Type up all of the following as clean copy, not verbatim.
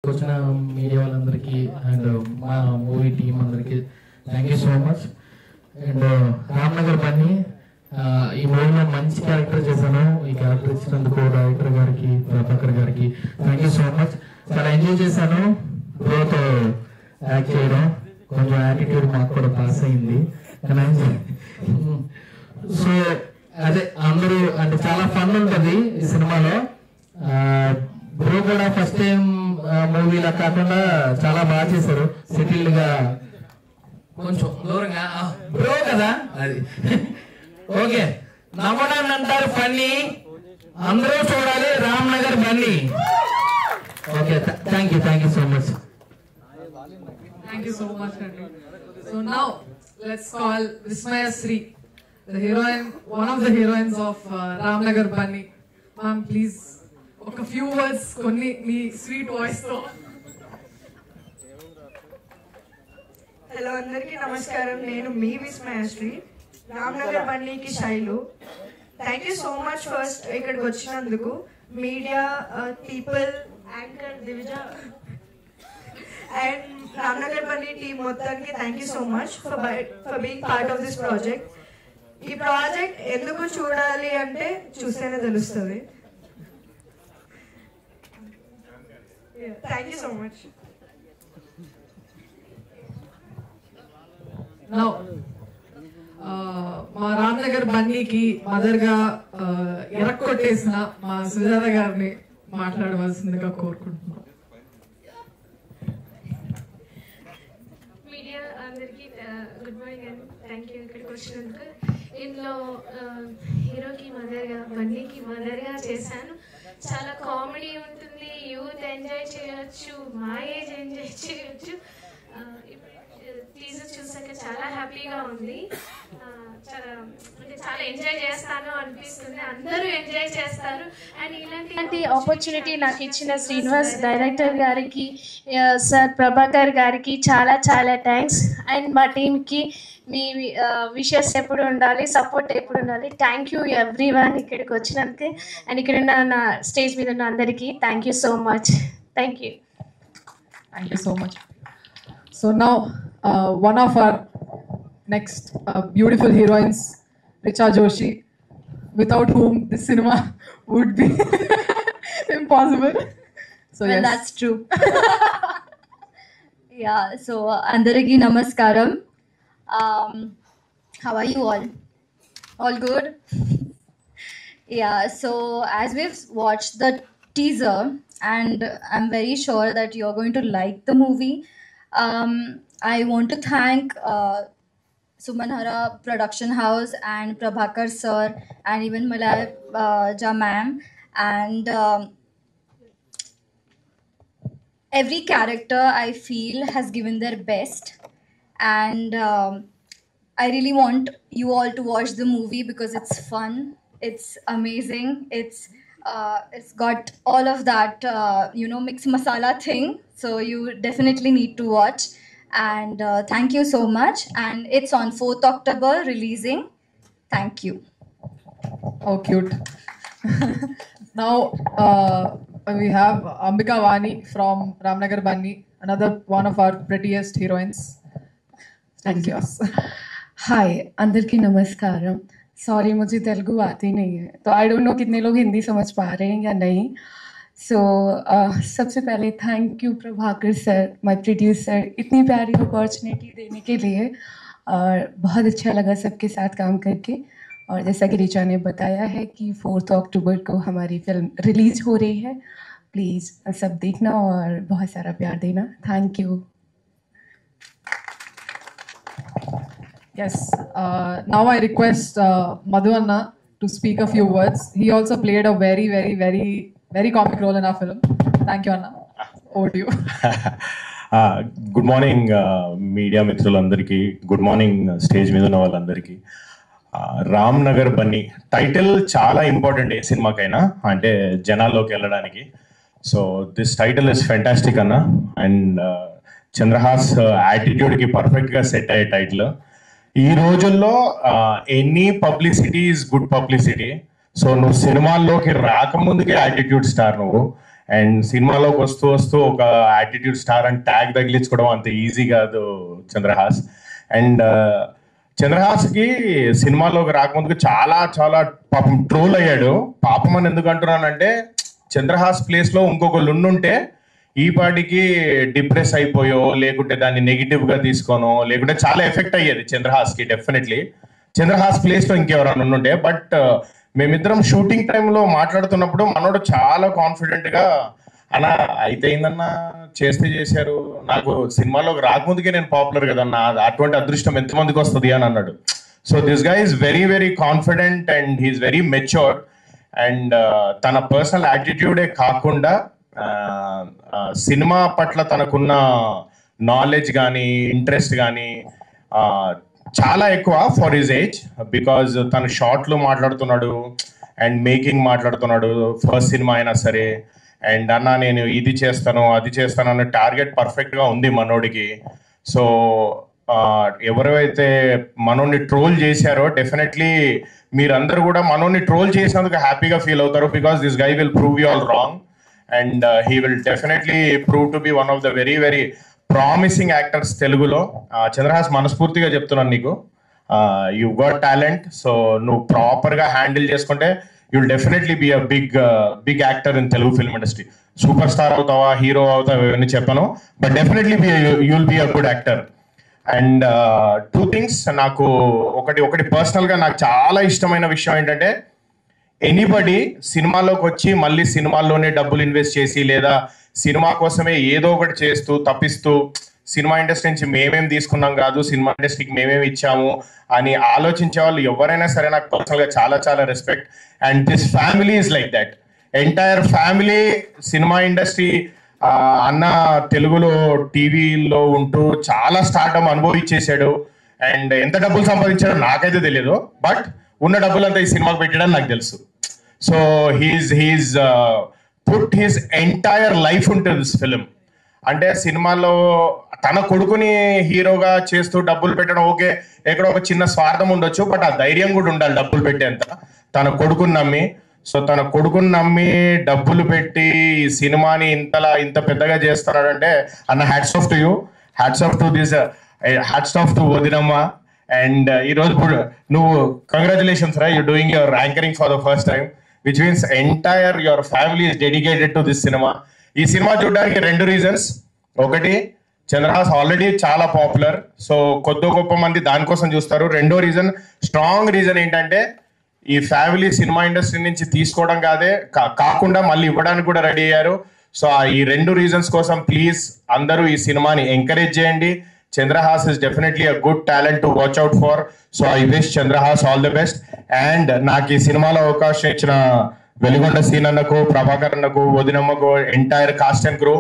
వచ్చిన మీడియా వాళ్ళందరికీ అండ్ మా మూవీ టీం అందరికీ thank you so much. And Ramnagar Bunny ఈ మూవీలో మంచి క్యారెక్టర్ చేశాను. ఈ క్యారెక్టర్ ఇచ్చినందుకు డైరెక్టర్ గారికి, ప్రభాకర్ గారికి థ్యాంక్ యూ సో మచ్. చాలా ఎంజాయ్ చేశాను బ్రోతో యాక్ట్ చేయడం. కొంచెం యాటిట్యూడ్ మాకు కూడా పాస్ అయింది. సో అదే అందరూ అంటే చాలా ఫన్ ఉంటుంది ఈ సినిమాలో. బ్రో కూడా ఫస్ట్ టైం మూవీలా కాకుండా చాలా బాగా చేశారు. సెటిల్డ్ గా కొంచెం దూరంగా బ్రో కదా అది. ఓకే, నవ్వడాన్ని అంటారు ఫన్నీ, అందరూ చూడాలి Ramnagar Bunny. Okay, thank you so much. Thank you so much, Andy. So now let's call Vismaya Sri, the heroine, one of the heroines of Ramnagar Bunny. Ma'am, please, a few words, konni mee sweet voice tho. Hello అందరికీ నమస్కారం. నేను మీ విస్మయశ్రీ, రామ్నగర్ బన్నీకి Shailu. Thank you so much first ఇక్కడికి వచ్చినందుకు. Media people, anchor Divija and Ramnagar Bunny team మొత్తానికి thank you so much for being part of this project. ఈ project ఎందుకు చూడాలి అంటే చూస్తేనే తెలుస్తుంది. Thank you so much. Now, మా రామ్నగర్ బన్నీకి మదర్గా ఎరక్కొట్టేసిన మా సుజాత గారిని మాట్లాడవలసిందిగా కోరుకుంటున్నాం. మీడియా అందరికీ good morning and thank you ఇక్కడికి వచ్చినందుకు. ఇందులో హీరోకి మదర్గా, బన్నీకి మదర్గా చేశాను. చాలా కామెడీ ఉంటుంది, యూత్ ఎంజాయ్ చేయొచ్చు, మా ఏజ్ ఎంజాయ్ చేయొచ్చు. టీజర్ చూసాక చాలా హ్యాపీగా ఉంది. చాలా ఎంజాయ్ చేస్తాను అనిపిస్తుంది. అందరూ ఎంజాయ్ చేస్తారు. అండ్ ఇలాంటి ఆపర్చునిటీ నాకు ఇచ్చిన శ్రీనివాస్ డైరెక్టర్ గారికి, సార్ ప్రభాకర్ గారికి చాలా చాలా థ్యాంక్స్. అండ్ మా టీమ్కి మీ విషెస్ ఎప్పుడు ఉండాలి, సపోర్ట్ ఎప్పుడు ఉండాలి. థ్యాంక్ యూ ఎవ్రీ వన్ ఇక్కడికి వచ్చినందుకు. అండ్ ఇక్కడ ఉన్న నా స్టేజ్ మీద ఉన్న అందరికీ thank you so much. Thank you. Thank you so much. So now, one of our next beautiful heroines, Richa Joshi, without whom this cinema would be impossible. So Well, yes, that's true. Yeah, so Andariki Namaskaram. How are you all? All good? Yeah, so as we've watched the teaser, and I'm very sure that you're going to like the movie. I want to thank Sumanhara Production House and Prabhakar sir and even Malaya ma'am, and every character I feel has given their best, and I really want you all to watch the movie because it's fun, it's amazing, it's got all of that mix masala thing, so you definitely need to watch. And thank you so much, and it's on 4th October releasing. Thank you. how cute. Now we have Ambika Vani from Ramnagar Bunny, another one of our prettiest heroines. Thank you. हाय, अंदर की नमस्कारम. Sorry, मुझे तेलुगु आती नहीं है, तो I don't know कितने लोग हिंदी समझ पा रहे हैं या नहीं. सो सबसे पहले thank you Prabhakar sir, my producer, इतनी प्यारी अपॉर्चुनिटी देने के लिए. और बहुत अच्छा लगा सबके साथ काम करके. और जैसा कि रिचा ने बताया है कि 4th अक्टूबर को हमारी फिल्म रिलीज़ हो रही है. प्लीज़ सब देखना और बहुत सारा प्यार देना. Thank you. Yes. Now I request Madhu Anna to speak a few words. He also played a very, very, very, very comic role in our film. Thank you, Anna. Over to you. Good morning media మిత్రులందరికీ, good morning stage మీద ఉన్న వాళ్ళందరికీ. Ram Nagar Bunny title చాలా important ఏ సినిమాకైనా, అంటే జనాల్లోకి వెళ్ళడానికి. So this title is fantastic అన్న. And Chandrahas యాటిట్యూడ్కి పర్ఫెక్ట్గా సెట్ అయ్యే టైటిల్. ఈ రోజుల్లో any publicity is good publicity. So నువ్వు సినిమాల్లోకి రాకముందుకే యాటిట్యూడ్ స్టార్ నువ్వు. అండ్ సినిమాలోకి వస్తూ వస్తూ ఒక యాటిట్యూడ్ స్టార్ అని ట్యాగ్ తగిలించుకోవడం అంత ఈజీ కాదు చంద్రహాస్. అండ్ చంద్రహాస్కి సినిమాలోకి రాకముందుకు చాలా చాలా పాపం ట్రోల్ అయ్యాడు. పాపం అని ఎందుకు అంటున్నానంటే, చంద్రహాస్ ప్లేస్లో ఇంకొకళ్ళు ఉండుంటే ఈ పాటికి డిప్రెస్ అయిపోయో, లేకుంటే దాన్ని నెగిటివ్గా తీసుకోనో, లేకుంటే చాలా ఎఫెక్ట్ అయ్యేది చంద్రహాస్కి. డెఫినెట్లీ చంద్రహాస్ ప్లేస్లో ఇంకెవరైనా ఉండుంటే. బట్ మేమిద్దరం షూటింగ్ టైంలో మాట్లాడుతున్నప్పుడు మనోడు చాలా కాన్ఫిడెంట్గా, అన్నా అయితే ఏందన్నా చేస్తే చేశారు, నాకు సినిమాలోకి రాకముందుకే నేను పాపులర్ కదన్నా, అటువంటి అదృష్టం ఎంతమందికి వస్తుంది అని అన్నాడు. So this guy is very very confident and he's very matured. And తన పర్సనల్ యాటిట్యూడే కాకుండా సినిమా పట్ల తనకున్న నాలెడ్జ్ కానీ ఇంట్రెస్ట్ కానీ చాలా ఎక్కువ ఫర్ హిజ్ ఏజ్. బికాజ్ తను షార్ట్లు మాట్లాడుతున్నాడు అండ్ మేకింగ్ మాట్లాడుతున్నాడు, ఫస్ట్ సినిమా అయినా సరే. అండ్ అన్న నేను ఇది చేస్తాను అది చేస్తాను అనే టార్గెట్ పర్ఫెక్ట్గా ఉంది మనోడికి. సో ఎవరైతే మనోడిని ట్రోల్ చేశారో డెఫినెట్లీ మీరందరూ కూడా మనోడిని ట్రోల్ చేసినందుకు హ్యాపీగా ఫీల్ అవుతారు. Because this guy will prove you all wrong and he will definitely prove to be one of the very very promising actors తెలుగులో. చంద్రహాస్ మనస్ఫూర్తిగా చెప్తున్నాను నీకు, యూ గాట్ టాలెంట్. సో నువ్వు ప్రాపర్గా హ్యాండిల్ చేసుకుంటే you will definitely be a big actor in Telugu film industry. Super star అవుతావా, hero అవుతావా ఇవన్నీ చెప్పను, but definitely you will be a good actor. And two things, నాకు ఒకటి పర్సనల్గా నాకు చాలా ఇష్టమైన విషయం ఏంటంటే, ఎనీబడి సినిమాలోకి వచ్చి మళ్ళీ సినిమాల్లోనే డబ్బులు ఇన్వెస్ట్ చేసి లేదా సినిమా కోసమే ఏదో ఒకటి చేస్తూ తప్పిస్తూ సినిమా ఇండస్ట్రీ నుంచి మేమేం తీసుకున్నాం కాదు, సినిమా ఇండస్ట్రీకి మేమేమి ఇచ్చాము అని ఆలోచించే వాళ్ళు ఎవరైనా సరే నాకు పర్సనల్గా చాలా చాలా respect. And this family is like that. Entire family cinema industry, అన్న తెలుగులో టీవీలో ఉంటూ చాలా స్టార్డమ్ అనుభవించేశాడు. అండ్ ఎంత డబ్బులు సంపాదించాడో నాకైతే తెలియదు, బట్ ఉన్న డబ్బులంతా ఈ సినిమాకి పెట్టాడని నాకు తెలుసు. So he's put his entire life into this film. అంటే సినిమాలో తన కొడుకుని హీరోగా చేస్తూ డబ్బులు పెట్టడం ఓకే, ఎక్కడో ఒక చిన్న స్వార్థం ఉండొచ్చు, బట్ ఆ ధైర్యం కూడా ఉండాలి డబ్బులు పెట్టేంత. తన కొడుకుని నమ్మి, సో తన కొడుకుని నమ్మి డబ్బులు పెట్టి ఈ సినిమాని ఇంత పెద్దగా చేస్తున్నాడంటే అన్న hats off to you, hats off to this, hats off to వదినమ్మ. అండ్ ఈరోజు నువ్వు కంగ్రాచులేషన్స్ రా, you doing your anchoring for the first time, which means entire your family is dedicated to this cinema. ఈ cinema చూడడానికి 2 reasons. ఒకటి, Chandrahas already చాలా popular, so కొద్ది గొప్ప మంది దానికోసం చూస్తారు. రెండో రీజన్, స్ట్రాంగ్ రీజన్ ఏంటంటే, ఈ ఫ్యామిలీ సినిమా ఇండస్ట్రీ నుంచి తీసుకోవడం కాకుండా మళ్ళీ ఇవ్వడానికి కూడా రెడీ అయ్యారు. సో ఈ 2 రీజన్స్ కోసం ప్లీజ్ అందరూ ఈ సినిమాని ఎంకరేజ్ చేయండి. Chandrahas is definitely a good talent to watch out for. So I wish Chandrahas all the best. And నాకు ఈ సినిమాలో అవకాశం ఇచ్చిన వెలిగొండ సీన్ అన్నకు, ప్రభాకర్ అన్నకు, వదినమ్మకు, entire cast and crew,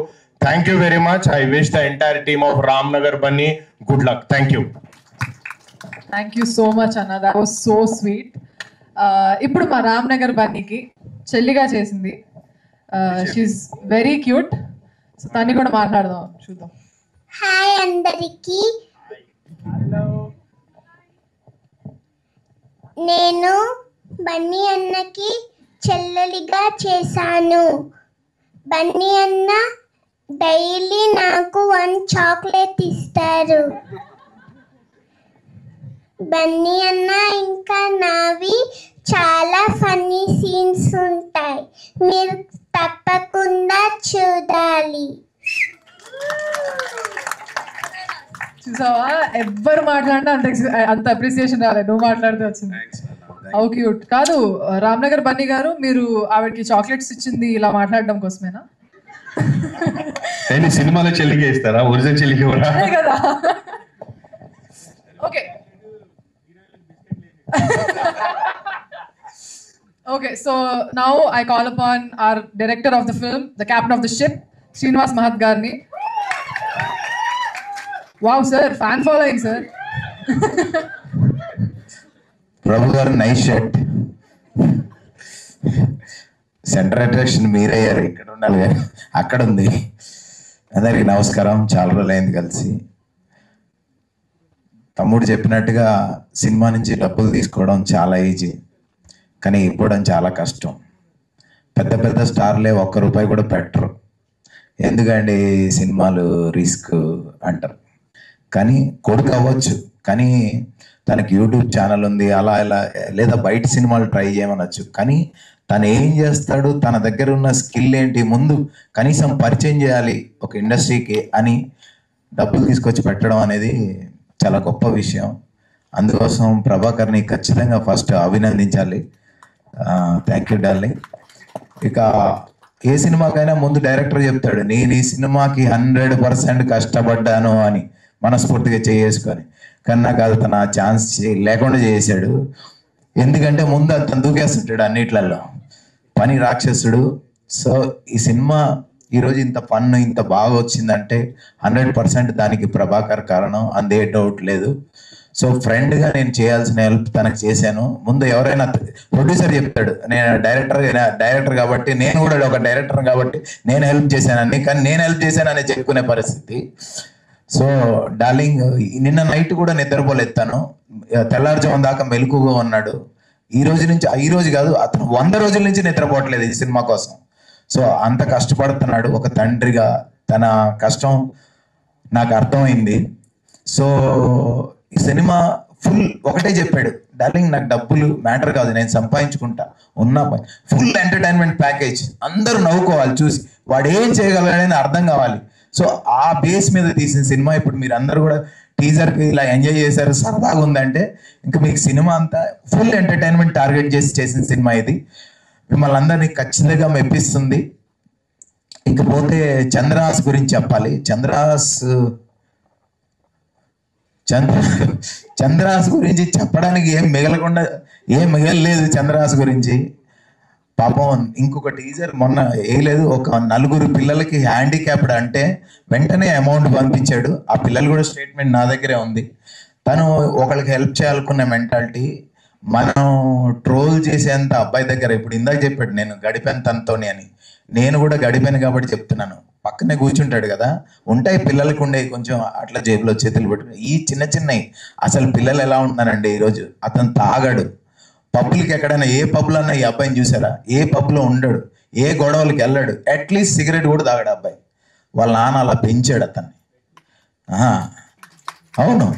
thank you very much. I wish the entire team of Ramnagar Bunny good luck. Thank you. Thank you so much అన్న, that was so sweet. ఇప్పుడు మా రామ్నగర్ బన్నీకి చెల్లిగా చేసింది, షీఈ్ వెరీ క్యూట్. సో తన్ని కూడా మాట్లాడదాం, చూద్దాం. హాయ్ అందరికి, నేను బన్నీ అన్నకి చెల్లెలిగా చేశాను. బన్నీ అన్న డైలీ నాకు 1 చాక్లెట్ ఇస్తారు. బన్నీ అన్న ఇంకా నావి చాలా ఫన్నీ సీన్స్ ఉంటాయి, మీరు తప్పకుండా చూడాలి. చూసావా, ఎవ్వరు మాట్లాడినా అంత అప్రిసియేషన్ రాలేదు, నువ్వు మాట్లాడితే వచ్చింది. How cute. కాదు రామ్నగర్ బన్నీ గారు, మీరు ఆవిడకి చాక్లెట్స్ ఇచ్చింది ఇలా మాట్లాడడం కోసమేనా? సినిమాలో చెల్లికి ఇస్తారా, ఒరిజినల్ చెల్లికి కదా. Okay okay, so now I call upon our director of the film, the captain of the ship, Srinivas Mahat garni. Wow sir, fan following sir. ప్రభు గారు నైస్ షర్ట్, సెంటర్ అట్రాక్షన్ మీరయ్యారు, ఇక్కడ ఉండాలి కానీ అక్కడ ఉంది. అందరికి నమస్కారం, చాలా రోజులైంది కలిసి. తమ్ముడు చెప్పినట్టుగా సినిమా నుంచి డబ్బులు తీసుకోవడం చాలా ఈజీ, కానీ ఇవ్వడం చాలా కష్టం. పెద్ద పెద్ద స్టార్లే ఒక్క రూపాయి కూడా పెట్టరు, ఎందుకండి సినిమాలు రిస్క్ అంటారు. కానీ కొడుకు అవ్వచ్చు, కానీ తనకి యూట్యూబ్ ఛానల్ ఉంది, అలా ఇలా లేదా బయట సినిమాలు ట్రై చేయమనొచ్చు. కానీ తను ఏం చేస్తాడు, తన దగ్గర ఉన్న స్కిల్ ఏంటి, ముందు కనీసం పరిచయం చేయాలి ఒక ఇండస్ట్రీకి అని డబ్బులు తీసుకొచ్చి పెట్టడం అనేది చాలా గొప్ప విషయం. అందుకోసం ప్రభాకర్ని ఖచ్చితంగా ఫస్ట్ అభినందించాలి. Thank you darling. ఇక ఏ సినిమాకైనా ముందు డైరెక్టర్ చెప్తాడు, నేను ఈ సినిమాకి 100% కష్టపడ్డాను అని మనస్ఫూర్తిగా చేసుకొని. కానీ నాకు అది తన ఛాన్స్ లేకుండా చేశాడు. ఎందుకంటే ముందు అతను దూకేస్తుంటాడు అన్నిట్లలో, పని రాక్షసుడు. సో ఈ సినిమా ఈరోజు ఇంత ఫన్ ఇంత బాగా వచ్చిందంటే 100% దానికి ప్రభాకర్ కారణం, అందే డౌట్ లేదు. సో ఫ్రెండ్గా నేను చేయాల్సిన హెల్ప్ తనకు చేశాను. ముందు ఎవరైనా ప్రొడ్యూసర్ చెప్తాడు, నేను డైరెక్టర్ కాబట్టి, నేను కూడా ఒక డైరెక్టర్ కాబట్టి నేను హెల్ప్ చేశానని, కానీ నేను హెల్ప్ చేశానని చెప్పుకునే పరిస్థితి. సో డార్లింగ్, నిన్న నైట్ కూడా నిద్రపోలేదు తను, తెల్లారుజాము దాకా మెలకుగా ఉన్నాడు. ఈ రోజు కాదు, అతను 100 రోజుల నుంచి నిద్రపోవట్లేదు ఈ సినిమా కోసం. సో అంత కష్టపడుతున్నాడు ఒక తండ్రిగా, తన కష్టం నాకు అర్థమైంది. సో ఈ సినిమా ఫుల్ ఒకటే చెప్పాడు, డార్లింగ్ నాకు డబ్బులు మ్యాటర్ కాదు, నేను సంపాదించుకుంటా, ఉన్నా ఫుల్ ఎంటర్టైన్మెంట్ ప్యాకేజ్, అందరూ నవ్వుకోవాలి చూసి, వాడు ఏం చేయగలడని అర్థం కావాలి. సో ఆ బేస్ మీద తీసిన సినిమా. ఇప్పుడు మీరు అందరూ కూడా టీజర్కి ఇలా ఎంజాయ్ చేశారు, సరదాగా ఉందంటే ఇంకా మీకు సినిమా అంతా ఫుల్ ఎంటర్టైన్మెంట్ టార్గెట్ చేసి చేసిన సినిమా ఇది. మిమ్మల్ని అందరినీ ఖచ్చితంగా మెప్పిస్తుంది. ఇకపోతే చంద్రహాస్ గురించి చెప్పాలి. చంద్రహాస్ గురించి చెప్పడానికి ఏం మిగలలేదు చంద్రహాస్ గురించి. పాపం ఇంకొక టీజర్ మొన్న వేయలేదు, ఒక 4 పిల్లలకి హ్యాండిక్యాప్డ్ అంటే వెంటనే అమౌంట్ పంపించాడు. ఆ పిల్లలు కూడా స్టేట్మెంట్ నా దగ్గరే ఉంది. తను ఒకరికి హెల్ప్ చేయాలనుకున్న మెంటాలిటీ. మనం ట్రోల్ చేసేంత అబ్బాయి దగ్గర, ఇప్పుడు ఇందాక చెప్పాడు నేను గడిపాను తనతోని అని, నేను కూడా గడిపాను కాబట్టి చెప్తున్నాను. పక్కనే కూర్చుంటాడు కదా, ఉంటాయి పిల్లలకు ఉండే కొంచెం అట్లా జేబులో చేతులు పెట్టుకుని, ఈ చిన్నవి అసలు పిల్లలు ఎలా ఉంటున్నారండి ఈరోజు. అతను తాగాడు, పబ్బులకి ఎక్కడైనా ఏ పబ్లో అన్నా ఈ అబ్బాయిని చూసారా, ఏ పబ్లో ఉండడు, ఏ గొడవలకి వెళ్ళాడు, అట్లీస్ట్ సిగరెట్ కూడా తాగాడు అబ్బాయి. వాళ్ళ నాన్న అలా పెంచాడు అతన్ని. అవును,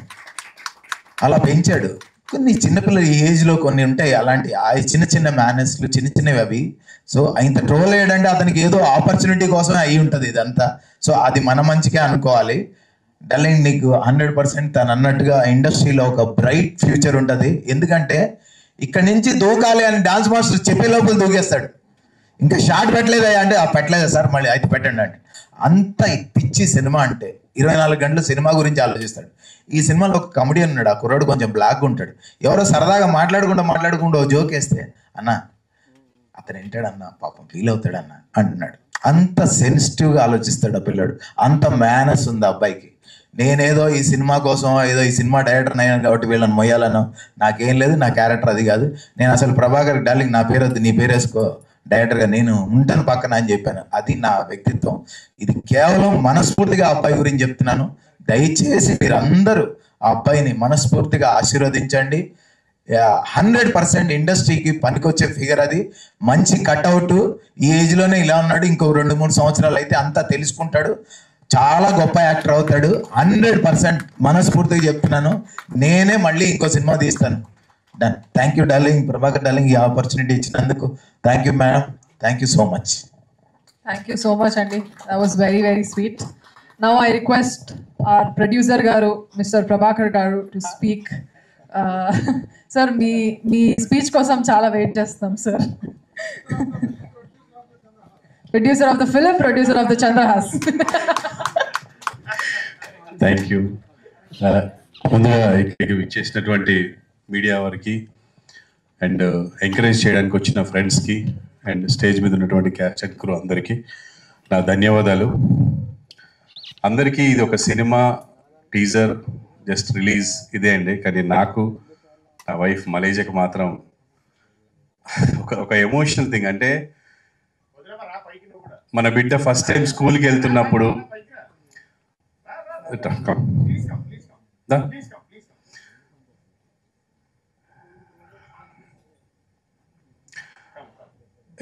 అలా పెంచాడు. కొన్ని చిన్నపిల్లలు ఈ ఏజ్లో కొన్ని ఉంటాయి అలాంటి చిన్న మేనర్స్లు, చిన్నవి అవి. సో ఇంత ట్రోల్ అయ్యాడంటే అతనికి ఏదో ఆపర్చునిటీ కోసమే అయి ఉంటుంది ఇదంతా. సో అది మన మంచిగా అనుకోవాలి. డార్లింగ్, నీకు 100% తను అన్నట్టుగా ఇండస్ట్రీలో ఒక బ్రైట్ ఫ్యూచర్ ఉంటుంది. ఎందుకంటే ఇక్కడ నుంచి దూకాలి అని డాన్స్ మాస్టర్ చెప్పే లోపల దూకేస్తాడు. ఇంకా షార్ట్ పెట్టలేదా అంటే పెట్టలేదా సార్, మళ్ళీ అయితే పెట్టండి అంటే. అంత పిచ్చి సినిమా అంటే 24 గంటలు సినిమా గురించి ఆలోచిస్తాడు. ఈ సినిమాలో ఒక కమెడియన్ ఉన్నాడు, ఆ కుర్రాడు కొంచెం బ్లాక్గా ఉంటాడు. ఎవరో సరదాగా మాట్లాడుకుంటూ జోక్ వేస్తే, అన్న అతను వింటాడన్న, పాపం ఫీల్ అవుతాడన్న అంటున్నాడు. అంత సెన్సిటివ్గా ఆలోచిస్తాడు ఆ పిల్లాడు. అంత మేనస్ ఉంది ఆ అబ్బాయికి. నేనేదో ఈ సినిమా కోసం ఏదో ఈ సినిమా డైరెక్టర్ అయ్యాను కాబట్టి వీళ్ళని మొయ్యాలను నాకేం లేదు, నా క్యారెక్టర్ అది కాదు. నేను అసలు ప్రభాకర్ డార్లింగ్ నా పేరు వద్దు, నీ పేరు వేసుకో డైరెక్టర్గా, నేను ఉంటాను పక్కన అని చెప్పాను. అది నా వ్యక్తిత్వం. ఇది కేవలం మనస్ఫూర్తిగా ఆ అబ్బాయి గురించి చెప్తున్నాను. దయచేసి మీరందరూ ఆ అబ్బాయిని మనస్ఫూర్తిగా ఆశీర్వదించండి. 100% ఇండస్ట్రీకి పనికొచ్చే ఫిగర్ అది. మంచి కట్అవుట్, ఈ ఏజ్లోనే ఇలా ఉన్నాడు. ఇంకో 2-3 సంవత్సరాలు అయితే అంతా తెలుసుకుంటాడు, చాలా గొప్ప యాక్టర్ అవుతాడు. 100% మనస్ఫూర్తిగా చెప్తున్నాను. నేనే మళ్ళీ ఇంకో సినిమా తీస్తాను. Done. Thank you darling, Prabhakar darling, ఈ ఆపర్చునిటీ ఇచ్చినందుకు thank you madam. Thank you so much. Thank you so much, Andy. That was very, very sweet. Now I request our producer garu, Mr. Prabhakar garu, to speak. Sir, me speech కోసం చాలా wait చేస్తాం sir. Producer of the film, producer of the Chandrahas. Thank you. ముందుగా ఇక్కడికి ఇచ్చేసినటువంటి media వారికి and encourage చేయడానికి వచ్చిన ఫ్రెండ్స్కి అండ్ స్టేజ్ మీద ఉన్నటువంటి క్యాప్చర్ క్రూ అందరికీ నా ధన్యవాదాలు. అందరికీ ఇది ఒక సినిమా టీజర్ జస్ట్ రిలీజ్ ఇదే అండి. కానీ నాకు, నా వైఫ్ మలేజియాకి మాత్రం ఒక ఎమోషనల్ థింగ్. అంటే మన బిడ్డ ఫస్ట్ టైం స్కూల్కి వెళ్తున్నప్పుడు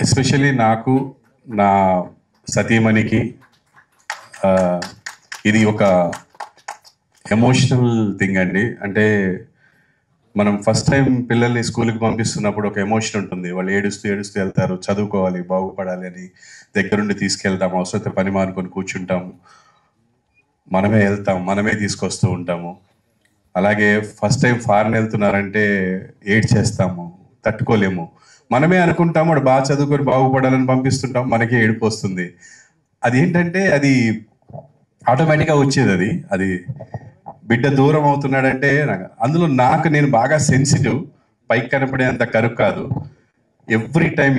ఎస్పెషల్లీ నాకు, నా సతీమణికి ఇది ఒక ఎమోషనల్ థింగ్ అండి. అంటే మనం ఫస్ట్ టైం పిల్లల్ని స్కూల్కి పంపిస్తున్నప్పుడు ఒక ఎమోషన్ ఉంటుంది. వాళ్ళు ఏడుస్తూ వెళ్తారు, చదువుకోవాలి, బాగుపడాలి అని దగ్గరుండి తీసుకెళ్తాము. అవసరమైతే పని మానుకొని కూర్చుంటాము, మనమే వెళ్తాం, మనమే తీసుకొస్తూ ఉంటాము. అలాగే ఫస్ట్ టైం ఫారెన్ వెళ్తున్నారంటే ఏడ్చేస్తాము, తట్టుకోలేము. మనమే అనుకుంటాము వాడు బాగా చదువుకొని బాగుపడాలని పంపిస్తుంటాం, మనకే ఏడుపు వస్తుంది. అదేంటంటే అది ఆటోమేటిక్గా వచ్చేది. అది బిడ్డ దూరం అవుతున్నాడంటే అందులో నేను బాగా సెన్సిటివ్, పైకి కనపడేంత కరుకు కాదు. ఎవ్రీ టైం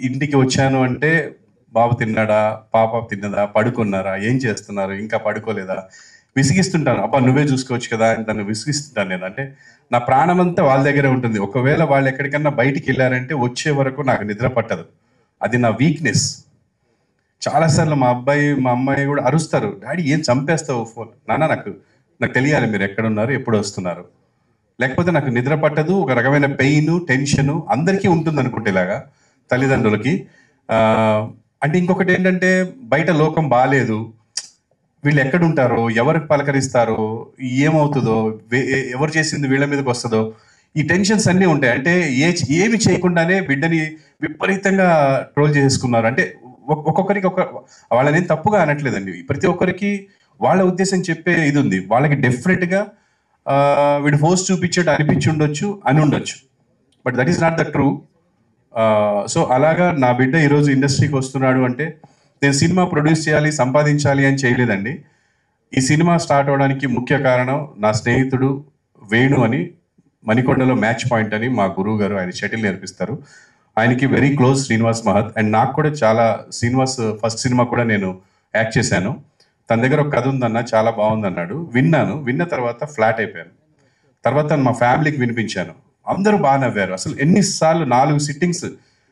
ఇంటికి వచ్చాను అంటే బాబు తిన్నాడా, పాప తిన్నదా, పడుకున్నారా, ఏం చేస్తున్నారు, ఇంకా పడుకోలేదా, విసిగిస్తుంటాను. అబ్బా నువ్వే చూసుకోవచ్చు కదా అని తను విసిగిస్తుంటాను నేను. అంటే నా ప్రాణం అంతా వాళ్ళ దగ్గరే ఉంటుంది. ఒకవేళ వాళ్ళు ఎక్కడికన్నా బయటికి వెళ్ళారంటే వచ్చే వరకు నాకు నిద్ర పట్టదు. అది నా వీక్నెస్. చాలాసార్లు మా అమ్మాయి కూడా అరుస్తారు, డాడీ ఏం చంపేస్తావు ఫోన్. నాన్న నాకు తెలియాలి మీరు ఎక్కడున్నారు, ఎప్పుడు వస్తున్నారు, లేకపోతే నాకు నిద్ర పట్టదు. ఒక రకమైన పెయిన్, టెన్షన్ అందరికీ ఉంటుంది అనుకుంటే ఇలాగా తల్లిదండ్రులకి. అంటే ఇంకొకటి ఏంటంటే బయట లోకం బాగాలేదు, వీళ్ళు ఎక్కడుంటారో, ఎవరికి పలకరిస్తారో, ఏమవుతుందో, ఎవరు చేసింది వీళ్ళ మీదకి వస్తుందో, ఈ టెన్షన్స్ అన్నీ ఉంటాయి. అంటే ఏమి చేయకుండానే బిడ్డని విపరీతంగా ట్రోల్ చేసుకున్నారు. అంటే ఒక్కొక్కరికి వాళ్ళని తప్పుగా అనట్లేదండి. ప్రతి ఒక్కరికి వాళ్ళ ఉద్దేశం చెప్పే ఇది ఉంది. వాళ్ళకి డెఫినెట్గా వీడు ఫోర్స్ చూపించేట్టు అనిపించి ఉండొచ్చు, అని ఉండొచ్చు. But that is not the true. So అలాగా నా బిడ్డ ఈరోజు ఇండస్ట్రీకి వస్తున్నాడు అంటే నేను సినిమా ప్రొడ్యూస్ చేయాలి, సంపాదించాలి అని చేయలేదండి. ఈ సినిమా స్టార్ట్ అవడానికి ముఖ్య కారణం నా స్నేహితుడు వేణు అని, మణికొండలో మ్యాచ్ పాయింట్ అని మా గురువు గారు, ఆయన షటిల్ నేర్పిస్తారు. ఆయనకి వెరీ క్లోజ్ శ్రీనివాస్ మహత్. అండ్ నాకు కూడా చాలా, శ్రీనివాస్ ఫస్ట్ సినిమా కూడా నేను యాక్ట్ చేశాను. తన దగ్గర ఒక కథ ఉందన్న, చాలా బాగుందన్నాడు. విన్న తర్వాత ఫ్లాట్ అయిపోయాను. తర్వాత మా ఫ్యామిలీకి వినిపించాను, అందరూ బాగా నవ్వారు. అసలు ఎన్నిసార్లు 4 సిట్టింగ్స్,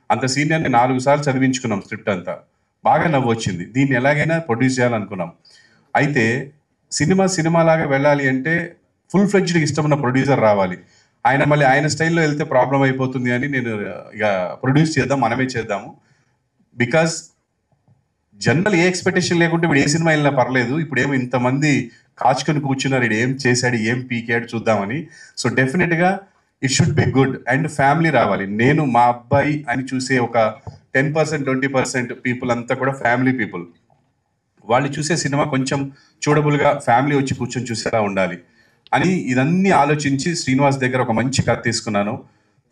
అంత సీనియర్ని 4 సార్లు చదివించుకున్నాం స్క్రిప్ట్ అంతా. బాగా నవ్వు వచ్చింది. దీన్ని ఎలాగైనా ప్రొడ్యూస్ చేయాలనుకున్నాం. అయితే సినిమాలాగా వెళ్ళాలి అంటే ఫుల్ ఫ్లెడ్జ్డ్గా ఇష్టమున్న ప్రొడ్యూసర్ రావాలి. మళ్ళీ ఆయన స్టైల్లో వెళ్తే ప్రాబ్లం అయిపోతుంది అని నేను ఇక ప్రొడ్యూస్ చేద్దాం, మనమే చేద్దాము. బికాజ్ జనరల్ ఏ ఎక్స్పెక్టేషన్ లేకుంటే వీడు ఏ సినిమా వెళ్ళినా పర్లేదు, ఇప్పుడు ఏమో ఇంతమంది కాచుకొని కూర్చున్నారు, వీడు ఏం చేశాడు, ఏం పీకాడు చూద్దామని. సో డెఫినెట్గా it should be good and family రావాలి. నేను మా అబ్బాయి అని చూసే ఒక 10%, 20% పీపుల్ అంతా కూడా ఫ్యామిలీ పీపుల్. వాళ్ళు చూసే సినిమా కొంచెం చూడబుల్గా ఫ్యామిలీ వచ్చి కూర్చొని చూసేలా ఉండాలి అని ఇదన్నీ ఆలోచించి శ్రీనివాస్ దగ్గర ఒక మంచి కథ తీసుకున్నాను.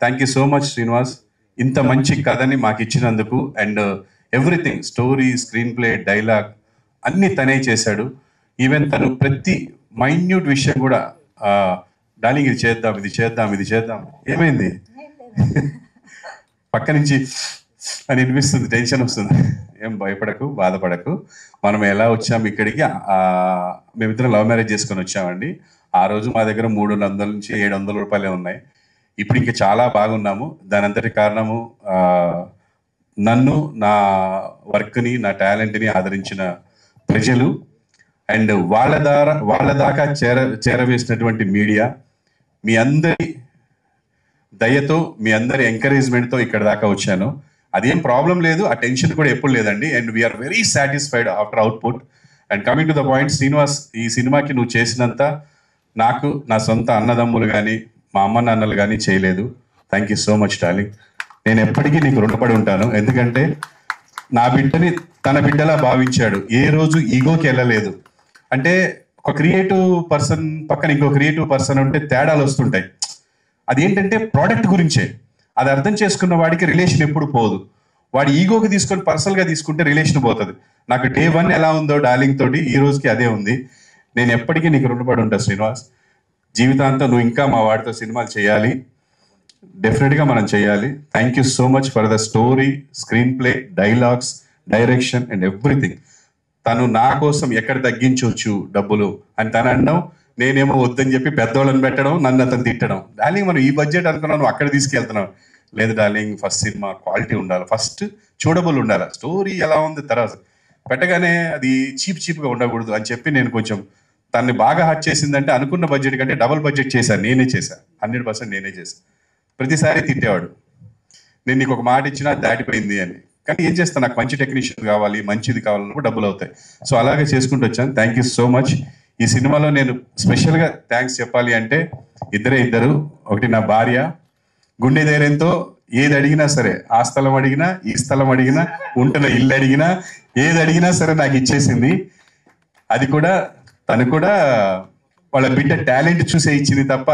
Thank you so much Srinivas, ఇంత మంచి కథని మాకు ఇచ్చినందుకు. And everything, story, screen play, dialogue అన్నీ తనే చేశాడు. ఈవెన్ తను ప్రతి మైన్యూట్ విషయం కూడా డార్లింగ్ ఇది చేద్దాం ఏమైంది పక్క నుంచి అని వినిపిస్తుంది, టెన్షన్ వస్తుంది. ఏం భయపడకు, బాధపడకు, మనం ఎలా వచ్చాము ఇక్కడికి, మేమిద్దరం లవ్ మ్యారేజ్ చేసుకొని వచ్చామండి. ఆ రోజు మా దగ్గర 300 నుంచి 700 రూపాయలే ఉన్నాయి. ఇప్పుడు ఇంకా చాలా బాగున్నాము. దాని అంతటి కారణము నన్ను, నా వర్క్ని, నా టాలెంట్ని ఆదరించిన ప్రజలు అండ్ వాళ్ళ దాకా చేరవేసినటువంటి మీడియా. మీ అందరి దయతో, మీ అందరి ఎంకరేజ్మెంట్తో ఇక్కడ దాకా వచ్చాను. అదేం ప్రాబ్లం లేదు, ఆ టెన్షన్ కూడా ఎప్పుడు లేదండి. And we're very satisfied after output. And coming to the point, Srinivas, ఈ సినిమాకి నువ్వు చేసినంత నాకు నా సొంత అన్నదమ్ములు కానీ మా అమ్మ నాన్నలు కానీ చేయలేదు. Thank you so much darling. నేను ఎప్పటికీ నీకు రుణపడి ఉంటాను. ఎందుకంటే నా బిడ్డని తన బిడ్డలా భావించాడు, ఏ రోజు ఈగోకి వెళ్ళలేదు. అంటే ఒక క్రియేటివ్ పర్సన్ పక్కన ఇంకో క్రియేటివ్ పర్సన్ ఉంటే తేడాలు వస్తుంటాయి. అదేంటంటే ప్రోడక్ట్ గురించే. అది అర్థం చేసుకున్న వాడికి రిలేషన్ ఎప్పుడు పోదు. వాడి ఈగోకి తీసుకొని పర్సనల్గా తీసుకుంటే రిలేషన్ పోతుంది. నాకు డే 1 ఎలా ఉందో డార్లింగ్ తోటి ఈ రోజుకి అదే ఉంది. నేను ఎప్పటికీ నీకు రుణపడి ఉంటా శ్రీనివాస్. జీవితాంతం నువ్వు ఇంకా మా వాడితో సినిమాలు చేయాలి, డెఫినెట్గా మనం చేయాలి. Thank you so much for the story, screen play, dialogues, direction and everything. తను నా కోసం ఎక్కడ తగ్గించవచ్చు డబ్బులు అని తను అనడం, నేనేమో వద్దని చెప్పి పెద్దోళ్ళని పెట్టడం, నన్ను అతను తిట్టడం. డార్లింగ్ మనం ఈ బడ్జెట్ అనుకున్నాను, అక్కడ తీసుకెళ్తున్నాం. లేదు డార్లింగ్, ఫస్ట్ సినిమా క్వాలిటీ ఉండాలి, ఫస్ట్ చూడబుల్ ఉండాలి, స్టోరీ ఎలా ఉంది తర్వాత పెట్టగానే అది చీప్గా ఉండకూడదు అని చెప్పి నేను కొంచెం తన్ని బాగా హర్ట్ చేసిందంటే అనుకున్న బడ్జెట్ కంటే డబుల్ బడ్జెట్ చేశాను. 100% నేనే చేశాను. ప్రతిసారి తిట్టేవాడు, నేను నీకు ఒక మాట ఇచ్చినా దాటిపోయింది అని. కానీ ఏం చేస్తాను, నాకు మంచి టెక్నీషియన్ కావాలి, మంచిది కావాలన్నప్పుడు డబ్బులు అవుతాయి. సో అలాగే చేసుకుంటూ వచ్చాను. Thank you so much. ఈ సినిమాలో నేను స్పెషల్గా థ్యాంక్స్ చెప్పాలి అంటే ఇద్దరు. ఒకటి నా భార్య, గుండె ధైర్యంతో ఏది అడిగినా సరే, ఆ స్థలం అడిగినా, ఈ స్థలం అడిగినా, ఉంటున్న ఇల్లు అడిగినా, ఏది అడిగినా సరే నాకు ఇచ్చేసింది. అది కూడా తను కూడా వాళ్ళ బిడ్డ టాలెంట్ చూసే ఇచ్చింది తప్ప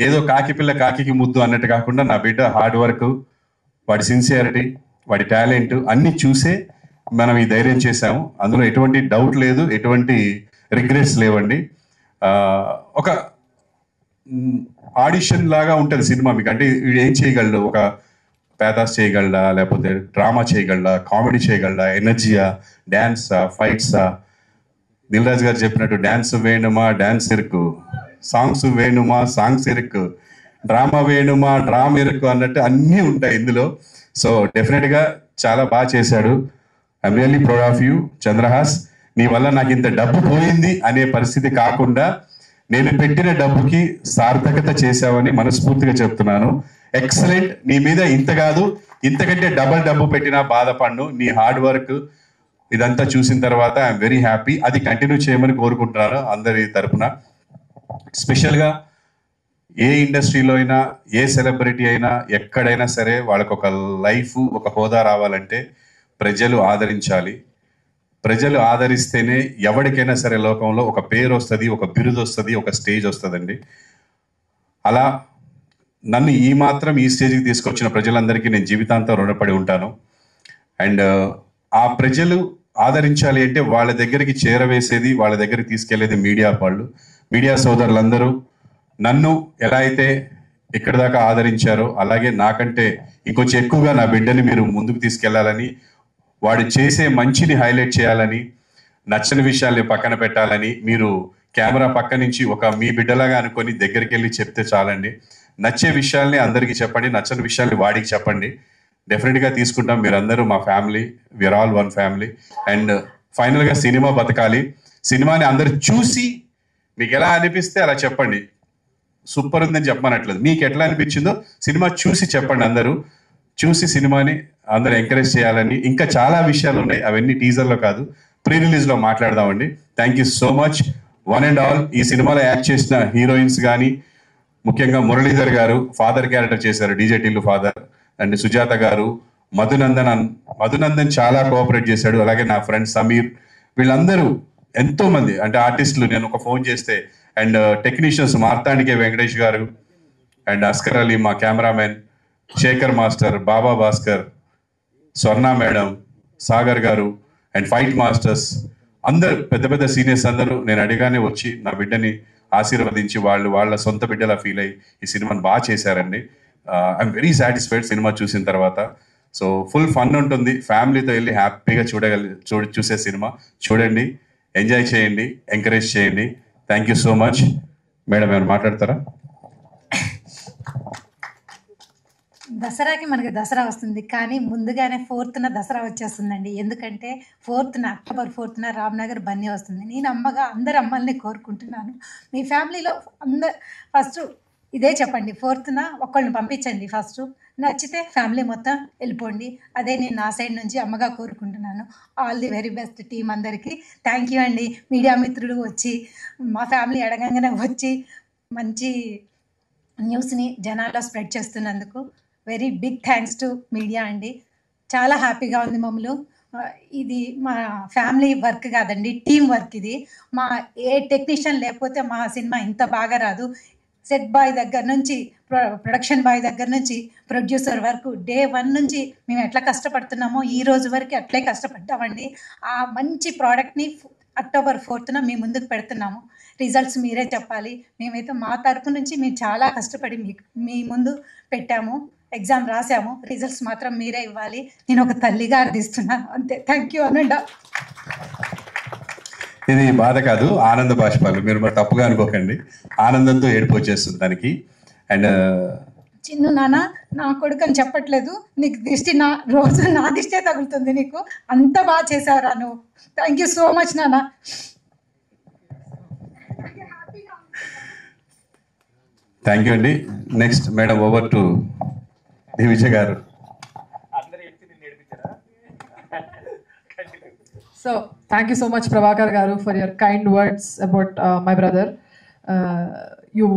ఏదో కాకి పిల్ల కాకి ముద్దు అన్నట్టు కాకుండా, నా బిడ్డ హార్డ్ వర్క్, వాడి సిన్సియారిటీ, వాడి టాలెంట్ అన్ని చూసే మనం ఈ ధైర్యం చేశాము. అందులో ఎటువంటి డౌట్ లేదు, ఎటువంటి రిగ్రెట్స్ లేవండి. ఒక ఆడిషన్ లాగా ఉంటుంది సినిమా మీకు. అంటే వీడు ఏం చేయగలడు, ఒక పేదాస్ చేయగలడా, లేకపోతే డ్రామా చేయగలడా, కామెడీ చేయగలడా, ఎనర్జీయా, డ్యాన్సా, ఫైట్సా. దిల్ రాజు గారు చెప్పినట్టు డ్యాన్స్ వేణుమా డ్యాన్స్ ఇరుకు, సాంగ్స్ వేణుమా సాంగ్స్ ఇరుకు, డ్రామా వేణుమా డ్రామా ఇరుకు అన్నట్టు అన్నీ ఉంటాయి ఇందులో. సో డెఫినెట్గా చాలా బాగా చేశాడు. I'm really proud of you Chandrahas. నీ వల్ల నాకు ఇంత డబ్బు పోయింది అనే పరిస్థితి కాకుండా నేను పెట్టిన డబ్బుకి సార్థకత చేశావని మనస్ఫూర్తిగా చెప్తున్నాను. ఎక్సలెంట్. నీ మీద ఇంత కాదు, ఇంతకంటే డబల్ డబ్బు పెట్టినా బాధపడ్ను. నీ హార్డ్ వర్క్ ఇదంతా చూసిన తర్వాత ఐఎమ్ వెరీ హ్యాపీ. అది కంటిన్యూ చేయమని కోరుకుంటున్నాను అందరి తరపున. స్పెషల్గా ఏ ఇండస్ట్రీలో అయినా, ఏ సెలబ్రిటీ అయినా, ఎక్కడైనా సరే వాళ్ళకు ఒక లైఫ్, ఒక హోదా రావాలంటే ప్రజలు ఆదరించాలి. ప్రజలు ఆదరిస్తేనే ఎవరికైనా సరే లోకంలో ఒక పేరు వస్తుంది, ఒక బిరుదు వస్తుంది, ఒక స్టేజ్ వస్తుందండి. అలా నన్ను ఈ మాత్రం ఈ స్టేజ్కి తీసుకొచ్చిన ప్రజలందరికీ నేను జీవితాంతం రుణపడి ఉంటాను. అండ్ ఆ ప్రజలు ఆదరించాలి అంటే వాళ్ళ దగ్గరికి చేరవేసేది, వాళ్ళ దగ్గరికి తీసుకెళ్లేది మీడియా వాళ్ళు. మీడియా సోదరులందరూ నన్ను ఎలా అయితే ఇక్కడి దాకా ఆదరించారో అలాగే నాకంటే ఇంకొంచెం ఎక్కువగా నా బిడ్డని మీరు ముందుకు తీసుకెళ్లాలని, వాడు చేసే మంచిని హైలైట్ చేయాలని, నచ్చని విషయాల్ని పక్కన పెట్టాలని మీరు కెమెరా పక్క నుంచి ఒక మీ బిడ్డలాగా అనుకొని దగ్గరికి వెళ్ళి చెప్తే చాలండి. నచ్చే విషయాల్ని అందరికీ చెప్పండి, నచ్చని విషయాల్ని వాడికి చెప్పండి. డెఫినెట్గా తీసుకుంటాం. మీరందరూ మా family, we're all one family. And ఫైనల్గా సినిమా బతకాలి. సినిమాని అందరు చూసి మీకు ఎలా అనిపిస్తే అలా చెప్పండి. సూపర్ ఉందని చెప్పమనట్లేదు, మీకు ఎట్లా అనిపించిందో సినిమా చూసి చెప్పండి. అందరూ చూసి సినిమాని అందరూ ఎంకరేజ్ చేయాలని. ఇంకా చాలా విషయాలు ఉన్నాయి, అవన్నీ టీజర్లో కాదు, ప్రీ రిలీజ్లో మాట్లాడదామండి. Thank you so much one and all. ఈ సినిమాలో యాక్ట్ చేసిన హీరోయిన్స్ కానీ, ముఖ్యంగా మురళీధర్ గారు ఫాదర్ క్యారెక్టర్ చేశారు, DJ Tillu father. And Sujatha గారు, మధునందన్ చాలా కోఆపరేట్ చేశాడు. అలాగే నా ఫ్రెండ్ సమీర్, వీళ్ళందరూ ఎంతో మంది అంటే ఆర్టిస్టులు. నేను ఒక ఫోన్ చేస్తే అండ్ టెక్నీషియన్స్ మార్తాండికే వెంకటేష్ గారు అండ్ అస్కర్ అలీ, మా కెమెరామెన్ శేఖర్ మాస్టర్, బాబా భాస్కర్, స్వర్ణ మేడం, సాగర్ గారు అండ్ ఫైట్ మాస్టర్స్ అందరు పెద్ద పెద్ద సీనియర్స్ అందరూ నేను అడిగానే వచ్చి నా బిడ్డని ఆశీర్వదించి వాళ్ళ సొంత బిడ్డలా ఫీల్ అయ్యి ఈ సినిమాని బాగా చేశారండి. ఐఎమ్ వెరీ సాటిస్ఫైడ్ సినిమా చూసిన తర్వాత. సో ఫుల్ ఫన్ ఉంటుంది, ఫ్యామిలీతో వెళ్ళి హ్యాపీగా చూసే సినిమా. చూడండి, ఎంజాయ్ చేయండి, ఎంకరేజ్ చేయండి. Thank you so much. Madam ఏమైనా మాట్లాడతారా? దసరాకి మనకి దసరా వస్తుంది, కానీ ముందుగానే 4th దసరా వచ్చేస్తుందండి. ఎందుకంటే అక్టోబర్ 4th రామ్నగర్ బన్నీ వస్తుంది. నేను అమ్మగా అందరు అమ్మల్ని కోరుకుంటున్నాను, మీ ఫ్యామిలీలో ఫస్ట్ ఇదే చెప్పండి, 4th ఒక్కళ్ళని పంపించండి. ఫస్ట్ నచ్చితే ఫ్యామిలీ మొత్తం వెళ్ళిపోండి. అదే నేను నా సైడ్ నుంచి అమ్మగా కోరుకుంటున్నాను. All the very best team అందరికీ. థ్యాంక్ యూ అండి. మీడియా మిత్రులు వచ్చి మా ఫ్యామిలీ అడగంగానే వచ్చి మంచి న్యూస్ని జనాల్లో స్ప్రెడ్ చేస్తున్నందుకు very big thanks to media అండి. చాలా హ్యాపీగా ఉంది మమ్మల్ని. ఇది మా ఫ్యామిలీ వర్క్ కాదండి, టీం వర్క్ ఇది. మా ఏ టెక్నీషియన్ లేకపోతే మా సినిమా ఇంత బాగా రాదు. సెట్ బాయ్ దగ్గర నుంచి, ప్రొడక్షన్ బాయ్ దగ్గర నుంచి, ప్రొడ్యూసర్ వరకు డే 1 నుంచి మేము ఎట్లా కష్టపడుతున్నామో ఈ రోజు వరకు అట్లే కష్టపడ్డామండి. ఆ మంచి ప్రోడక్ట్ని అక్టోబర్ 4th మీ ముందుకు పెడుతున్నాము. రిజల్ట్స్ మీరే చెప్పాలి. మేమైతే మా తరపు నుంచి మేము చాలా కష్టపడి మీ ముందు పెట్టాము, ఎగ్జామ్ రాసాము. రిజల్ట్స్ మాత్రం మీరే ఇవ్వాలి. నేను ఒక తల్లిగా అర్థిస్తున్నాను అంతే. థ్యాంక్ యూ అనండా. ఇది బాధ కాదు, ఆనంద బాష్పాలు. మీరు మరి తప్పుగా అనుకోకండి, ఆనందంతో ఏడుపు వచ్చేస్తుంది దానికి. అండ్ చిన్ను నాన్న నా కొడుకు అని చెప్పట్లేదు, నీకు దిష్టి రోజు నా దిష్టే తగులుతుంది. నీకు అంత బాగా చేసావురా నువ్వు. థ్యాంక్ యూ సో మచ్ నాన్న. థ్యాంక్ యూ అండి. Next madam, over to the Vijay garu. So thank you so much, Prabhakar Garu, for your kind words about my brother. You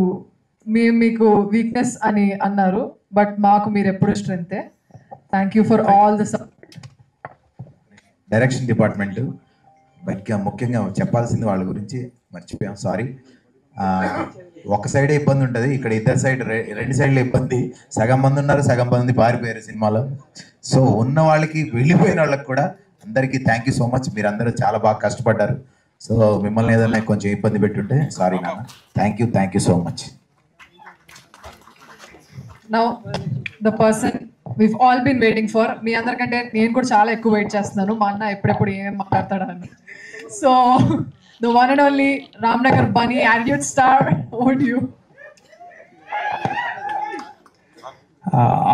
మీకు వీక్నెస్ అని అన్నారు, బట్ మాకు మీరు ఎప్పుడు స్ట్రెంగ్తే. Thank you for all the direction department ముఖ్యంగా చెప్పాల్సింది వాళ్ళ గురించి మర్చిపోయాం, సారీ. ఒక సైడే ఇబ్బంది ఉంటుంది, ఇక్కడ ఇద్దరు సైడ్ రెండు సైడ్ల ఇబ్బంది. సగం మంది ఉన్నారు, సగం మంది పారిపోయారు సినిమాలో. సో ఉన్న వాళ్ళకి వెళ్ళిపోయిన వాళ్ళకి కూడా అందరికీ థ్యాంక్ యూ సో మచ్. మీరు అందరూ చాలా బాగా కష్టపడ్డారు. సో మిమ్మల్ని ఏదైనా కొంచెం ఇబ్బంది పెట్టుంటే సారీ నాన్న. Thank you so much. Now the person we've all been waiting for, మీ అందరికంటే నేను కూడా చాలా ఎక్కువ వెయిట్ చేస్తున్నాను, మా అన్న ఎప్పుడెప్పుడు ఏం మాట్లాడతాడని. So the one and only Ramnagar Bunny, attitude star, over to you.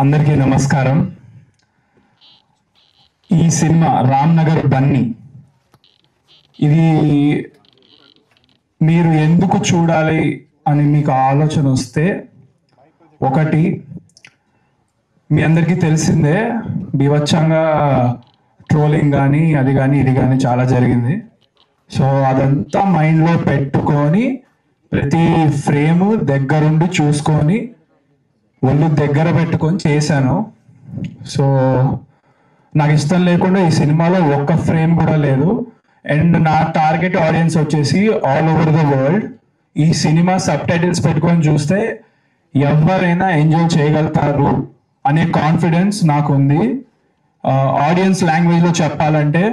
అందరికీ నమస్కారం. ఈ సినిమా రామ్నగర్ బన్నీ, ఇది మీరు ఎందుకు చూడాలి అని మీకు ఆలోచన వస్తే, ఒకటి మీ అందరికీ తెలిసిందే, బీభత్సంగా ట్రోలింగ్ కానీ అది కానీ ఇది కానీ చాలా జరిగింది. సో అదంతా మైండ్లో పెట్టుకొని ప్రతి ఫ్రేమ్ దగ్గరుండి చూసుకొని ఒళ్ళు దగ్గర పెట్టుకొని చేశాను. సో నాకు ఇష్టం లేకుండా ఈ సినిమాలో ఒక్క ఫ్రేమ్ కూడా లేదు. అండ్ నా టార్గెట్ ఆడియన్స్ వచ్చేసి ఆల్ ఓవర్ ద వరల్డ్. ఈ సినిమా సబ్ టైటిల్స్ పెట్టుకొని చూస్తే ఎవరైనా ఎంజాయ్ చేయగలుగుతారు అనే కాన్ఫిడెన్స్ నాకు ఉంది. ఆడియన్స్ లాంగ్వేజ్లో చెప్పాలంటే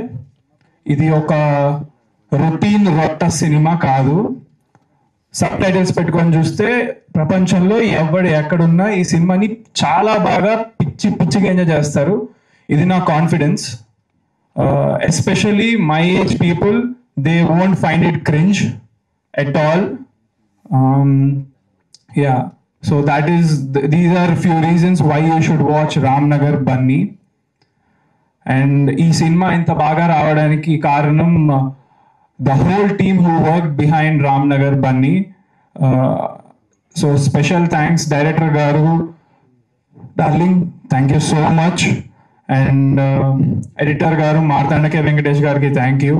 ఇది ఒక రొటీన్ రొట్ట సినిమా కాదు. సబ్ టైటిల్స్ పెట్టుకొని చూస్తే ప్రపంచంలో ఎవడు ఎక్కడున్నా ఈ సినిమాని చాలా బాగా పిచ్చిగా ఎంజాయ్ చేస్తారు. ఇది నా confidence. Especially my age people, they won't find it cringe at all. Yeah, so that is these are few reasons why you should watch Ramnagar Bunny. And ఈ సినిమా ఇంత బాగా రావడానికి కారణం the whole team who worked behind Ramnagar Bunny. So special thanks director garu, darling, thank you so much. And editor garu Martandake Venkatesh gariki thank you.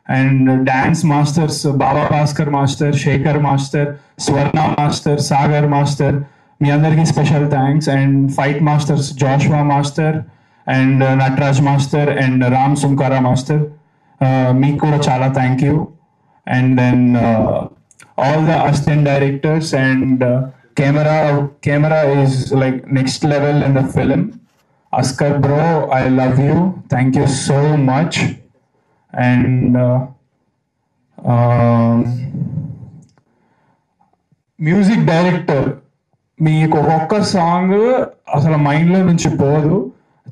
And dance masters Baba Bhaskar master, Shekhar master, Swarna master, Sagar master, మీ అందరికీ special thanks. And fight masters Joshua master and Nataraj master and Ram Sunkara master, మీకు కూడా చాలా thank you. And then all the assistant directors and camera is like next level in the film. Askar bro, I love you, thank you so much. And music director, మీకు ఒక్కొక్క song అసలు మైండ్లో నుంచి పోదు.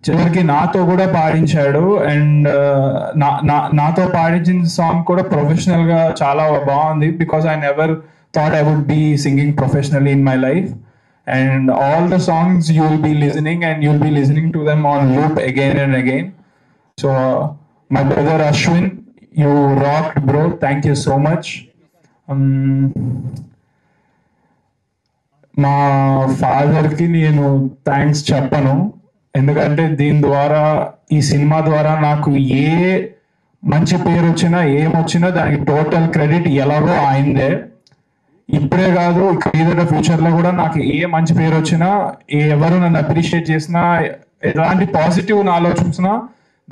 చివరికి నాతో కూడా పాడించాడు. అండ్ నాతో పాడించిన సాంగ్ కూడా ప్రొఫెషనల్గా చాలా బాగుంది. Because I never thought I would be singing professionally in my life. And all the songs you will be listening, and you will be listening to them on loop again and again. So my brother Ashwin, you rocked, bro. Thank you so much. మా ఫాదర్కి నేను thanks చెప్పను, ఎందుకంటే దీని ద్వారా, ఈ సినిమా ద్వారా నాకు ఏ మంచి పేరు వచ్చినా ఏమొచ్చినా దానికి టోటల్ క్రెడిట్ ఎలాగో ఆయనదే. ఇప్పుడే కాదు, ఏదైనా ఫ్యూచర్లో కూడా నాకు ఏ మంచి పేరు వచ్చినా, ఎవరు నన్ను అప్రిషియేట్ చేసినా, ఎలాంటి పాజిటివ్ నాలో చూసినా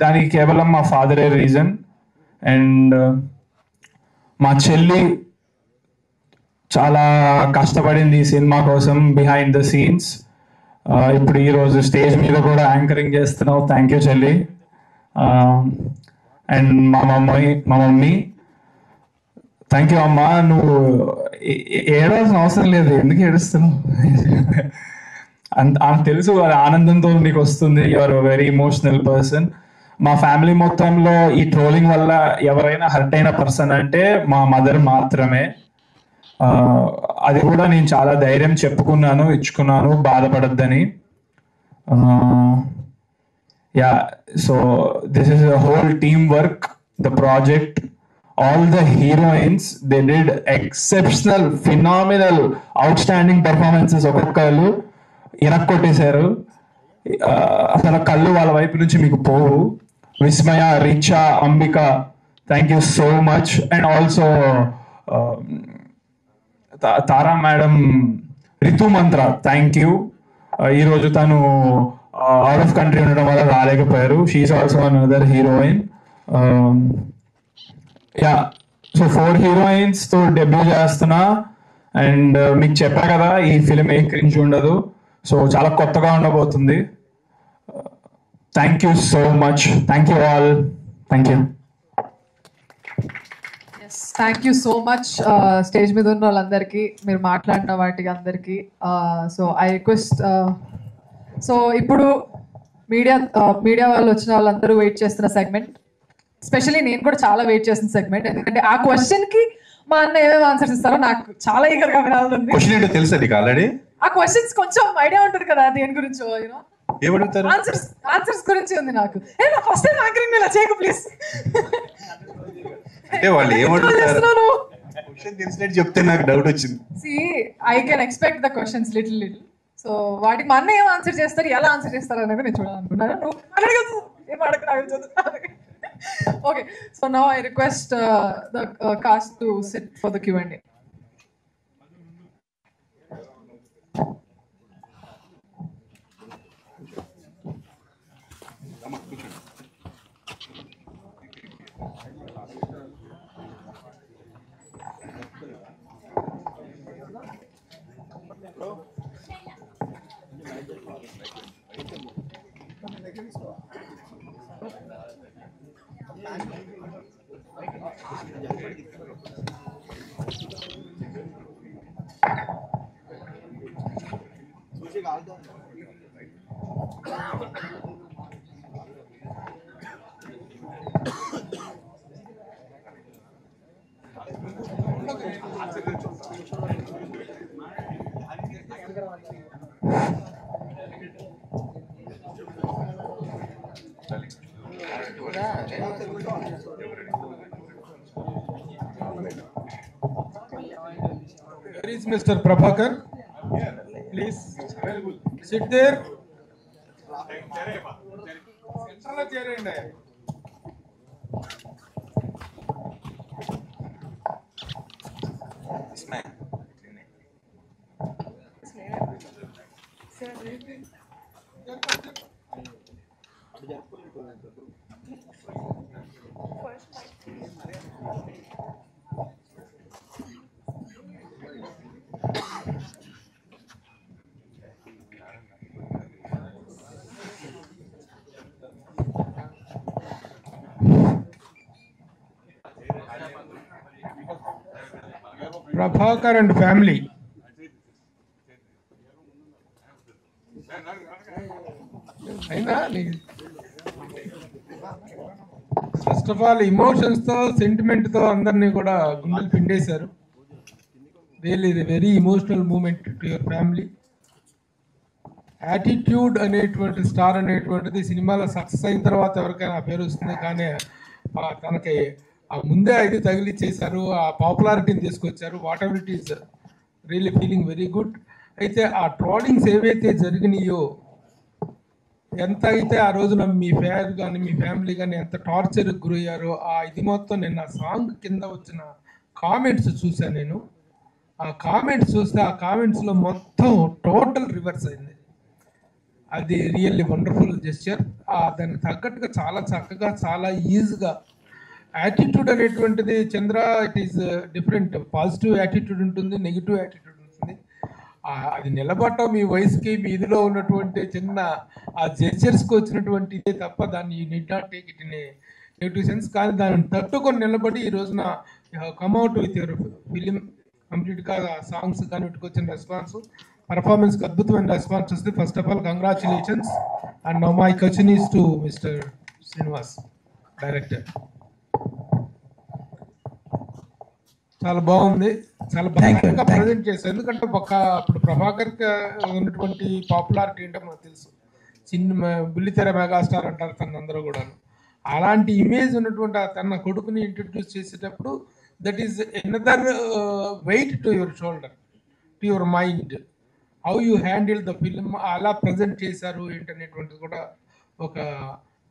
దానికి కేవలం మా ఫాదరే రీజన్. అండ్ మా చెల్లి చాలా కష్టపడింది ఈ సినిమా కోసం బిహైండ్ ద సీన్స్. ఇప్పుడు ఈరోజు స్టేజ్ మీద కూడా యాంకరింగ్ చేస్తున్నావు, థ్యాంక్ యూ చెల్లి. అండ్ మా మమ్మీ థ్యాంక్ యూ అమ్మా. నువ్వు ఏడవలసిన అవసరం లేదు, ఎందుకు ఏడుస్తున్నావు? తెలుసు ఆనందంతో నీకు వస్తుంది. You are very emotional person. మా ఫ్యామిలీ మొత్తంలో ఈ ట్రోలింగ్ వల్ల ఎవరైనా హర్ట్ అయిన పర్సన్ అంటే మా మదర్ మాత్రమే. అది కూడా నేను చాలా ధైర్యం చెప్పుకున్నాను, ఇచ్చుకున్నాను, బాధపడద్దని. Yeah, so this is a whole team work, the project. All the heroines, they did exceptional, phenomenal, outstanding performances. ఒక్కొక్కరు ఇరక్కొట్టేశారు. అసలు కళ్ళు వాళ్ళ వైపు నుంచి మీకు పోవు. Vismaya, Richa, Ambika, thank you so much. And also Tara madam, Ritu Mantra, thank you. ఈరోజు తను అవుట్ ఆఫ్ కంట్రీ ఉండడం వల్ల రాలేకపోయారు. She is also another heroine. Yeah, so 4 heroines తో డెబ్యూ చేస్తున్నా. అండ్ మీకు చెప్పా కదా ఈ ఫిలిం ఏ క్రింజ్ ఉండదు, సో చాలా కొత్తగా ఉండబోతుంది. Thank you so much. Thank you all. Thank you. Thank you so much stage మీద ఉన్న వాళ్ళందరికీ, మీరు మాట్లాడిన వాటికి అందరికీ. సో ఐ రిక్వెస్ట్, సో ఇప్పుడు మీడియా వాళ్ళు వచ్చిన వాళ్ళందరూ వెయిట్ చేస్తున్న సెగ్మెంట్, ఎస్పెషల్లీ నేను కూడా చాలా వెయిట్ చేసిన సెగ్మెంట్. ఎందుకంటే ఆ క్వశ్చన్ కి మా అన్న ఏమేమి ఆన్సర్స్ ఇస్తారో నాకు చాలా ఈగర్ గా వినాలని. క్వశ్చన్ ఏంటో తెలుసా నీకు ఆల్రెడీ? ఆ క్వశ్చన్స్ కొంచెం ఐడియా ఉంటుంది కదా దేని గురించో, యూనో ఏమడుగుతారు? ఆన్సర్స్ గురించి ఉంది నాకు. ఫస్ట్ టైం యాంకరింగ్ ఇలా చేయకు ప్లీజ్. అంటే వాళ్ళు ఏమడుగుతారు? క్వశ్చన్ తెలిసినట్టు చెప్తే నాకు డౌట్ వచ్చింది. See, I can expect the questions little. So వాటికి మా అన్న ఏం ఆన్సర్ చేస్తారు, ఎలా ఆన్సర్ చేస్తారు అనేది నేను చూడాలనుకున్నాను. నువ్వు అడగదు, ఏం అడగదు. Okay, so now I request the cost to SIT for the Q&A. Where is Mr. Prabhakar? Please sit there. Central chair ende. Prabhakar and family. First of all emotions తో సెంటిమెంట్ తో అందరినీ కూడా గుండెలు పిండేశారు. Really very emotional moment to your family. Attitude అనేటువంటి star అనేటువంటిది సినిమాలో success అయిన తర్వాత ఎవరికైనా ఆ పేరు వస్తుంది, కానీ తనకి ఆ ముందే అయితే తగిలిచ్చేశారు, ఆ పాపులారిటీని తీసుకొచ్చారు. What ever it is really feeling very good. అయితే ఆ ట్రోలింగ్స్ ఏవైతే జరిగినాయో, ఎంత అయితే ఆ రోజున మీ ఫేర్ కానీ మీ ఫ్యామిలీ కానీ ఎంత టార్చర్కి గురయ్యారో, ఆ ఇది మొత్తం నేను ఆ సాంగ్ కింద వచ్చిన కామెంట్స్ చూసాను. నేను ఆ కామెంట్స్ చూస్తే ఆ కామెంట్స్లో మొత్తం టోటల్ రివర్స్ అయింది. అది రియల్లీ వండర్ఫుల్ జెస్చర్. దానికి తగ్గట్టుగా చాలా చక్కగా చాలా ఈజీగా యాటిట్యూడ్ అనేటువంటిది Chandra it is different. Positive attitude ఉంటుంది, నెగిటివ్ యాటిట్యూడ్ ఉంటుంది. అది నిలబడటం మీ వయసుకి మీ ఇదిలో ఉన్నటువంటి చిన్న ఆ జెస్చర్స్కి వచ్చినటువంటి ఇదే తప్ప దాన్ని you need not take it in a negative sense. కానీ దాన్ని తట్టుకొని నిలబడి ఈ రోజున కమ్అవుట్ విత్ యువర్ ఫిలిం కంప్లీట్గా సాంగ్స్ కానీ వీటికి వచ్చిన రెస్పాన్స్, పర్ఫార్మెన్స్కి అద్భుతమైన రెస్పాన్స్ వస్తుంది. First of all congratulations. And now my question is to mister Srinivas, director. చాలా బాగుంది, చాలా బాగా ప్రజెంట్ చేశారు. ఎందుకంటే అప్పుడు ప్రభాకర్ ఉన్నటువంటి పాపులారిటీ ఏంటో మనకు తెలుసు. చిన్న బుల్లితెర మెగాస్టార్ అంటారు తన అందరూ కూడా. అలాంటి ఇమేజ్ ఉన్నటువంటి తన కొడుకుని ఇంట్రడ్యూస్ చేసేటప్పుడు that is another weight to your shoulder, to your mind. How you handle the film, అలా ప్రజెంట్ చేశారు ఏంటనేటువంటిది కూడా ఒక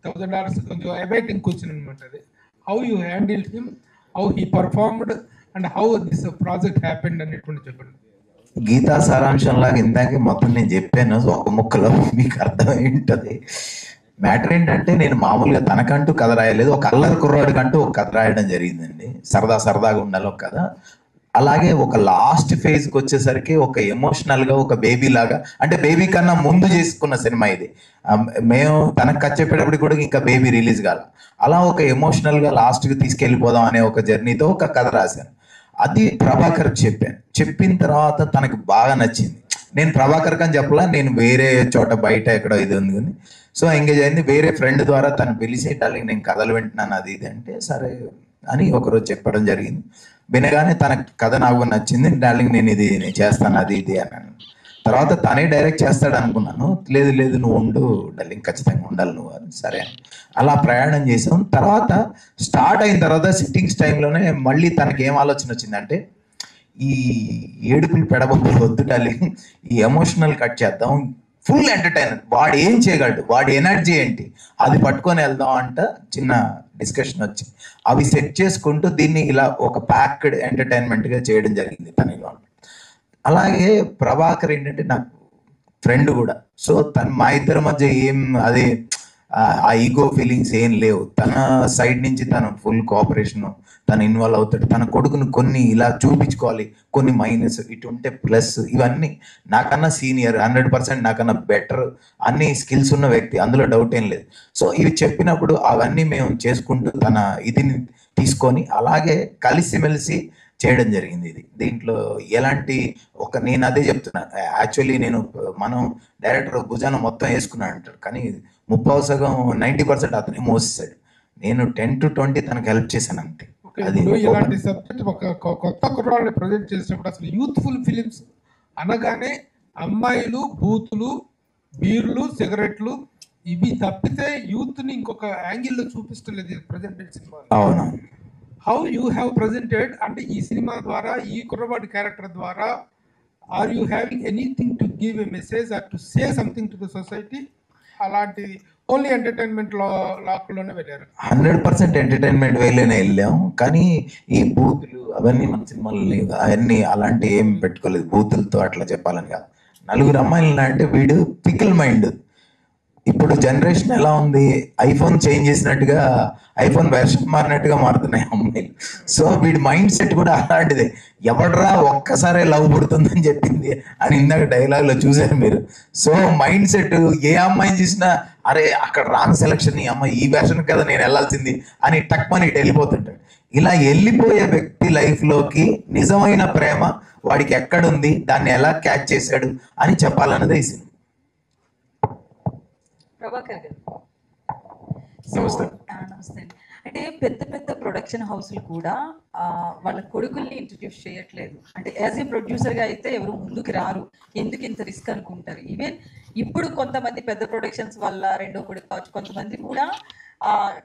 $1000 కొంచెం అబైటింగ్ క్వశ్చన్ అనమాట. అది how you handled him, how he performed, and how this project happened అనేటువంటి చెప్పండి. గీతా సారాంశం లాగా ఇందాక మొత్తం నేను చెప్పాను, ఒక ముక్కలో మీకు అర్థమై ఉంటుంది. మ్యాటర్ ఏంటంటే నేను మామూలుగా తనకంటూ కథ రాయలేదు, ఒక అల్లరి కుర్రాడికంటూ ఒక కథ రాయడం జరిగిందండి. సరదాగా ఉండాలి ఒక కథ. అలాగే ఒక లాస్ట్ ఫేజ్కి వచ్చేసరికి ఒక ఎమోషనల్గా ఒక బేబీ లాగా, అంటే బేబీ కన్నా ముందు చేసుకున్న సినిమా ఇది. మేము తనకు కథ చెప్పేటప్పుడు కూడా ఇంకా బేబీ రిలీజ్ కాల. అలా ఒక ఎమోషనల్గా లాస్ట్కి తీసుకెళ్ళిపోదాం అనే ఒక జర్నీతో ఒక కథ రాశాను. అది ప్రభాకర్కి చెప్పాను. చెప్పిన తర్వాత తనకు బాగా నచ్చింది. నేను ప్రభాకర్కి అని చెప్పలా, నేను వేరే చోట బయట ఎక్కడో ఇది ఉంది కానీ సో ఎంగేజ్ అయింది. వేరే ఫ్రెండ్ ద్వారా తను పిలిచి డార్లింగ్ నేను కథలు వింటున్నాను అది ఇది అంటే సరే అని ఒకరోజు చెప్పడం జరిగింది. వినగానే తన కథ నాకు నచ్చింది. డార్లింగ్ నేను ఇది చేస్తాను అది ఇది అన్నాను. తర్వాత తనే డైరెక్ట్ చేస్తాడు అనుకున్నాను. లేదు నువ్వు ఉండు డార్లింగ్, ఖచ్చితంగా ఉండాలి నువ్వు అని. సరే అలా ప్రయాణం చేసాం. తర్వాత స్టార్ట్ అయిన తర్వాత సిట్టింగ్స్ టైంలోనే మళ్ళీ తనకి ఏం ఆలోచన వచ్చిందంటే ఈ ఏడుపులు పెడబొబ్బలు వద్దు డార్లింగ్, ఈ ఎమోషనల్ కట్ చేద్దాం, ఫుల్ ఎంటర్టైనర్, వాడు ఏం చేయగలడు, వాడి ఎనర్జీ ఏంటి అది పట్టుకొని వెళ్దాం అంట చిన్న డిస్కషన్ వచ్చి అవి సెట్ చేసుకుంటూ దీన్ని ఇలా ఒక ప్యాక్డ్ ఎంటర్టైన్మెంట్గా చేయడం జరిగింది తన ఇన్వాల్వ్. అలాగే ప్రభాకర్ ఏంటంటే నాకు ఫ్రెండ్ కూడా. సో మా ఇద్దరి మధ్య ఏం అదే ఆ ఈగో ఫీలింగ్స్ ఏం లేవు. తన సైడ్ నుంచి తన ఫుల్ కోఆపరేషన్, తను ఇన్వాల్వ్ అవుతాడు. తన కొడుకును కొన్ని ఇలా చూపించుకోవాలి, కొన్ని మైనస్ ఇటు ఉంటే ప్లస్, ఇవన్నీ నాకన్నా సీనియర్ 100% నాకన్నా బెటర్ అన్ని స్కిల్స్ ఉన్న వ్యక్తి, అందులో డౌట్ ఏం లేదు. సో ఇవి చెప్పినప్పుడు అవన్నీ మేము చేసుకుంటూ తన ఇదిని తీసుకొని అలాగే కలిసిమెలిసి చేయడం జరిగింది. ఇది దీంట్లో ఎలాంటి నేను అదే చెప్తున్నా, యాక్చువల్లీ మనం డైరెక్టర్ భుజాన మొత్తం వేసుకున్నాడు అంటారు, కానీ 90% అతనే మోసేసాడు. నేను 10 to 20 తనకు హెల్ప్ చేశాను అంతే. అది ఇలాంటి సబ్జెక్ట్ ఒక కొత్త కుర్రాడిని ప్రజెంట్ చేసినప్పుడు అసలు యూత్ఫుల్ ఫిలిమ్స్ అనగానే అమ్మాయిలు, బూతులు, బీర్లు, సిగరెట్లు ఇవి తప్పితే యూత్ ని ఇంకొక యాంగిల్లో చూపిస్తలేదు ప్రజెంటెడ్ సినిమా. అవును. హౌ యూ హ్యావ్ ప్రజెంటెడ్ అంటే ఈ సినిమా ద్వారా, ఈ కుర్రవాడి క్యారెక్టర్ ద్వారా, are you having anything to give a message or to say something to the society? అలాంటి ఓన్లీ ఎంటర్టైన్మెంట్ లాక్లోనే వెళ్ళారు. 100% ఎంటర్టైన్మెంట్ వేలోనే వెళ్ళాం. కానీ ఈ బూతులు అవన్నీ మన సినిమాలు లేవు, అవన్నీ అలాంటి ఏం పెట్టుకోలేదు. బూతులతో అట్లా చెప్పాలని కాదు. 4 అమ్మాయిలు అంటే వీడు పికిల్ మైండ్. ఇప్పుడు జనరేషన్ ఎలా ఉంది, ఐఫోన్ చేంజ్ చేసినట్టుగా, ఐఫోన్ వెర్షన్ మారినట్టుగా మారుతున్నాయి అమ్మాయిలు. సో వీడి మైండ్ సెట్ కూడా అలాంటిదే. ఎవడరా ఒక్కసారే లవ్ పుడుతుందని చెప్పింది అని ఇందాక డైలాగ్లో చూసారు మీరు. సో మైండ్ సెట్ ఏ అమ్మాయిని చూసినా అరే అక్కడ రాంగ్ సెలక్షన్, ఈ అమ్మాయి ఈ వెర్షన్ కదా నేను వెళ్ళాల్సింది అని టక్మని ఇటు వెళ్ళిపోతుంటాడు. ఇలా వెళ్ళిపోయే వ్యక్తి లైఫ్లోకి నిజమైన ప్రేమ వాడికి ఎక్కడుంది, దాన్ని ఎలా క్యాచ్ చేశాడు అని చెప్పాలన్నదే ఈ సినిమా. ప్రభాకర్ గారు నమస్తే. నమస్తే అండి. అంటే పెద్ద పెద్ద ప్రొడక్షన్ హౌస్లు కూడా వాళ్ళ కొడుకుల్ని ఇంట్రడ్యూస్ చేయట్లేదు. అంటే యాజ్ ఏ ప్రొడ్యూసర్గా అయితే ఎవరు ముందుకు రారు, ఎందుకు ఇంత రిస్క్ అనుకుంటారు. ఈవెన్ ఇప్పుడు కొంతమంది పెద్ద ప్రొడక్షన్స్ వల్ల రెండో కొడుకు కావచ్చు, కొంతమంది కూడా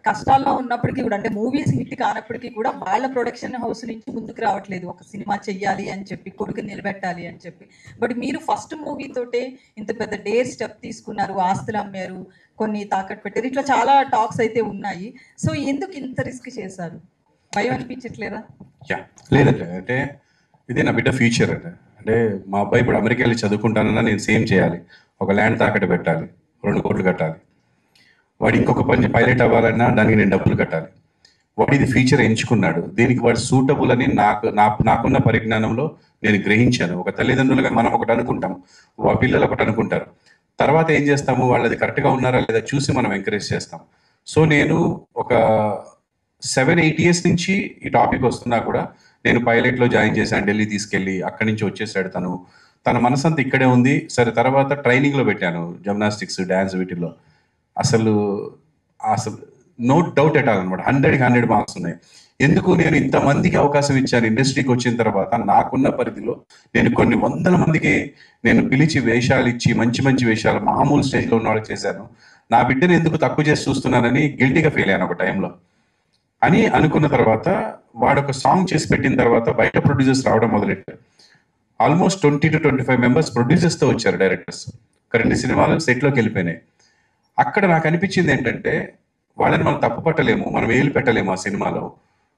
కష్టాల్లో ఉన్నప్పటికీ కూడా, అంటే మూవీస్ హిట్ కానప్పటికీ కూడా వాళ్ళ ప్రొడక్షన్ హౌస్ నుంచి ముందుకు రావట్లేదు. ఒక సినిమా చెయ్యాలి అని చెప్పి, కొడుకుని నిలబెట్టాలి అని చెప్పి. బట్ మీరు ఫస్ట్ మూవీ తోటే ఇంత పెద్ద డేర్ స్టెప్ తీసుకున్నారు, ఆస్తులు అమ్మారు, కొన్ని తాకట్టు పెట్టారు, ఇట్లా చాలా టాక్స్ అయితే ఉన్నాయి. సో ఎందుకు ఇంత రిస్క్ చేశారు? భయం అనిపించట్లేదా? లేదంటే అంటే ఇదే నా బిడ్డ ఫ్యూచర్ అంటే మా అబ్బాయి ఇప్పుడు అమెరికా వెళ్ళి చదువుకుంటానన్నా నేను సేమ్ చేయాలి, ఒక ల్యాండ్ తాకట్టు పెట్టాలి, 2 కోట్లు కట్టాలి. వాడు ఇంకొక పని పైలట్ అవ్వాలన్నా దానికి నేను డబ్బులు కట్టాలి. వాడు ఇది ఫ్యూచర్ ఎంచుకున్నాడు, దీనికి వాడు సూటబుల్ అని నాకున్న పరిజ్ఞానంలో నేను గ్రహించాను. ఒక తల్లిదండ్రులుగా మనం ఒకటి అనుకుంటాం, పిల్లలు ఒకటి అనుకుంటారు. తర్వాత ఏం చేస్తాము, వాళ్ళది కరెక్ట్గా ఉన్నారా లేదా చూసి మనం ఎంకరేజ్ చేస్తాం. సో నేను ఒక 7-8 years నుంచి ఈ టాపిక్ వస్తున్నా కూడా నేను పైలట్లో జాయిన్ చేశాను, ఢిల్లీ తీసుకెళ్ళి అక్కడి నుంచి వచ్చేసాడు తన మనసంతా ఇక్కడే ఉంది. సరే తర్వాత ట్రైనింగ్లో పెట్టాను, జిమ్నాస్టిక్స్, డ్యాన్స్, వీటిల్లో అసలు నో డౌట్ ఎట్ ఆల్ అనమాట. 100కి 100 మార్క్స్ ఉన్నాయి. ఎందుకు నేను ఇంతమందికి అవకాశం ఇచ్చాను. ఇండస్ట్రీకి వచ్చిన తర్వాత నాకున్న పరిధిలో నేను కొన్ని 100 మందికి నేను పిలిచి వేషాలు ఇచ్చి మంచి మంచి వేషాలు మామూలు స్టేజ్లో ఉన్న వాళ్ళకి చేశాను. నా బిడ్డను ఎందుకు తక్కువ చేసి చూస్తున్నానని గిల్టీగా ఫీల్ అయ్యాను ఒక టైంలో. అని అనుకున్న తర్వాత వాడు ఒక సాంగ్ చేసి పెట్టిన తర్వాత బయట ప్రొడ్యూసర్స్ రావడం మొదలెట్టారు. ఆల్మోస్ట్ 20 to 25 members ప్రొడ్యూసర్స్తో వచ్చారు, డైరెక్టర్స్. 2 సినిమాలు సెట్లోకి వెళ్ళిపోయినాయి. అక్కడ నాకు అనిపించింది ఏంటంటే వాళ్ళని మనం తప్పు పట్టలేము, మనం వేలు పెట్టలేము ఆ సినిమాలో.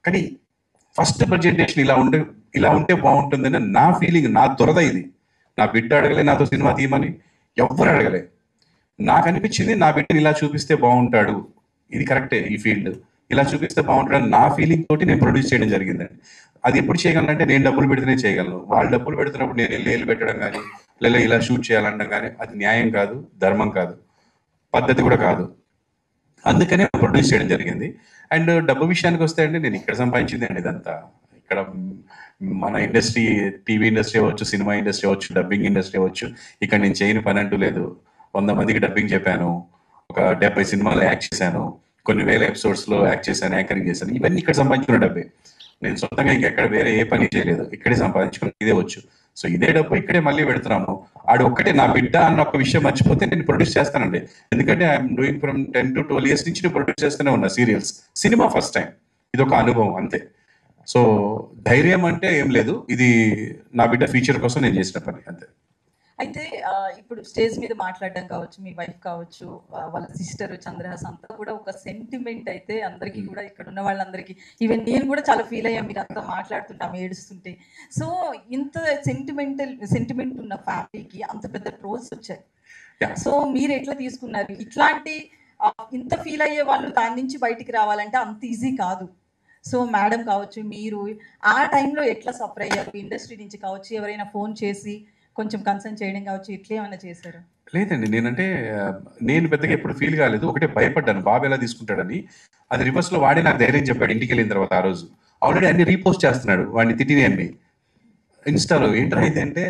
కానీ ఫస్ట్ ప్రజెంటేషన్ ఇలా ఉంటే బాగుంటుందని నా ఫీలింగ్, నా దురద ఇది. నా బిడ్డ అడగలే నాతో సినిమా తీయమని, ఎవ్వరు అడగలే. నాకు అనిపించింది నా బిడ్డని ఇలా చూపిస్తే బాగుంటాడు, ఇది కరెక్టే, ఈ ఫీల్డ్ ఇలా చూపిస్తే బాగుంటాడు నా ఫీలింగ్ తోటి నేను ప్రొడ్యూస్ చేయడం జరిగిందండి. అది ఎప్పుడు చేయగలనంటే నేను డబ్బులు పెడితేనే చేయగలను. వాళ్ళు డబ్బులు పెడుతున్నప్పుడు నేను లేలు పెట్టడం కానీ లేదా ఇలా షూట్ చేయాలనడం కానీ అది న్యాయం కాదు, ధర్మం కాదు, పద్ధతి కూడా కాదు. అందుకనే ప్రొడ్యూస్ చేయడం జరిగింది. అండ్ డబ్బు విషయానికి వస్తే అండి, నేను ఇక్కడ సంపాదించింది అండి ఇదంతా. ఇక్కడ మన ఇండస్ట్రీ, టీవీ ఇండస్ట్రీ అవ్వచ్చు, సినిమా ఇండస్ట్రీ అవ్వచ్చు, డబ్బింగ్ ఇండస్ట్రీ అవ్వచ్చు, ఇక్కడ నేను చేయని పని అంటూ లేదు. 100 మందికి డబ్బింగ్ చెప్పాను, ఒక 70 సినిమాలో యాక్ట్ చేశాను, కొన్ని వేల ఎపిసోడ్స్లో యాక్ట్ చేశాను, యాంకరింగ్ చేశాను. ఇవన్నీ ఇక్కడ సంపాదించుకున్న డబ్బే. నేను సొంతంగా ఇంకెక్కడ వేరే ఏ పని చేయలేదు, ఇక్కడే సంపాదించుకుని ఇదే వచ్చు. సో ఇదే డబ్బు ఇక్కడే మళ్ళీ పెడుతున్నాము. ఆడు ఒక్కటే నా బిడ్డ అన్న ఒక విషయం మర్చిపోతే నేను ప్రొడ్యూస్ చేస్తానండి. ఎందుకంటే I'm doing from 10 to 12 years నుంచి నేను ప్రొడ్యూస్ చేస్తూనే ఉన్నా సీరియల్స్. సినిమా ఫస్ట్ టైం, ఇది ఒక అనుభవం అంతే. సో ధైర్యం అంటే ఏం లేదు, ఇది నా బిడ్డ ఫ్యూచర్ కోసం నేను చేసిన పని అంతే. అయితే ఇప్పుడు స్టేజ్ మీద మాట్లాడడం కావచ్చు, మీ వైఫ్ కావచ్చు, వాళ్ళ సిస్టర్ చంద్రహాస్ అంతా కూడా ఒక సెంటిమెంట్ అయితే అందరికీ కూడా, ఇక్కడ ఉన్న వాళ్ళందరికీ, ఈవెన్ నేను కూడా చాలా ఫీల్ అయ్యాను మీరు అంతా మాట్లాడుతుంటాం ఏడుస్తుంటే. సో ఇంత సెంటిమెంట్ ఉన్న ఫ్యామిలీకి అంత పెద్ద ట్రోల్స్ వచ్చాయి. సో మీరు ఎట్లా తీసుకున్నారు? ఇట్లాంటి ఇంత ఫీల్ అయ్యే వాళ్ళు దాని నుంచి బయటికి రావాలంటే అంత ఈజీ కాదు. సో మేడం కావచ్చు, మీరు ఆ టైంలో ఎట్లా సఫర్ అయ్యారు? ఇండస్ట్రీ నుంచి కావచ్చు, ఎవరైనా ఫోన్ చేసి కొంచెం కన్సర్న్ చేయడం కావచ్చు, ఇట్లా ఏమైనా చేశారు? లేదండి, నేను పెద్దగా ఎప్పుడు ఫీల్ కాలేదు. ఒకటే భయపడ్డాను బాబు ఎలా తీసుకుంటాడని. అది రివర్స్ లో వాడే నాకు ధైర్యం చెప్పాడు. ఇంటికి వెళ్ళిన తర్వాత ఆ రోజు ఆల్రెడీ అన్ని రీపోస్ట్ చేస్తున్నాడు, వాడిని తిట్టిని అన్ని ఇన్స్టాలో. ఏంటో అయితే అంటే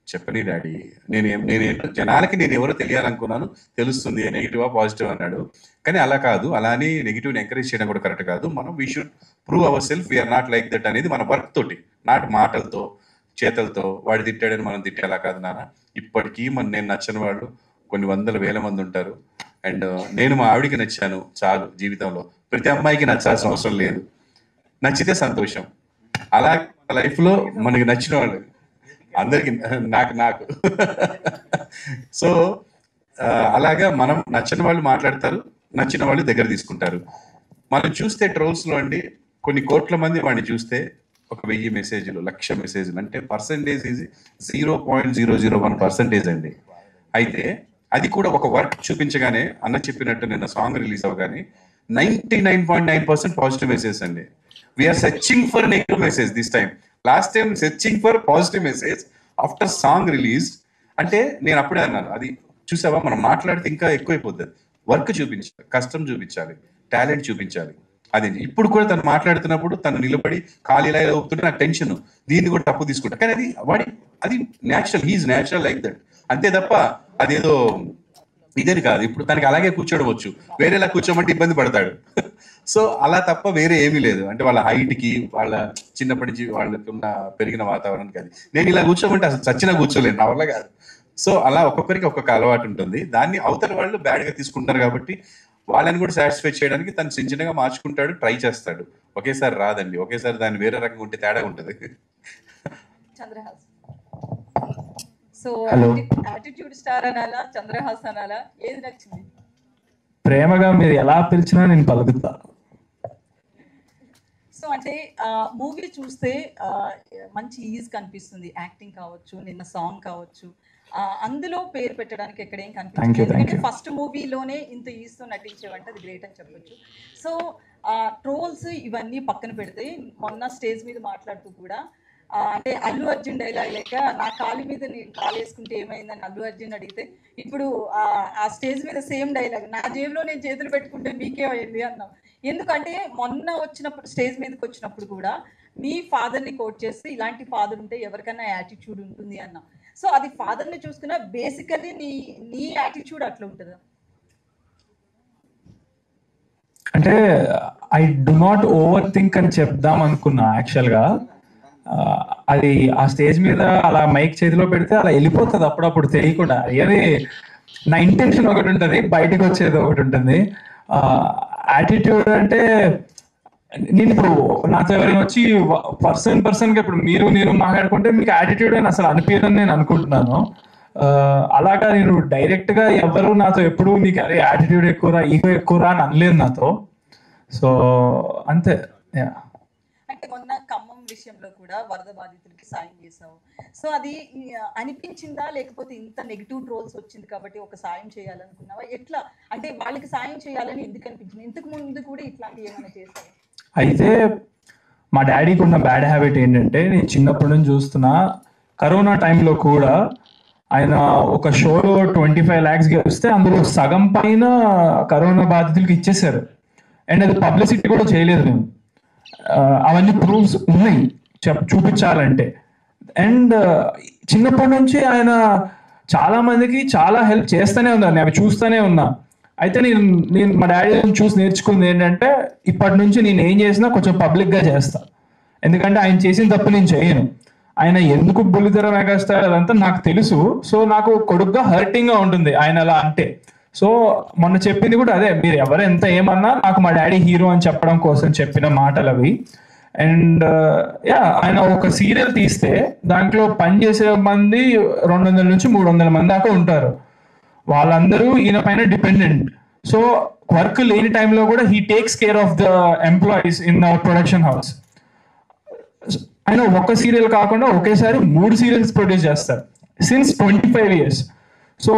చెప్పని డాడీ, నేను జనాలకి నేను ఎవరో తెలియాలనుకున్నాను, తెలుస్తుంది నెగిటివా పాజిటివ్ అన్నాడు. కానీ అలా కాదు, అలా అని నెగిటివ్ని ఎంకరేజ్ చేయడం కూడా కరెక్ట్ కాదు. మనం we should prove our self, we're not like that అనేది మన వర్క్ తోటి, నాట్ మాటలతో చేతలతో. వాడు తిట్టాడని మనం తిట్టేలా కాదు నాన్న. ఇప్పటికీ నేను నచ్చని వాళ్ళు కొన్ని 100,000 మంది ఉంటారు. అండ్ నేను మా ఆవిడికి నచ్చాను చాలు జీవితంలో. ప్రతి అమ్మాయికి నచ్చాల్సిన అవసరం లేదు, నచ్చితే సంతోషం. అలా లైఫ్లో మనకి నచ్చిన వాళ్ళు అందరికి నాకు సో అలాగా మనం నచ్చిన వాళ్ళు మాట్లాడతారు, నచ్చిన వాళ్ళు దగ్గర తీసుకుంటారు. మనం చూస్తే ట్రోల్స్లో అండి కొన్ని కోట్ల మంది వాడిని చూస్తే ఒక 1000 మెసేజ్లు, 1,00,000 మెసేజ్లు అంటే పర్సంటేజ్ ఈజ్ 0.001% అండి. అయితే అది కూడా ఒక వర్క్ చూపించగానే, అన్న చెప్పినట్టు నిన్న సాంగ్ రిలీజ్ అవగానే 99.9% పాజిటివ్ మెసేజ్ అండి. We're searching for negative message this time. Last time searching for positive message after song release. అంటే నేను అప్పుడే అన్నాను, అది చూసావా మనం మాట్లాడితే ఇంకా ఎక్కువైపోతుంది. వర్క్ చూపించాలి, కష్టం చూపించాలి, టాలెంట్ చూపించాలి. అదే ఇప్పుడు కూడా తను మాట్లాడుతున్నప్పుడు తను నిలబడి ఖాళీ ఇలా అవుతుంటే నాకు టెన్షన్, దీన్ని కూడా తప్పు తీసుకుంటా. కానీ అది natural, he's natural like that అంతే తప్ప అదేదో ఇదేని కాదు. ఇప్పుడు తనకి అలాగే కూర్చోడవచ్చు, వేరేలా కూర్చోమంటే ఇబ్బంది పడతాడు. సో అలా తప్ప వేరే ఏమీ లేదు. అంటే వాళ్ళ హైట్కి, వాళ్ళ చిన్నప్పటి నుంచి వాళ్ళకి ఉన్న పెరిగిన వాతావరణానికి అది నేను ఇలా కూర్చోమంటే అసలు చచ్చినా కూర్చోలేను, నా వల్ల కాదు. సో అలా ఒక్కొక్కరికి ఒక్కొక్క అలవాటు ఉంటుంది. దాన్ని అవతల వాళ్ళు బ్యాడ్గా తీసుకుంటారు కాబట్టి వాళ్ళని కూడా సాటిస్ఫై చేయడానికి తను చిన్నగా మార్చుకుంటాడు, ట్రై చేస్తాడు. ఒకేసారి రాదండి, ఒకేసారి దాన్ని వేరే రకంగా ఉంటే తేడా ఉంటుంది. చంద్రహాస్, సో యాటిట్యూడ్ స్టార్ అనాలా, చంద్రహాస్ అనాలా, ఏది నచ్చింది? ప్రేమగా మీరు ఎలా పిలిచినా నేను పలుకుతా. సో అంటే మూవీ చూస్తే మంచి ఈజ్ కనిపిస్తుంది, యాక్టింగ్ కావచ్చు, నిన్న సాంగ్ కావచ్చు, అందులో పేరు పెట్టడానికి ఎక్కడేం కనిపించలేదు. ఎందుకంటే ఫస్ట్ మూవీలోనే ఇంత ఈజ్తో నటించేవంటే అది గ్రేట్ అని చెప్పొచ్చు. సో ట్రోల్స్ ఇవన్నీ పక్కన పెడితే మొన్న స్టేజ్ మీద మాట్లాడుతూ కూడా అంటే అల్లు అర్జున్ డైలాగ్ లెక్క నా కాలు మీద నేను కాలు వేసుకుంటే ఏమైందని అల్లు అర్జున్ అడిగితే ఇప్పుడు ఆ స్టేజ్ మీద సేమ్ డైలాగ్, నా జేబులో నేను చేతులు పెట్టుకుంటే మీకేమైంది అన్నాం. ఎందుకంటే మొన్న వచ్చినప్పుడు స్టేజ్ మీదకి వచ్చినప్పుడు కూడా మీ ఫాదర్ని కోట్ చేస్తే ఇలాంటి ఫాదర్ ఉంటే ఎవరికైనా యాటిట్యూడ్ ఉంటుంది అన్నాం. సో అది ఫాదర్ని చూసుకున్నా బేసికల్లీ నీ యాటిట్యూడ్ అట్లా ఉంటుందా? అంటే I do not over think అని చెప్దాం అనుకున్నా యాక్చువల్గా. అది ఆ స్టేజ్ మీద అలా మైక్ చేతిలో పెడితే అలా వెళ్ళిపోతుంది అప్పుడప్పుడు తెలియకుండా. అది నా ఇంటెన్షన్ ఒకటి ఉంటుంది, బయటకు వచ్చేది ఒకటి ఉంటుంది. యాటిట్యూడ్ అంటే నేను ఇప్పుడు నాతో ఎవరైనా వచ్చి పర్సన్గా ఇప్పుడు మీరు మాట్లాడుకుంటే మీకు యాటిట్యూడ్ అని అసలు అనిపించదని నేను అనుకుంటున్నాను. అలాగా నేను డైరెక్ట్ గా ఎవరు నాతో ఎప్పుడు నీకు అరే యాటిట్యూడ్ ఎక్కువరా ఈగో ఎక్కువరా అని అనలేదు నాతో. సో అంతే. అంటే మొన్న ఖమ్మం విషయంలో కూడా వరద బాధితులకి సాయం చేసావు. సో అది అనిపించిందా, లేకపోతే ఇంత నెగిటివ్ ట్రోల్స్ వచ్చింది కాబట్టి ఒక సాయం చేయాలనుకున్నావా? ఎట్లా అంటే వాళ్ళకి సాయం చేయాలని ఎందుకు అనిపించింది? ఇంతకు ముందు కూడా ఇట్లాంటివి ఏమైనా చేసావు? అయితే మా డాడీకి ఉన్న బ్యాడ్ హ్యాబిట్ ఏంటంటే, నేను చిన్నప్పటి నుంచి చూస్తున్నా, కరోనా టైంలో కూడా ఆయన ఒక షోలో 25 lakhs గెలిస్తే అందులో సగం పైన కరోనా బాధితులకి ఇచ్చేసారు. అండ్ అది పబ్లిసిటీ కూడా చేయలేదు మేము. అవన్నీ ప్రూఫ్స్ ఉన్నాయి చూపించాలంటే. అండ్ చిన్నప్పటి నుంచి ఆయన చాలా మందికి చాలా హెల్ప్ చేస్తూనే ఉన్నారు, నేను అవి చూస్తూనే ఉన్నా. అయితే నేను మా డాడీ చూసి నేర్చుకుంది ఏంటంటే, ఇప్పటి నుంచి నేను ఏం చేసినా కొంచెం పబ్లిక్గా చేస్తా. ఎందుకంటే ఆయన చేసిన తప్పు నేను చేయను. ఆయన ఎందుకు బుల్లితెర మెగాస్టార్ అదంతా నాకు తెలుసు. సో నాకు కొడుకుగా హర్టింగ్గా ఉంటుంది ఆయన అలా అంటే. సో మొన్న చెప్పింది కూడా అదే, మీరు ఎవరు ఎంత ఏమన్నా నాకు మా డాడీ హీరో అని చెప్పడం కోసం చెప్పిన మాటలు అవి. అండ్ ఆయన ఒక సీరియల్ తీస్తే దాంట్లో పనిచేసే మంది 200 నుంచి 300 మంది దాకా ఉంటారు. వాళ్ళందరూ ఈయన పైన డిపెండెంట్. సో వర్క్ లేని టైంలో కూడా he takes care of the employees in our production house. ఆయన ఒక సీరియల్ కాకుండా ఒకేసారి 3 సీరియల్స్ ప్రొడ్యూస్ చేస్తారు సిన్స్ 25 years. సో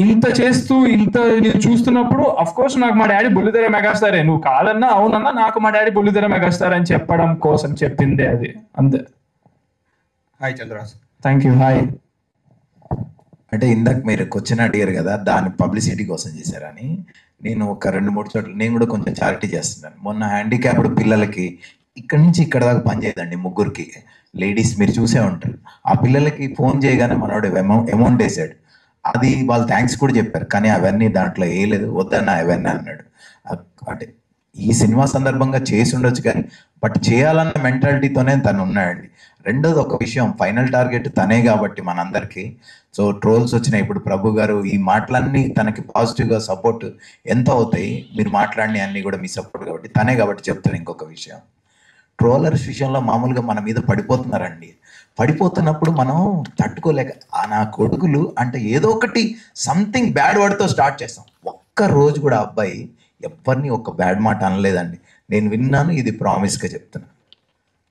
ఇంత చేస్తూ ఇంత నేను చూస్తున్నప్పుడు అఫ్ కోర్స్ నాకు మా డాడీ బుల్లితెర మెగాస్టారే, నువ్వు కాదన్నా అవునన్నా నాకు మా డాడీ బుల్లితెర మెగాస్టార్ అని చెప్పడం కోసం చెప్పిందే అది, అంతే. Hi Chandraraj. Thank you. Hi. అంటే ఇందాక మీరు క్వశ్చన్ అడిగారు కదా, దాన్ని పబ్లిసిటీ కోసం చేశారని. నేను ఒక 2-3 చోట్ల నేను కూడా కొంచెం చారిటీ చేస్తున్నాను. మొన్న హ్యాండిక్యాప్డ్ పిల్లలకి ఇక్కడి నుంచి ఇక్కడ దాకా పని చేయదండి, 3 లేడీస్ మీరు చూసే ఉంటారు. ఆ పిల్లలకి ఫోన్ చేయగానే మనోడు అమౌంట్ వేసాడు. అది వాళ్ళు థ్యాంక్స్ కూడా చెప్పారు, కానీ అవన్నీ దాంట్లో వేయలేదు, వద్దన్న అవన్నీ అన్నాడు. అంటే ఈ సినిమా సందర్భంగా చేసి ఉండొచ్చు కానీ బట్ చేయాలన్న మెంటాలిటీతోనే తను ఉన్నాడండి. రెండోది ఒక విషయం, ఫైనల్ టార్గెట్ తనే కాబట్టి మనందరికీ. సో ట్రోల్స్ వచ్చినాయి, ఇప్పుడు ప్రభు గారు ఈ మాటలన్నీ తనకి పాజిటివ్గా సపోర్ట్ ఎంత అవుతాయి, మీరు మాట్లాడిన అన్నీ కూడా మీ సపోర్ట్ కాబట్టి తనే కాబట్టి చెప్తాను. ఇంకొక విషయం, ట్రోలర్స్ విషయంలో మామూలుగా మన మీద పడిపోతున్నారండి. పడిపోతున్నప్పుడు మనం తట్టుకోలేక నా కొడుకులు అంటే ఏదో ఒకటి సంథింగ్ బ్యాడ్ వర్డ్తో స్టార్ట్ చేస్తాం. ఒక్క రోజు కూడా అబ్బాయి ఎవరిని ఒక బ్యాడ్ మాట అనలేదండి. నేను విన్నాను, ఇది ప్రామిస్గా చెప్తున్నా.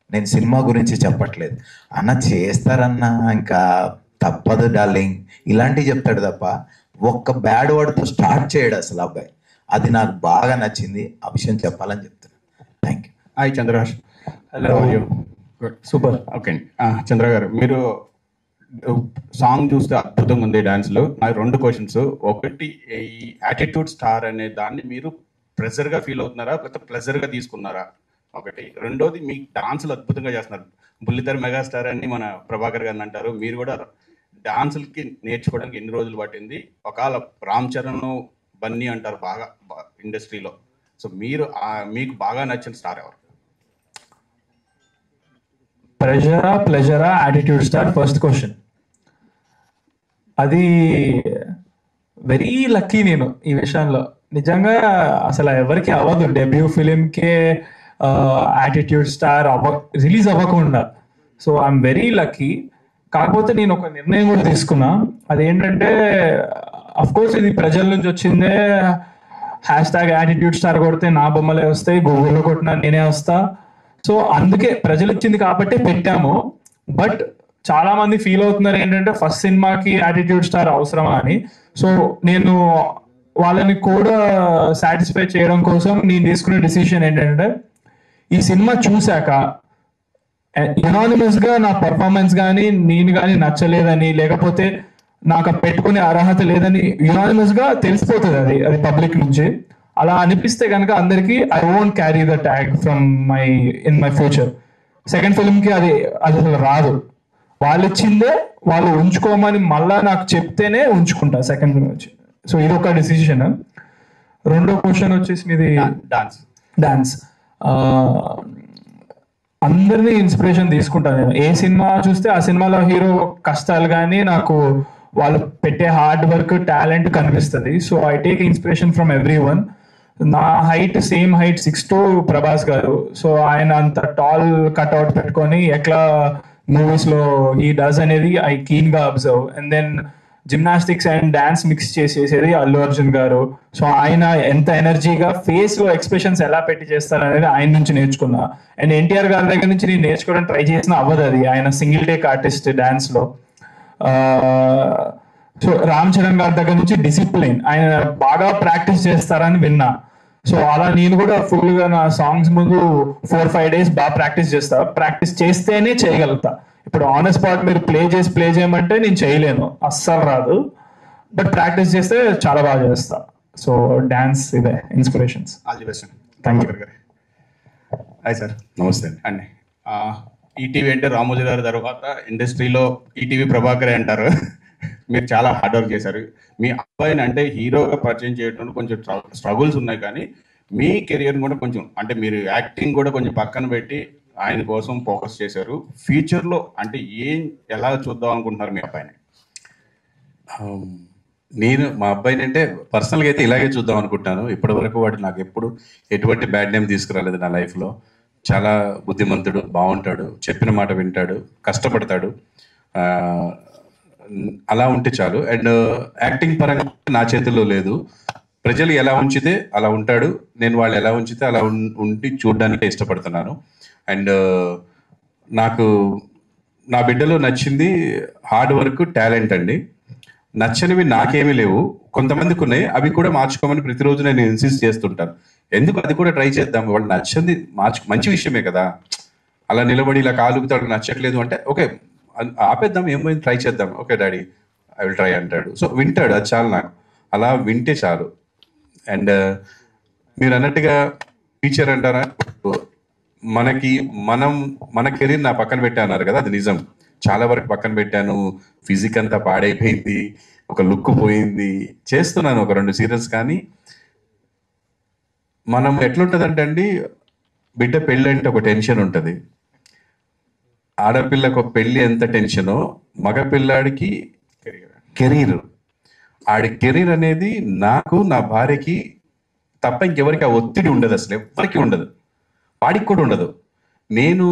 నేను సినిమా గురించి చెప్పట్లేదు. అన్న చేస్తారన్నా ఇంకా తప్పదు డార్లింగ్ ఇలాంటివి చెప్తాడు తప్ప ఒక్క బ్యాడ్ వర్డ్తో స్టార్ట్ చేయడు అసలు అబ్బాయి. అది నాకు బాగా నచ్చింది, ఆ విషయం చెప్పాలని చెప్తున్నా. Thank you. Hi Chandraraj. Hello. Super. Okay అండి. చంద్ర గారు, మీరు సాంగ్ చూస్తే అద్భుతంగా ఉంది, డాన్స్లో. నాకు 2 క్వశ్చన్స్. ఒకటి, ఈ యాటిట్యూడ్ స్టార్ అనే దాన్ని మీరు ప్రెజర్గా ఫీల్ అవుతున్నారా లేకపోతే ప్లెజర్గా తీసుకున్నారా? ఒకటి. రెండోది, మీ డాన్సులు అద్భుతంగా చేస్తున్నారు. బుల్లితెర మెగాస్టార్ అని మన ప్రభాకర్ గారిని అంటారు. మీరు కూడా డాన్సులకి నేర్చుకోవడానికి ఎన్ని రోజులు పట్టింది? ఒకవేళ రామ్ చరణ్, బన్నీ అంటారు బాగా ఇండస్ట్రీలో. సో మీరు మీకు బాగా నచ్చిన స్టార్ ఎవరు? ప్లెజరా యాటిట్యూడ్ స్టార్? First question. అది వెరీ లక్కీ నేను ఈ విషయంలో. నిజంగా అసలు ఎవరికి అవ్వదు డెబ్యూ ఫిలింకే యాటిట్యూడ్ స్టార్ రిలీజ్ అవ్వకుండా. So I'm very lucky. కాకపోతే నేను ఒక నిర్ణయం కూడా తీసుకున్నా. అదేంటంటే అఫ్ కోర్స్ ఇది ప్రజల నుంచి వచ్చిందే. #యాటిట్యూడ్ స్టార్ కొడితే నా బొమ్మలే వస్తాయి, గూగుల్లో కొట్టినా నేనే వస్తా. సో అందుకే ప్రజలు ఇచ్చింది కాబట్టి పెట్టాము. బట్ చాలా మంది ఫీల్ అవుతున్నారు ఏంటంటే ఫస్ట్ సినిమాకి యాటిట్యూడ్ స్టార్ అవసరమా అని. సో నేను వాళ్ళని కూడా సాటిస్ఫై చేయడం కోసం నేను తీసుకునే డిసిషన్ ఏంటంటే, ఈ సినిమా చూశాక యునానిమస్ గా నా పర్ఫార్మెన్స్ కానీ నేను కానీ నచ్చలేదని, లేకపోతే నాకు పెట్టుకునే అర్హత లేదని యునానిమస్ గా తెలిసిపోతుంది అది పబ్లిక్ నుంచి. అలా అనిపిస్తే కనుక అందరికి I won't carry the tag from in my future. Second ఫిల్మ్కి అది అసలు రాదు. వాళ్ళు ఇచ్చిందే వాళ్ళు ఉంచుకోమని మళ్ళా నాకు చెప్తేనే ఉంచుకుంటా సెకండ్ ఫిల్మ్ వచ్చి. సో ఇది ఒక డిసిషన్. రెండో క్వశ్చన్ వచ్చేసి మీది డాన్స్. అందరినీ ఇన్స్పిరేషన్ తీసుకుంటాను నేను. ఏ సినిమా చూస్తే ఆ సినిమాలో హీరో కష్టాలు కానీ నాకు వాళ్ళు పెట్టే హార్డ్ వర్క్, టాలెంట్ కనిపిస్తుంది. So I take inspiration from every one. నా హైట్ సేమ్ హైట్ 6'2" ప్రభాస్ గారు. సో ఆయన అంత టాల్ కట్అవుట్ పెట్టుకొని ఎట్లా మూవీస్ లో ఈ డస్ అనేది ఐ కీన్ గా observe. And then gymnastics and dance mix చేసేది అల్లు అర్జున్ గారు. సో ఆయన ఎంత ఎనర్జీగా ఫేస్ లో ఎక్స్ప్రెషన్స్ ఎలా పెట్టి చేస్తారు అనేది ఆయన నుంచి నేర్చుకున్నా. అండ్ ఎన్టీఆర్ గారి దగ్గర నుంచి నేను నేర్చుకోవడం ట్రై చేసిన అవ్వదు, అది ఆయన సింగిల్ టేక్ ఆర్టిస్ట్ డాన్స్ లో. సో రామ్ చరణ్ గారి దగ్గర నుంచి డిసిప్లిన్, ఆయన బాగా ప్రాక్టీస్ చేస్తారని విన్నా. సో అలా నేను కూడా ఫుల్ గా నా సాంగ్స్ ముందు 4-5 days బాగా ప్రాక్టీస్ చేస్తా. ప్రాక్టీస్ చేస్తేనే చేయగలుగుతా. ఇప్పుడు ఆన్ స్పాట్ మీరు ప్లే చేయమంటే నేను చేయలేను, అస్సలు రాదు. బట్ ప్రాక్టీస్ చేస్తే చాలా బాగా చేస్తా. సో డాన్స్ ఇదే inspirations. All the best. Thank you. Hi sir. నమస్తే అండి. ఈటీవీ అంటే రామోజీ గారి తర్వాత ఇండస్ట్రీలో ఈటీవీ ప్రభాకరే అంటారు. మీరు చాలా హార్డ్ వర్క్ చేశారు. మీ అబ్బాయిని అంటే హీరోగా పరిచయం చేయడంలో కొంచెం స్ట్రగుల్స్ ఉన్నాయి, కానీ మీ కెరియర్ కూడా కొంచెం అంటే మీరు యాక్టింగ్ కూడా కొంచెం పక్కన పెట్టి ఆయన కోసం ఫోకస్ చేశారు. ఫ్యూచర్లో అంటే ఎలా చూద్దాం అనుకుంటున్నారు మీ అబ్బాయిని? నేను మా అబ్బాయిని అంటే పర్సనల్గా అయితే ఇలాగే చూద్దాం అనుకుంటాను. ఇప్పటి వరకు వాడు నాకు ఎప్పుడు ఎటువంటి బ్యాడ్ నేమ్ తీసుకురాలేదు నా లైఫ్లో. చాలా బుద్ధిమంతుడు, బాగుంటాడు, చెప్పిన మాట వింటాడు, కష్టపడతాడు. అలా ఉంటే చాలు. అండ్ యాక్టింగ్ పరంగా నా చేతుల్లో లేదు. ప్రజలు ఎలా ఉంచితే అలా ఉంటాడు, నేను వాళ్ళు ఎలా ఉంచితే అలా ఉండి చూడడానికి ఇష్టపడుతున్నాను. అండ్ నాకు నా బిడ్డలో నచ్చింది హార్డ్ వర్క్, టాలెంట్ అండి. నచ్చనివి నాకేమీ లేవు, కొంతమందికి ఉన్నాయి. అవి కూడా మార్చుకోమని ప్రతిరోజు నేను ఇన్సిస్ట్ చేస్తుంటాను. ఎందుకు అది కూడా ట్రై చేద్దాం, వాళ్ళు నచ్చింది మంచి విషయమే కదా. అలా నిలబడి ఇలా కాలుగుతాడు నచ్చట్లేదు అంటే ఓకే ఆపేద్దాం, ఏమైంది ట్రై చేద్దాం. Okay daddy I will try అంటాడు. సో వింటాడు, అది చాలు నాకు. అలా వింటే చాలు. అండ్ మీరు అన్నట్టుగా టీచర్ అంటారా, మన కెరీర్ నా పక్కన పెట్టాన్నారు కదా, అది నిజం. చాలా వరకు పక్కన పెట్టాను. ఫిజిక్ అంతా పాడైపోయింది, ఒక లుక్ పోయింది, చేస్తున్నాను ఒక 2 సీరియల్స్. కానీ మనం ఎట్లుంటుందంటే అండి, బిడ్డ పెళ్ళి అంటే ఒక టెన్షన్ ఉంటుంది. ఆడపిల్లకు ఒక పెళ్ళి ఎంత టెన్షనో మగపిల్లాడికి కెరీర్. ఆడి కెరీర్ అనేది నాకు, నా భార్యకి తప్ప ఇంకెవరికి ఆ ఒత్తిడి ఉండదు, అసలు ఎవరికి ఉండదు, వాడికి కూడా ఉండదు. నేను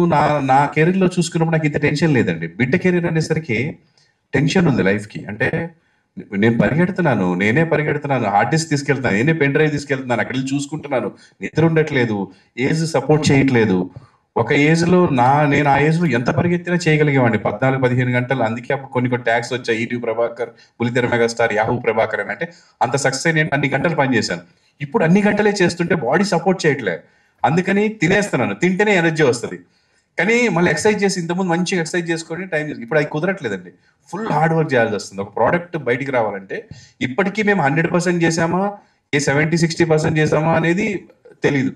నా కెరీర్లో చూసుకున్నప్పుడు నాకు ఇంత టెన్షన్ లేదండి. బిడ్డ కెరీర్ అనేసరికి టెన్షన్ ఉంది లైఫ్కి. అంటే నేను నేనే పరిగెడుతున్నాను, హార్డ్ డిస్క్ తీసుకెళ్తున్నాను, నేనే పెన్ డ్రైవ్ తీసుకెళ్తున్నాను, అక్కడికి చూసుకుంటున్నాను, నిద్ర ఉండట్లేదు, ఏజ్ సపోర్ట్ చేయట్లేదు. ఒక ఏజ్లో నేను ఆ ఏజ్లో ఎంత పరిగెత్తినా చేయగలిగేవాడిని, 14-15 గంటలు. అందుకే అప్పుడు కొన్ని ట్యాగ్స్ వచ్చాయి, ఈటీవీ ప్రభాకర్, బుల్లితెర మెగాస్టార్, యాహూ ప్రభాకర్ అని. అంటే అంత సక్సెస్ అయి నేను అన్ని గంటలు పనిచేశాను. ఇప్పుడు అన్ని గంటలే చేస్తుంటే బాడీ సపోర్ట్ చేయట్లేదు. అందుకని తినేస్తున్నాను, తింటేనే ఎనర్జీ వస్తుంది. కానీ మళ్ళీ ఎక్సర్సైజ్ చేసి, ఇంతకుముందు మంచిగా ఎక్సర్సైజ్ చేసుకొని టైం చేసి, ఇప్పుడు అది కుదరట్లేదండి. ఫుల్ హార్డ్ వర్క్ చేయాల్సి వస్తుంది. ఒక ప్రోడక్ట్ బయటికి రావాలంటే ఇప్పటికీ మేము 100% చేసామా, 70-60% చేసామా అనేది తెలీదు.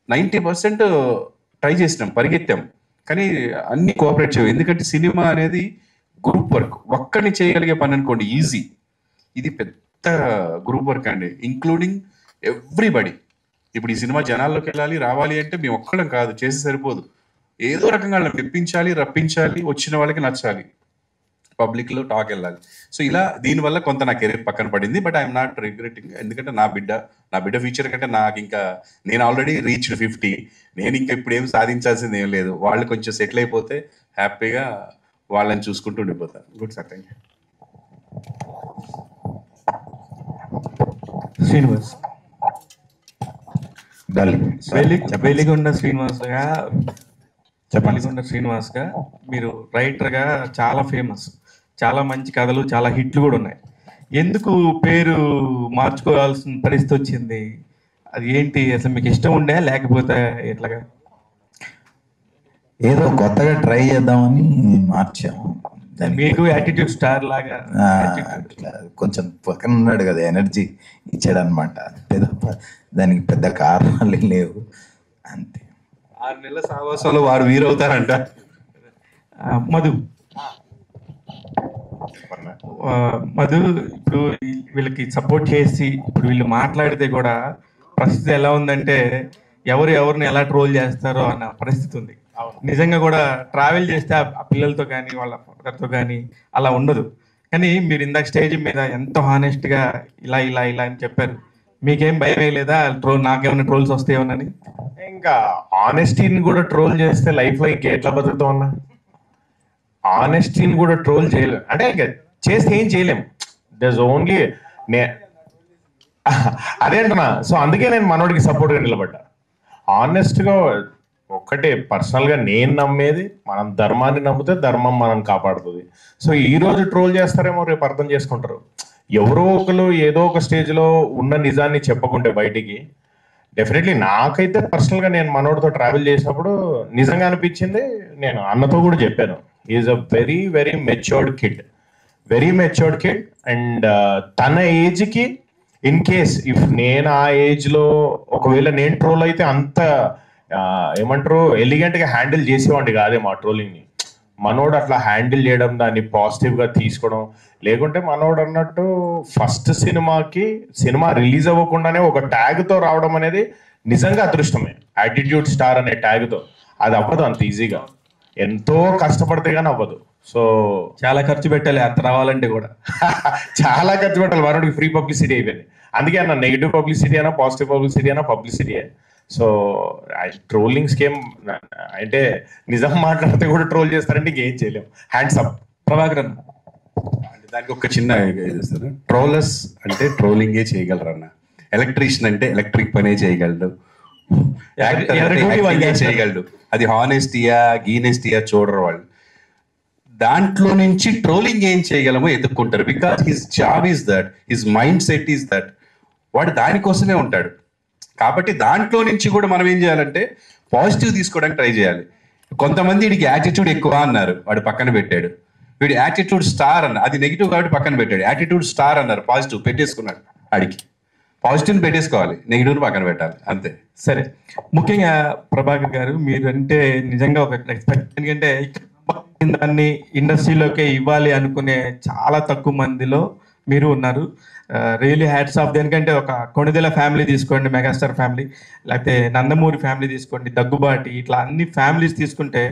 90% ట్రై చేసినాం, పరిగెత్తాం, కానీ అన్ని కోఆపరేట్ చేయవు. ఎందుకంటే సినిమా అనేది గ్రూప్ వర్క్. ఒక్కడిని చేయగలిగే పని అనుకోండి ఈజీ, ఇది పెద్ద గ్రూప్ వర్క్ అండి, ఇంక్లూడింగ్ ఎవ్రీబడి. ఇప్పుడు ఈ సినిమా జనాల్లోకి వెళ్ళాలి, రావాలి అంటే మేము ఒక్కడం కాదు, చేసి సరిపోదు. ఏదో రకంగా మెప్పించాలి, రప్పించాలి, వచ్చిన వాళ్ళకి నచ్చాలి, పబ్లిక్లో టాక్ వెళ్ళాలి. సో ఇలా దీనివల్ల కొంత నా కెరీర్ పక్కన పడింది. But I'm not regretting. ఎందుకంటే నా బిడ్డ ఫ్యూచర్ కంటే నాకు ఇంకా, నేను ఆల్రెడీ రీచ్డ్ 50. నేను ఇంకా ఇప్పుడు ఏం సాధించాల్సింది ఏం లేదు. వాళ్ళు కొంచెం సెటిల్ అయిపోతే హ్యాపీగా వాళ్ళని చూసుకుంటూ ఉండిపోతారు. Good sir, thank you. Srinivas, Veligonda శ్రీనివాస్గా మీరు రైటర్గా చాలా ఫేమస్, చాలా మంచి కథలు, చాలా హిట్లు కూడా ఉన్నాయి. ఎందుకు పేరు మార్చుకోవాల్సిన పరిస్థితి వచ్చింది? అది ఏంటి అసలు? మీకు ఇష్టం ఉండే లేకపోతే ఎట్లాగా? ఏదో కొత్తగా ట్రై చేద్దామని మార్చాము. మీకు యాటిట్యూడ్ స్టార్ లాగా కొంచెం పక్కన ఉన్నాడు కదా, ఎనర్జీ ఇచ్చాడు అనమాట. దానికి పెద్ద కారణాలు లేవు, అంతే. 6 నెలల సావాసంలో వారు వీరవుతారంట. మధు, ఇప్పుడు వీళ్ళకి సపోర్ట్ చేసి ఇప్పుడు వీళ్ళు మాట్లాడితే కూడా పరిస్థితి ఎలా ఉందంటే ఎవరిని ఎలా ట్రోల్ చేస్తారో అన్న పరిస్థితి ఉంది. నిజంగా కూడా ట్రావెల్ చేస్తే ఆ పిల్లలతో కానీ వాళ్ళ ఫాదర్తో కానీ అలా ఉండదు. కానీ మీరు ఇందాక స్టేజ్ మీద ఎంతో హానెస్ట్గా ఇలా ఇలా ఇలా అని చెప్పారు. మీకేం భయం వేయలేదా నాకేమైనా ట్రోల్స్ వస్తాయేమోనని? ఇంకా ఆనెస్టీని కూడా ట్రోల్ చేస్తే లైఫ్లో ఇంకా ఎట్లా బతుకుతాం అన్నా? ఆనెస్టీని కూడా ట్రోల్ చేయలేము అంటే ఇంకా చేస్తే ఏం చేయలేము. దర్స్ ఓన్లీ అదే అంటున్నా. సో అందుకే నేను మనోడికి సపోర్ట్గా నిలబడ్డా. ఆనెస్ట్గా ఒక్కటే పర్సనల్గా నేను నమ్మేది, మనం ధర్మాన్ని నమ్మితే ధర్మం మనం కాపాడుతుంది. సో ఈ రోజు ట్రోల్ చేస్తారేమో, రేపు అర్థం చేసుకుంటారు. ఎవరో ఒకరు ఏదో ఒక స్టేజ్లో ఉన్న నిజాన్ని చెప్పకుంటే బయటికి, డెఫినెట్లీ నాకైతే పర్సనల్గా నేను మనోడితో ట్రావెల్ చేసినప్పుడు నిజంగా అనిపించింది. నేను అన్నతో కూడా చెప్పాను, is a very very matured kid, very matured kid. And తన ఏజ్కి ఇన్ కేస్ ఇఫ్ నేను ఆ ఏజ్లో ఒకవేళ నేను ట్రోల్ అయితే అంత ఏమంటారు ఎలిగెంట్గా హ్యాండిల్ చేసేవాడిని కాదేమో ఆ ట్రోలింగ్ని. మనోడు అట్లా హ్యాండిల్ చేయడం, దాన్ని పాజిటివ్గా తీసుకోవడం. లేకుంటే మనోడు అన్నట్టు ఫస్ట్ సినిమా రిలీజ్ అవ్వకుండానే ఒక ట్యాగ్తో రావడం అనేది నిజంగా అదృష్టమే. యాటిట్యూడ్ స్టార్ అనే ట్యాగ్తో అది అవ్వదు అంత ఈజీగా, ఎంతో కష్టపడితే కానీ అవ్వదు. సో చాలా ఖర్చు పెట్టాలి అంత రావాలంటే కూడా. చాలా ఖర్చు పెట్టాలి. మనోడికి ఫ్రీ పబ్లిసిటీ అయిపోయింది. అందుకే అన్న నెగిటివ్ పబ్లిసిటీ అయినా పాజిటివ్ పబ్లిసిటీ అయినా పబ్లిసిటీయే. సో ట్రోలింగ్స్ ఏం అంటే నిజం మాట్లాడితే కూడా ట్రోల్ చేస్తారంటే ఇంకేం చేయలేం. Hands up. ప్రభాకర్ అంటే దానికి ఒక చిన్న ఇస్తారు. ట్రోలర్స్ అంటే ట్రోలింగే చేయగలరన్న, ఎలక్ట్రీషియన్ అంటే ఎలక్ట్రిక్ పనే చేయగలడు, చేయగలడు. అది హానెస్టీయా గీనెస్టీయా చూడరు వాళ్ళు. దాంట్లో నుంచి ట్రోలింగ్ ఏం చేయగలమో ఎదుర్కొంటారు. Because his job is that, his mind set is that. వాడు దానికోసమే ఉంటాడు. కాబట్టి దాంట్లో నుంచి కూడా మనం ఏం చేయాలంటే పాజిటివ్ తీసుకోవడానికి ట్రై చేయాలి. కొంతమంది వీడికి యాటిట్యూడ్ ఎక్కువ అన్నారు, వాడు పక్కన పెట్టాడు. వీడి యాటిట్యూడ్ స్టార్ అన్న, అది నెగిటివ్ కాబట్టి పక్కన పెట్టాడు. యాటిట్యూడ్ స్టార్ అన్నారు, పాజిటివ్ పెట్టేసుకున్నాడు. ఆడికి పాజిటివ్ని పెట్టేసుకోవాలి, నెగిటివ్ని పక్కన పెట్టాలి, అంతే. సరే, ముఖ్యంగా ప్రభాకర్ గారు మీరంటే నిజంగా ఒక రెస్పెక్ట్. ఎందుకంటే దాన్ని ఇండస్ట్రీలోకే ఇవ్వాలి అనుకునే చాలా తక్కువ మందిలో మీరు ఉన్నారు. Really hats off. దేనికంటే ఒక కొణిదెల ఫ్యామిలీ తీసుకోండి, మెగాస్టార్ ఫ్యామిలీ, లేకపోతే నందమూరి ఫ్యామిలీ తీసుకోండి, దగ్గుబాటి, ఇట్లా అన్ని ఫ్యామిలీస్ తీసుకుంటే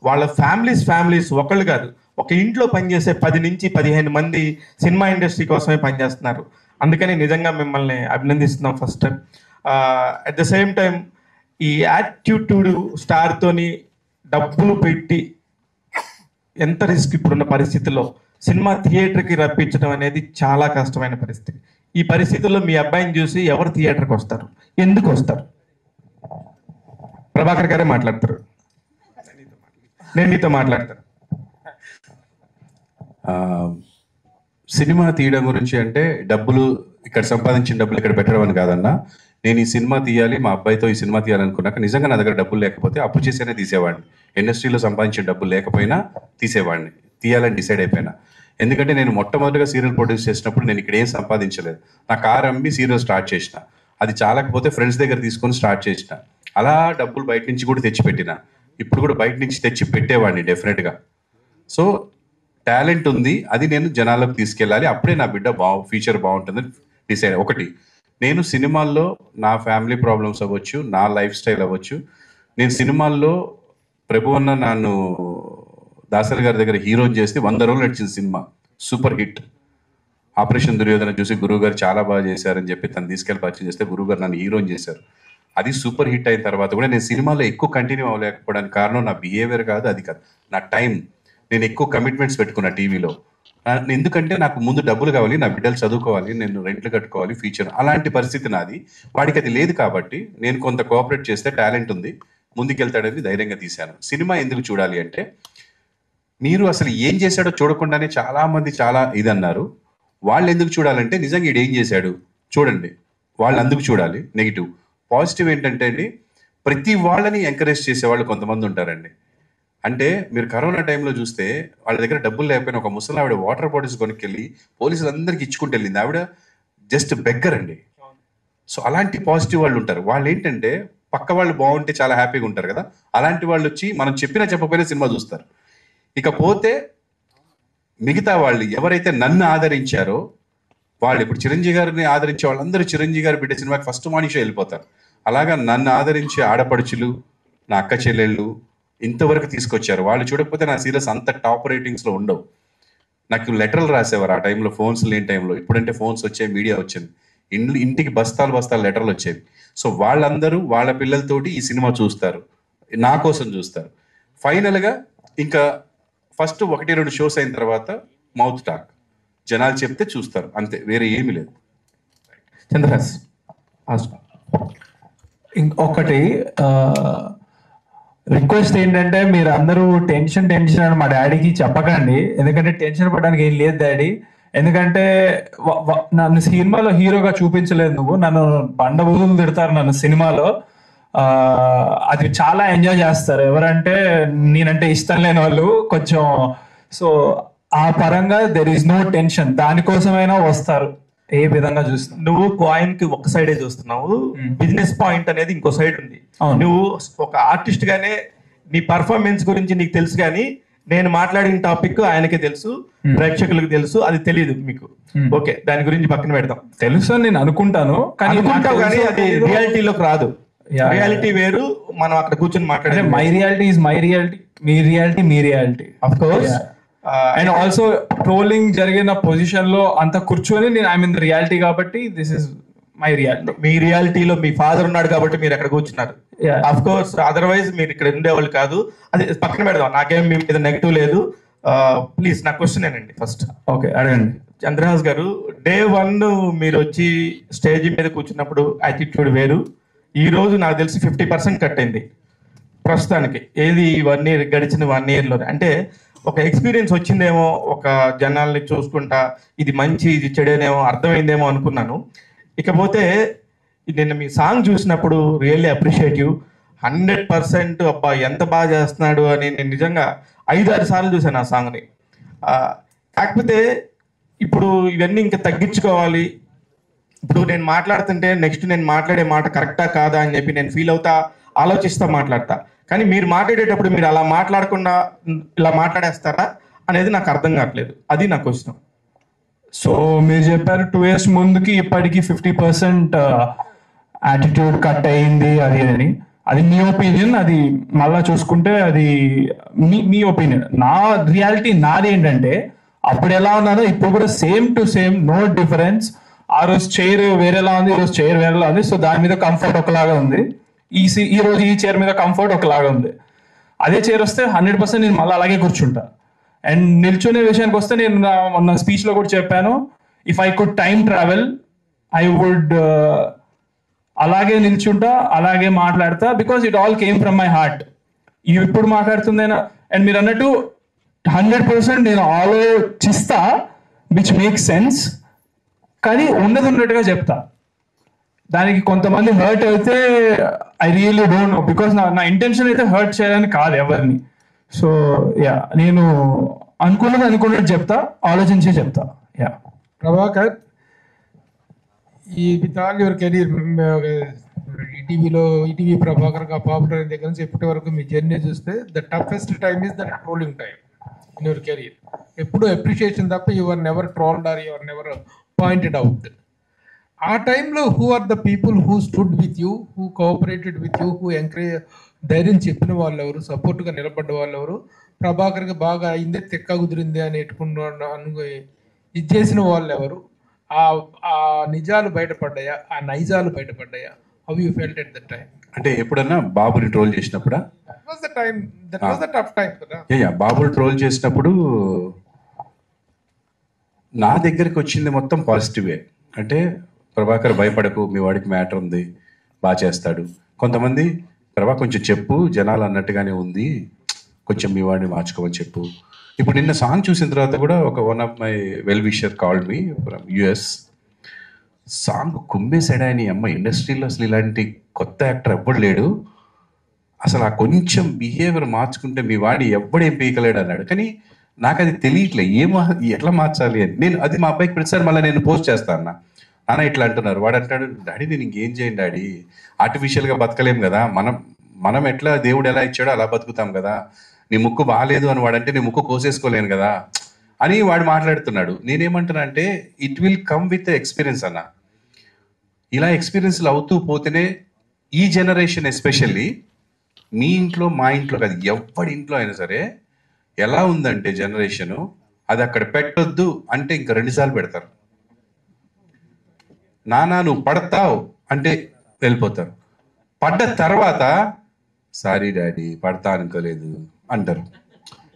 వాళ్ళ ఫ్యామిలీస్ ఒకళ్ళు కాదు, ఒక ఇంట్లో పనిచేసే 10 నుంచి 15 మంది సినిమా ఇండస్ట్రీ కోసమే పనిచేస్తున్నారు. అందుకని నిజంగా మిమ్మల్ని అభినందిస్తున్నాం first. At the same time ఈ యాటిట్యూడ్ స్టార్తోని డబ్బులు పెట్టి ఎంత రిస్క్ ఇప్పుడున్న పరిస్థితుల్లో సినిమా థియేటర్కి రప్పించడం అనేది చాలా కష్టమైన పరిస్థితి. ఈ పరిస్థితుల్లో మీ అబ్బాయిని చూసి ఎవరు థియేటర్కి వస్తారు, ఎందుకు వస్తారు? ప్రభాకర్ గారే మాట్లాడతారు, నేను నీతో మాట్లాడతాను. సినిమా తీయడం గురించి అంటే డబ్బులు ఇక్కడ సంపాదించిన డబ్బులు ఇక్కడ పెట్టడం అని కాదన్నా. నేను ఈ సినిమా తీయాలి, మా అబ్బాయితో ఈ సినిమా తీయాలనుకున్నాక నిజంగా నా దగ్గర డబ్బులు లేకపోతే అప్పు చేసేనే తీసేవాడిని. ఇండస్ట్రీలో సంపాదించిన డబ్బులు లేకపోయినా తీసేవాడిని, తీయాలని డిసైడ్ అయిపోయినా. ఎందుకంటే నేను మొట్టమొదటిగా సీరియల్ ప్రొడ్యూస్ చేసినప్పుడు నేను ఇక్కడ ఏం సంపాదించలేదు. నా కార్ అమ్మి సీరియల్ స్టార్ట్ చేసిన, అది చాలకపోతే ఫ్రెండ్స్ దగ్గర తీసుకొని స్టార్ట్ చేసిన. అలా డబ్బులు బయట నుంచి కూడా తెచ్చిపెట్టిన, ఇప్పుడు కూడా బయట నుంచి తెచ్చి పెట్టేవాడిని డెఫినెట్గా. సో టాలెంట్ ఉంది, అది నేను జనాలకు తీసుకెళ్ళాలి, అప్పుడే నా బిడ్డ ఫ్యూచర్ బాగుంటుందని డిసైడ్. ఒకటి, నేను సినిమాల్లో నా ఫ్యామిలీ ప్రాబ్లమ్స్ అవ్వచ్చు, నా లైఫ్ స్టైల్ అవ్వచ్చు. నేను సినిమాల్లో ప్రభు అన్న నన్ను దాసరి గారి దగ్గర హీరోని చేస్తే 100 రోజులు నడిచింది cinema, super hit. Operation Duryodhana చూసి గురువు గారు చాలా బాగా చేశారని చెప్పి తను తీసుకెళ్ళి పరిచయం చేస్తే గురువు గారు నన్ను హీరోని చేశారు. అది సూపర్ హిట్ అయిన తర్వాత కూడా నేను సినిమాలో ఎక్కువ కంటిన్యూ అవ్వలేకపోవడానికి కారణం నా బిహేవియర్ కాదు, అది కాదు, నా టైం. నేను ఎక్కువ కమిట్మెంట్స్ పెట్టుకున్నా టీవీలో. ఎందుకంటే నాకు ముందు డబ్బులు కావాలి, నా బిడ్డలు చదువుకోవాలి, నేను రెంట్లు కట్టుకోవాలి, ఫ్యూచర్. అలాంటి పరిస్థితి నాది. వాడికి అది లేదు కాబట్టి నేను కొంత కోఆపరేట్ చేస్తే టాలెంట్ ఉంది, ముందుకెళ్తాడని ధైర్యంగా తీశాను. సినిమా ఎందుకు చూడాలి అంటే, మీరు అసలు ఏం చేశాడో చూడకుండానే చాలా మంది చాలా ఇదన్నారు. వాళ్ళు ఎందుకు చూడాలంటే నిజంగా ఈడు ఏం చేశాడు చూడండి, వాళ్ళు అందుకు చూడాలి. నెగిటివ్. పాజిటివ్ ఏంటంటే అండి, ప్రతి వాళ్ళని ఎంకరేజ్ చేసేవాళ్ళు కొంతమంది ఉంటారండి. అంటే మీరు కరోనా టైంలో చూస్తే వాళ్ళ దగ్గర డబ్బులు లేకపోయినా ఒక ముసలి ఆవిడ వాటర్ బాటిల్స్ కొనుక్కెళ్ళి పోలీసులు అందరికి ఇచ్చుకుంటూ వెళ్ళింది. ఆవిడ జస్ట్ బెగ్గర్ అండి. సో అలాంటి పాజిటివ్ వాళ్ళు ఉంటారు. వాళ్ళు ఏంటంటే పక్క వాళ్ళు బాగుంటే చాలా హ్యాపీగా ఉంటారు కదా, అలాంటి వాళ్ళు వచ్చి మనం చెప్పినా చెప్పకపోయినా సినిమా చూస్తారు. ఇకపోతే మిగతా వాళ్ళు ఎవరైతే నన్ను ఆదరించారో వాళ్ళు, ఇప్పుడు చిరంజీవి గారిని ఆదరించే వాళ్ళందరూ చిరంజీవి గారి బిడ్డ సినిమాకి ఫస్ట్ మార్నింగ్ షో వెళ్ళిపోతారు. అలాగా నన్ను ఆదరించే ఆడపడుచులు, నా అక్క చెల్లెళ్ళు ఇంతవరకు తీసుకొచ్చారు. వాళ్ళు చూడకపోతే నా సీరియల్స్ అంత టాప్ రేటింగ్స్లో ఉండవు. నాకు లెటర్లు రాసేవారు ఆ టైంలో, ఫోన్స్ లేని టైంలో. ఇప్పుడంటే ఫోన్స్ వచ్చాయి, మీడియా వచ్చింది, ఇంటికి బస్తాలు లెటర్లు వచ్చేవి. సో వాళ్ళందరూ వాళ్ళ పిల్లలతోటి ఈ సినిమా చూస్తారు, నా కోసం చూస్తారు. ఫైనల్గా ఇంకా ఫస్ట్ 1-2 షోస్ అయిన తర్వాత మౌత్ టాక్, జనాలు చెప్తే చూస్తారు, అంతే, వేరే ఏమీ లేదు. చంద్రహాస్ ఇంకొకటి రిక్వెస్ట్ ఏంటంటే, మీరు అందరూ టెన్షన్ అని మా డాడీకి చెప్పకండి, ఎందుకంటే టెన్షన్ పడడానికి ఏం లేదు డాడీ. ఎందుకంటే నన్ను సినిమాలో హీరోగా చూపించలేదు నువ్వు, నన్ను బండ బుద్ధులు తిడతారు నన్ను సినిమాలో. అది చాలా ఎంజాయ్ చేస్తారు ఎవరంటే నేనంటే ఇష్టం లేని వాళ్ళు కొంచెం. సో ఆ పరంగా దెర్ ఈస్ నో టెన్షన్, దానికోసమైనా వస్తారు. ఏ విధంగా చూస్తున్నావు నువ్వు కాయిన్ కి ఒక సైడే చూస్తున్నావు, బిజినెస్ పాయింట్ అనేది ఇంకో సైడ్ ఉంది. నువ్వు ఒక ఆర్టిస్ట్ గానే నీ పర్ఫార్మెన్స్ గురించి నీకు తెలుసు, కానీ నేను మాట్లాడిన టాపిక్ ఆయనకే తెలుసు, ప్రేక్షకులకు తెలుసు, అది తెలియదు మీకు. ఓకే, దాని గురించి పక్కన పెడదాం. తెలుసు అని నేను అనుకుంటాను, కానీ అది రియాలిటీలోకి రాదు. రియాలిటీ వేరు, మనం అక్కడ కూర్చొని మాట్లాడే my reality is my reality, మీ రియాలిటీ మీ reality of course. And also trolling జరిగిన పొజిషన్ లో అంత కూర్చొని నేను ఐ మీన్ రియాలిటీ కాబట్టి దిస్ ఇస్ మై రియాలిటీ. మీ రియాలిటీలో మీ ఫాదర్ ఉన్నాడు కాబట్టి మీరు అక్కడ కూర్చున్నారు. ఆఫ్ కోర్స్ అదర్వైజ్ మీరు ఇక్కడ ఉండేవాళ్ళు కాదు. అది పక్కన పెడదాం, నాకేం మీ మీద నెగిటివ్ లేదు. ప్లీజ్ నా క్వశ్చన్ ఏనండి ఫస్ట్. ఓకే అడగండి. చంద్రహాస్ గారు, డే 1 మీరు వచ్చి స్టేజ్ మీద కూర్చున్నప్పుడు యాటిట్యూడ్ వేరు, ఈ రోజు నాకు తెలిసి 50% కట్ అయింది ప్రస్తుతానికి. ఏది 1 year గడిచిన 1 year లో అంటే ఒక ఎక్స్పీరియన్స్ వచ్చిందేమో, ఒక జనాల్ని చూసుకుంటా ఇది మంచి ఇది చెడేనేమో అర్థమైందేమో అనుకున్నాను. ఇకపోతే నిన్న మీ సాంగ్ చూసినప్పుడు రియల్లీ అప్రిషియేట్ యూ 100%. అబ్బా ఎంత బాగా చేస్తున్నాడు అని నేను నిజంగా 5-6 సార్లు చూసాను ఆ సాంగ్ని. కాకపోతే ఇప్పుడు ఇవన్నీ ఇంకా తగ్గించుకోవాలి. ఇప్పుడు నేను మాట్లాడుతుంటే నెక్స్ట్ నేను మాట్లాడే మాట కరెక్టా కాదా అని చెప్పి నేను ఫీల్ అవుతా, ఆలోచిస్తా మాట్లాడతా. కానీ మీరు మాట్లాడేటప్పుడు మీరు అలా మాట్లాడకుండా ఇలా మాట్లాడేస్తారా అనేది నాకు అర్థం కావట్లేదు. అది నా క్వశ్చన్. సో మీరు చెప్పారు 2 years ముందుకి ఇప్పటికి 50% యాటిట్యూడ్ కట్ అయింది అది అని. అది మీ ఒపీనియన్, అది మళ్ళా చూసుకుంటే అది మీ ఒపీనియన్. నా రియాలిటీ నాది ఏంటంటే, అప్పుడు ఎలా ఉన్నానో ఇప్పుడు కూడా same to same, no difference. ఆ రోజు చైర్ వేరేలా ఉంది, ఈ రోజు చైర్ వేరేలా ఉంది. సో దాని మీద కంఫర్ట్ ఒకలాగా ఉంది, ఈ రోజు ఈ చైర్ మీద కంఫర్ట్ ఒకలాగా ఉంది. అదే చైర్ వస్తే 100% నేను మళ్ళీ అలాగే కూర్చుంటా. అండ్ నిల్చునే విషయానికి వస్తే నేను మొన్న స్పీచ్లో కూడా చెప్పాను, if I could time travel I would అలాగే నిల్చుంటా, అలాగే మాట్లాడతా, because it all came from my heart. ఇప్పుడు మాట్లాడుతుందైనా అండ్ మీరు అన్నట్టు 100% నేను ఆలోచిస్తా, విచ్ మేక్ సెన్స్, కానీ ఉన్నట్టుగా చెప్తా. దానికి కొంతమంది హర్ట్ అయితే I really don't know, because నా ఇంటెన్షన్ అయితే హర్ట్ చేయాలని కాదు ఎవరిని. సో యా, నేను అనుకున్నట్టు చెప్తా, ఆలోచించే చెప్తా. యా ప్రభాకర్, ఈ with all your career, ETV Prabhakar popular దగ్గర నుంచి ఇప్పటి వరకు మీ జర్నీ చూస్తే the toughest time is the trolling time in your career. ఎప్పుడు అప్రిషియేషన్ తప్ప you're never trolled or you're never pointed out. ఆ టైంలో who are the people who stood with you, who cooperated with you, who encourage, ధైర్యం చెప్పిన వాళ్ళు ఎవరు, సపోర్ట్గా నిలబడ్డ వాళ్ళు ఎవరు, ప్రభాకర్కి బాగా అయిందే తెక్క కుదిరింది అని ఇది చేసిన వాళ్ళు ఎవరు, ఆ నిజాలు బయటపడ్డాయా, ఆ నైజాలు బయటపడ్డాయా? How you felt at that time? అంటే ఎప్పుడన్నా బాబుని ట్రోల్ చేసినప్పుడా? బాబుని ట్రోల్ చేసినప్పుడు నా దగ్గరికి వచ్చింది మొత్తం పాజిటివే. అంటే ప్రభాకర్ భయపడకు, మీ వాడికి మ్యాటర్ ఉంది, బాగా చేస్తాడు. కొంతమంది ప్రభా కొంచెం చెప్పు, జనాలు అన్నట్టుగానే ఉంది, కొంచెం మీ వాడిని మార్చుకోమని చెప్పు. ఇప్పుడు నిన్న సాంగ్ చూసిన తర్వాత కూడా one of my well wisher called me from US. Song కుమ్మేశాడా అని, అమ్మ ఇండస్ట్రీలో అసలు ఇలాంటి కొత్త యాక్టర్ ఎవ్వడు లేడు, అసలు ఆ కొంచెం బిహేవియర్ మార్చుకుంటే మీ వాడి ఎవ్వడేం పీకలేడు అన్నాడు. కానీ నాకు అది తెలియట్లే, ఎట్లా మార్చాలి అని. నేను అది మా అబ్బాయికి ప్రతిసారి మళ్ళీ నేను పోస్ట్ చేస్తాను, నాన్న ఇట్లా అంటున్నారు. వాడు అంటాడు, డాడీ నేను ఇంకేం చేయండి డాడీ, ఆర్టిఫిషియల్గా బతకలేం కదా, మనం ఎట్లా దేవుడు ఎలా ఇచ్చాడో అలా బతుకుతాం కదా, నీ ముక్కు బాగాలేదు అని వాడంటే నీ ముక్కు కోసేసుకోలేను కదా అని వాడు మాట్లాడుతున్నాడు. నేనేమంటున్నా అంటే it will come with experience అన్న. ఇలా ఎక్స్పీరియన్స్లు అవుతూ పోతేనే ఈ జనరేషన్, ఎస్పెషల్లీ మీ ఇంట్లో మా ఇంట్లో కాదు, ఎవరి ఇంట్లో అయినా సరే ఎలా ఉందంటే జనరేషను, అది అక్కడ పెట్టొద్దు అంటే ఇంకా 2 సార్లు పెడతారు. నానా నువ్వు పడతావు అంటే వెళ్ళిపోతారు. పడ్డ తర్వాత సారీ డాడీ పడతా అనుకోలేదు అంటారు.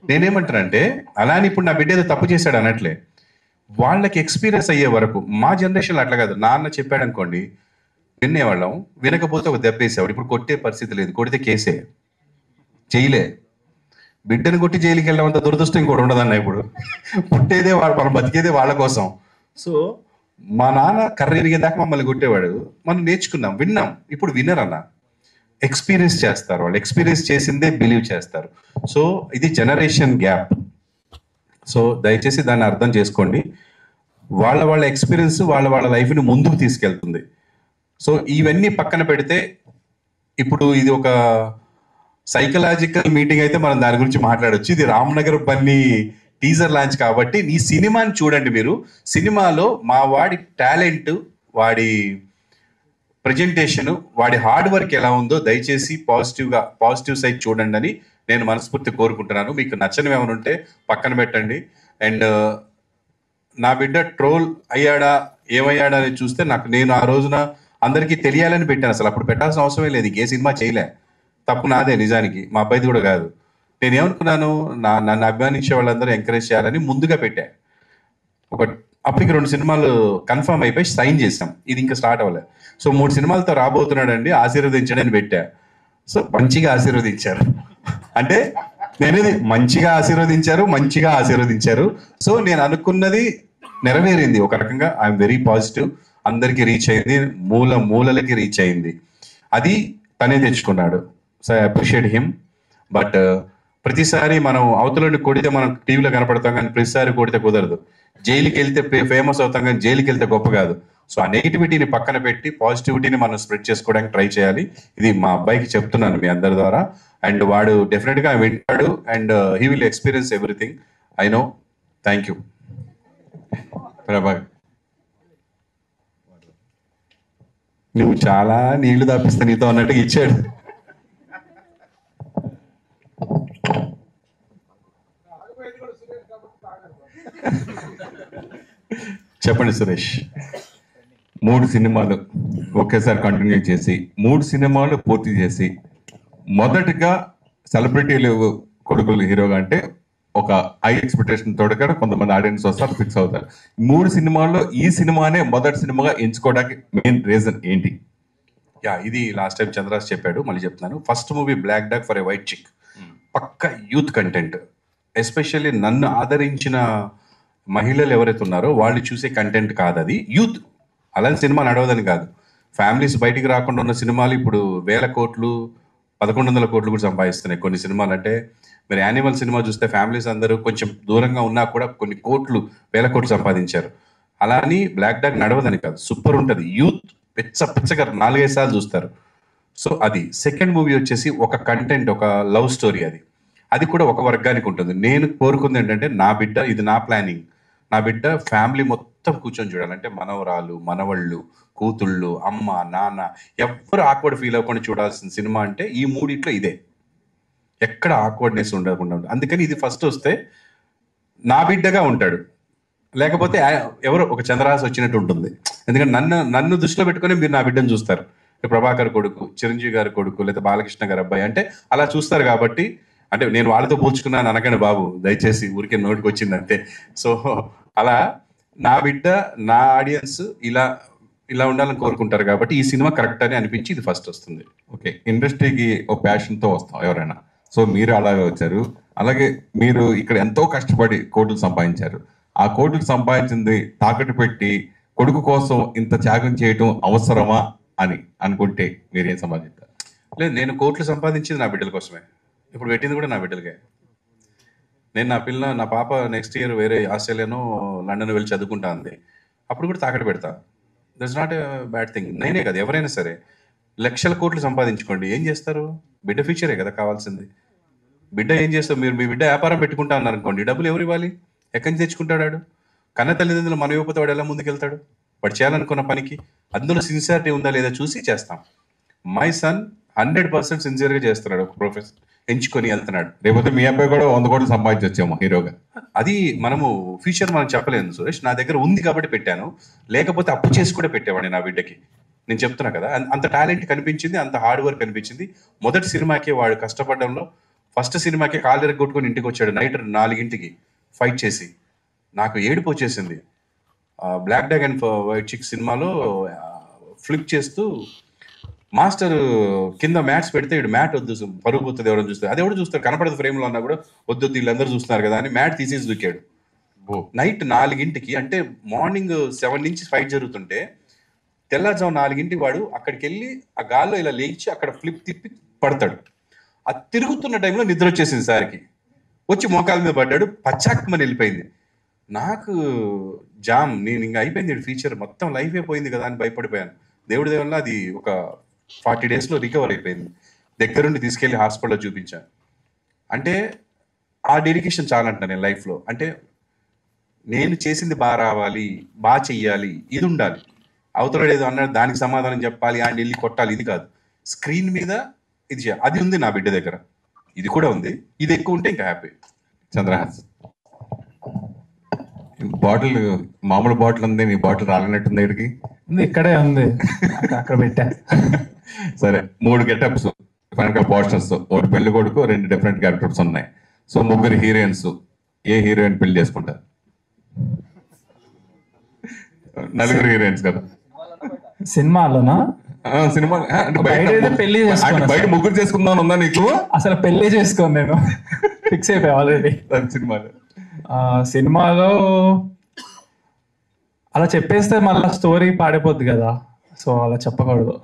నేనేమంటానంటే అలా అని ఇప్పుడు నా బిడ్డ ఏదో తప్పు చేశాడు అనట్లే, వాళ్ళకి ఎక్స్పీరియన్స్ అయ్యే వరకు, మా జనరేషన్లో అట్లా కాదు. నాన్న చెప్పాడు అనుకోండి వినేవాళ్ళం, వినకపోతే ఒక దెబ్బ వేసేవాడు. ఇప్పుడు కొట్టే పరిస్థితి లేదు, కొడితే కేసే, చేయలే. బిడ్డను కొట్టి జైలుకి వెళ్ళడం అంత దురదృష్టం ఇంకోటి ఉండదన్న. ఇప్పుడు పుట్టేదే మనం బతికేదే వాళ్ళ కోసం. సో మా నాన్న కర్ర ఎరిగేదాకా మమ్మల్ని కొట్టేవాడు, మనం నేర్చుకున్నాం, విన్నాం. ఇప్పుడు వినరన్న, ఎక్స్పీరియన్స్ చేస్తారు. వాళ్ళు ఎక్స్పీరియన్స్ చేసిందే బిలీవ్ చేస్తారు. సో ఇది జనరేషన్ గ్యాప్. సో దయచేసి దాన్ని అర్థం చేసుకోండి. వాళ్ళ ఎక్స్పీరియన్స్ వాళ్ళ లైఫ్ని ముందుకు తీసుకెళ్తుంది. సో ఇవన్నీ పక్కన పెడితే ఇప్పుడు ఇది ఒక సైకలాజికల్ మీటింగ్ అయితే మనం దాని గురించి మాట్లాడొచ్చు. ఇది రామ్నగర్ బన్నీ టీజర్ లాంచ్ కాబట్టి ఈ సినిమాని చూడండి. మీరు సినిమాలో మా వాడి టాలెంట్, వాడి ప్రజెంటేషన్, వాడి హార్డ్ వర్క్ ఎలా ఉందో దయచేసి పాజిటివ్ సైడ్ చూడండి అని నేను మనస్ఫూర్తి కోరుకుంటున్నాను. మీకు నచ్చనివి ఏమైనా ఉంటే పక్కన పెట్టండి. అండ్ నా బిడ్డ ట్రోల్ అయ్యాడా ఏమయ్యాడా అని చూస్తే నేను ఆ రోజున అందరికీ తెలియాలని పెట్టాను. అసలు అప్పుడు పెట్టాల్సిన అవసరమే లేదు. ఏ సినిమా చేయలే, తప్పు నాదే నిజానికి, మా అబ్బాయిది కూడా కాదు. నేను ఏమనుకున్నాను, నన్ను అభిమానించే వాళ్ళందరూ ఎంకరేజ్ చేయాలని ముందుగా పెట్టా. అప్పటికి 2 సినిమాలు కన్ఫర్మ్ అయిపోయి సైన్ చేసాం. ఇది ఇంకా స్టార్ట్ అవ్వలేదు. సో 3 సినిమాలతో రాబోతున్నాడండి, ఆశీర్వదించండి అని పెట్టా. సో మంచిగా ఆశీర్వదించారు. అంటే నేనేది మంచిగా ఆశీర్వదించారు. సో నేను అనుకున్నది నెరవేరింది ఒక రకంగా. I'm very positive. అందరికీ రీచ్ అయింది, మూలలకి రీచ్ అయింది. అది తనే తెచ్చుకున్నాడు. So I appreciate him. But ప్రతిసారి మనం అవతలని కొడితే మనం టీవీలో కనపడతాం, కానీ ప్రతిసారి కొడితే కుదరదు. జైలుకి వెళ్తే ఫేమస్ అవుతాం, కానీ జైలుకి వెళ్తే గొప్ప కాదు. సో ఆ నెగిటివిటీని పక్కన పెట్టి పాజిటివిటీని మనం స్ప్రెడ్ చేసుకోవడానికి ట్రై చేయాలి. ఇది మా అబ్బాయికి చెప్తున్నాను మీ అందరి ద్వారా. అండ్ వాడు డెఫినెట్గా వింటాడు and he will experience everything. I know. Thank you. Prabhakar, నువ్వు చాలా నీళ్లు తప్పిస్తా నీతో అన్నట్టుగా ఇచ్చాడు. చెప్పండి సురేష్. 3 సినిమాలు ఒకేసారి కంటిన్యూ చేసి 3 సినిమాలు పూర్తి చేసి మొదటిగా సెలబ్రిటీలు కొడుకులు హీరోగా అంటే ఒక హై ఎక్స్పెక్టేషన్ తోడుగా కొంతమంది ఆడియన్స్ వస్తారు, ఫిక్స్ అవుతారు. 3 సినిమాల్లో ఈ సినిమానే మొదటి సినిమాగా ఎంచుకోవడానికి మెయిన్ రీజన్ ఏంటి? ఇది లాస్ట్ టైం చంద్రాస్ చెప్పాడు, మళ్ళీ చెప్తున్నాను. First movie black dog for a white chick, పక్క యూత్ కంటెంట్. ఎస్పెషల్లీ నన్ను ఆదరించిన మహిళలు ఎవరైతే ఉన్నారో వాళ్ళు చూసే కంటెంట్ కాదు అది, యూత్. అలాంటి సినిమా నడవదని కాదు. ఫ్యామిలీస్ బయటికి రాకుండా ఉన్న సినిమాలు ఇప్పుడు 1000 కోట్లు 1100 కోట్లు కూడా సంపాదిస్తున్నాయి కొన్ని సినిమాలు. అంటే మీరు యానిమల్ సినిమా చూస్తే ఫ్యామిలీస్ అందరూ కొంచెం దూరంగా ఉన్నా కూడా కొన్ని కోట్లు 1000 కోట్లు సంపాదించారు. అలా అని బ్లాక్ డాగ్ నడవదని కాదు, సూపర్ ఉంటుంది. యూత్ పిచ్చగా 4-5 సార్లు చూస్తారు. సో అది. సెకండ్ మూవీ వచ్చేసి ఒక కంటెంట్, ఒక లవ్ స్టోరీ. అది కూడా ఒక వర్గానికి ఉంటుంది. నేను కోరుకుంది ఏంటంటే నా బిడ్డ, ఇది నా ప్లానింగ్, నా బిడ్డ ఫ్యామిలీ మొత్తం కూర్చొని చూడాలంటే మనవరాలు, మనవళ్ళు, కూతుళ్ళు, అమ్మ, నాన్న ఎవ్వరు ఆక్వర్డ్ ఫీల్ అవ్వకుండా చూడాల్సిన సినిమా అంటే ఈ 3 ఇదే. ఎక్కడ ఆక్వర్డ్నెస్ ఉండకుండా. అందుకని ఇది ఫస్ట్ వస్తే నా బిడ్డగా ఉంటాడు, లేకపోతే ఎవరో ఒక చంద్రహాస్ వచ్చినట్టు ఉంటుంది. ఎందుకంటే నన్ను దృష్టిలో పెట్టుకొని మీరు నా బిడ్డను చూస్తారు. ప్రభాకర్ కొడుకు, చిరంజీవి గారి కొడుకు, లేదా బాలకృష్ణ గారి అబ్బాయి అంటే అలా చూస్తారు. కాబట్టి అంటే నేను వాళ్ళతో పోల్చుకున్నాను అనగానే బాబు, దయచేసి ఊరికే నోటికి వచ్చింది అంతే. సో అలా నా బిడ్డ, నా ఆడియన్స్ ఇలా ఉండాలని కోరుకుంటారు. కాబట్టి ఈ సినిమా కరెక్ట్ అని అనిపించి ఇది ఫస్ట్ వస్తుంది. ఓకే, ఇండస్ట్రీకి ఒక ప్యాషన్తో వస్తాం ఎవరైనా. సో మీరు అలాగే వచ్చారు. అలాగే మీరు ఇక్కడ ఎంతో కష్టపడి కోట్లు సంపాదించారు. ఆ కోట్లు సంపాదించింది తాకట్టు పెట్టి కొడుకు కోసం ఇంత త్యాగం చేయటం అవసరమా అని అనుకుంటే మీరేం సమాధానం? లేదు, నేను కోట్లు సంపాదించింది నా బిడ్డల కోసమే. ఇప్పుడు పెట్టింది కూడా నా బిడ్డలకే. నేను నా పాప నెక్స్ట్ ఇయర్ వేరే ఆస్ట్రేలియాను లండన్ వెళ్ళి చదువుకుంటా ఉంది. అప్పుడు కూడా తాకట్టు పెడతా. That's not a bad thing. నేనే కదా, ఎవరైనా సరే లక్షల కోట్లు సంపాదించుకోండి, ఏం చేస్తారు? బిడ్డ ఫ్యూచరే కదా కావాల్సింది. బిడ్డ ఏం చేస్తారు? మీరు మీ బిడ్డ వ్యాపారం పెట్టుకుంటా అన్నారు అనుకోండి, డబ్బులు ఎవరు ఇవ్వాలి? ఎక్కడి నుంచి తెచ్చుకుంటాడు? వాడు కన్న తల్లిదండ్రులు మన ఇవ్వకపోతే వాడు ఎలా ముందుకెళ్తాడు? వాడు చేయాలనుకున్న పనికి అందులో సిన్సియారిటీ ఉందా లేదా చూసి చేస్తాం. మై సన్ 100% సిన్సియర్గా చేస్తున్నాడు, ఒక ప్రొఫెసర్ ఎంచుకొని వెళ్తున్నాడు. లేకపోతే మీ అబ్బాయి కూడా 100 కోట్లు సంపాదించొచ్చేమో హీరోగా. అది మనము ఫ్యూచర్ మనం చెప్పలేదు సురేష్. నా దగ్గర ఉంది కాబట్టి పెట్టాను, లేకపోతే అప్పు చేసి కూడా పెట్టేవాడిని నా బిడ్డకి. నేను చెప్తున్నా కదా, అంత టాలెంట్ కనిపించింది, అంత హార్డ్ వర్క్ కనిపించింది. మొదటి సినిమాకే వాడు కష్టపడడంలో, ఫస్ట్ సినిమాకే కాలు ఎరగొట్టుకొని ఇంటికి వచ్చాడు నైట్ 4 గంటలకి ఫైట్ చేసి. నాకు ఏడుపు వచ్చేసింది. బ్లాక్ డాగ్ అండ్ వైట్ చిక్ సినిమాలో ఫ్లిప్ చేస్తూ మాస్టర్ కింద మ్యాట్స్ పెడితే ఇటు మ్యాట్ వద్దు పరుగు పోతుంది ఎవరైనా చూస్తారు, అది ఎవరు చూస్తారు కనపడదు ఫ్రేమ్లో అన్నా కూడా వద్దు వీళ్ళందరూ చూస్తున్నారు కదా అని మ్యాట్ తీసేసి దూకాడు. నైట్ 4కి, అంటే మార్నింగ్ 7 నుంచి ఫైట్ జరుగుతుంటే తెల్లారుజాము 4కి వాడు అక్కడికి వెళ్ళి ఆ గాల్లో ఇలా లేచి అక్కడ ఫ్లిప్ తిప్పి పడతాడు. ఆ తిరుగుతున్న టైంలో నిద్ర వచ్చేసింది సార్కి, వచ్చి మోకాల మీద పడ్డాడు, పచ్చాకమని వెళ్ళిపోయింది. నాకు జామ్, నేను ఇంకా అయిపోయింది ఫీచర్ మొత్తం లైఫ్ అయిపోయింది కదా అని భయపడిపోయాను. దేవుడి దేవుళ్ళ అది ఒక 40 డేస్లో రికవర్ అయిపోయింది. దగ్గరుండి తీసుకెళ్లి హాస్పిటల్లో చూపించాను. అంటే ఆ డెడికేషన్ చాలా అంట నేను లైఫ్లో. అంటే నేను చేసింది బాగా రావాలి, బాగా చెయ్యాలి, ఇది ఉండాలి. అవతల ఏదో అన్నాడు దానికి సమాధానం చెప్పాలి, ఆయన వెళ్ళి కొట్టాలి, ఇది కాదు. స్క్రీన్ మీద ఇది చేయాలి. అది ఉంది నా బిడ్డ దగ్గర, ఇది కూడా ఉంది. ఇది ఎక్కువ ఉంటే ఇంకా హ్యాపీ. చంద్రహాస్ బాటిల్, మామూలు బాటిల్ ఉంది, నీ బాటిల్ రాలినట్టుంది ఇక్కడికి. ఇక్కడే ఉంది, అక్కడ పెట్టా. సరే, 3 గెటప్స్ వెనక పోస్టర్స్, ఒకటి పెళ్లి కొడుకు, 2 డిఫరెంట్ క్యారెక్టర్స్ ఉన్నాయి. సో 3 హీరోయిన్స్, ఏ హీరోయిన్ పెళ్లి చేసుకుంటారు? 4 హీరోయిన్స్ కదా సినిమాలోనా? సినిమా పెళ్లి బయట 3 చేసుకుందాం ఉందా నీకు? అసలు పెళ్లి చేసుకోను నేను, ఫిక్స్ అయిపోయా ఆల్రెడీ. సినిమాలో అలా చెప్పేస్తే మళ్ళీ స్టోరీ పాడైపోద్ది కదా, సో అలా చెప్పకూడదు.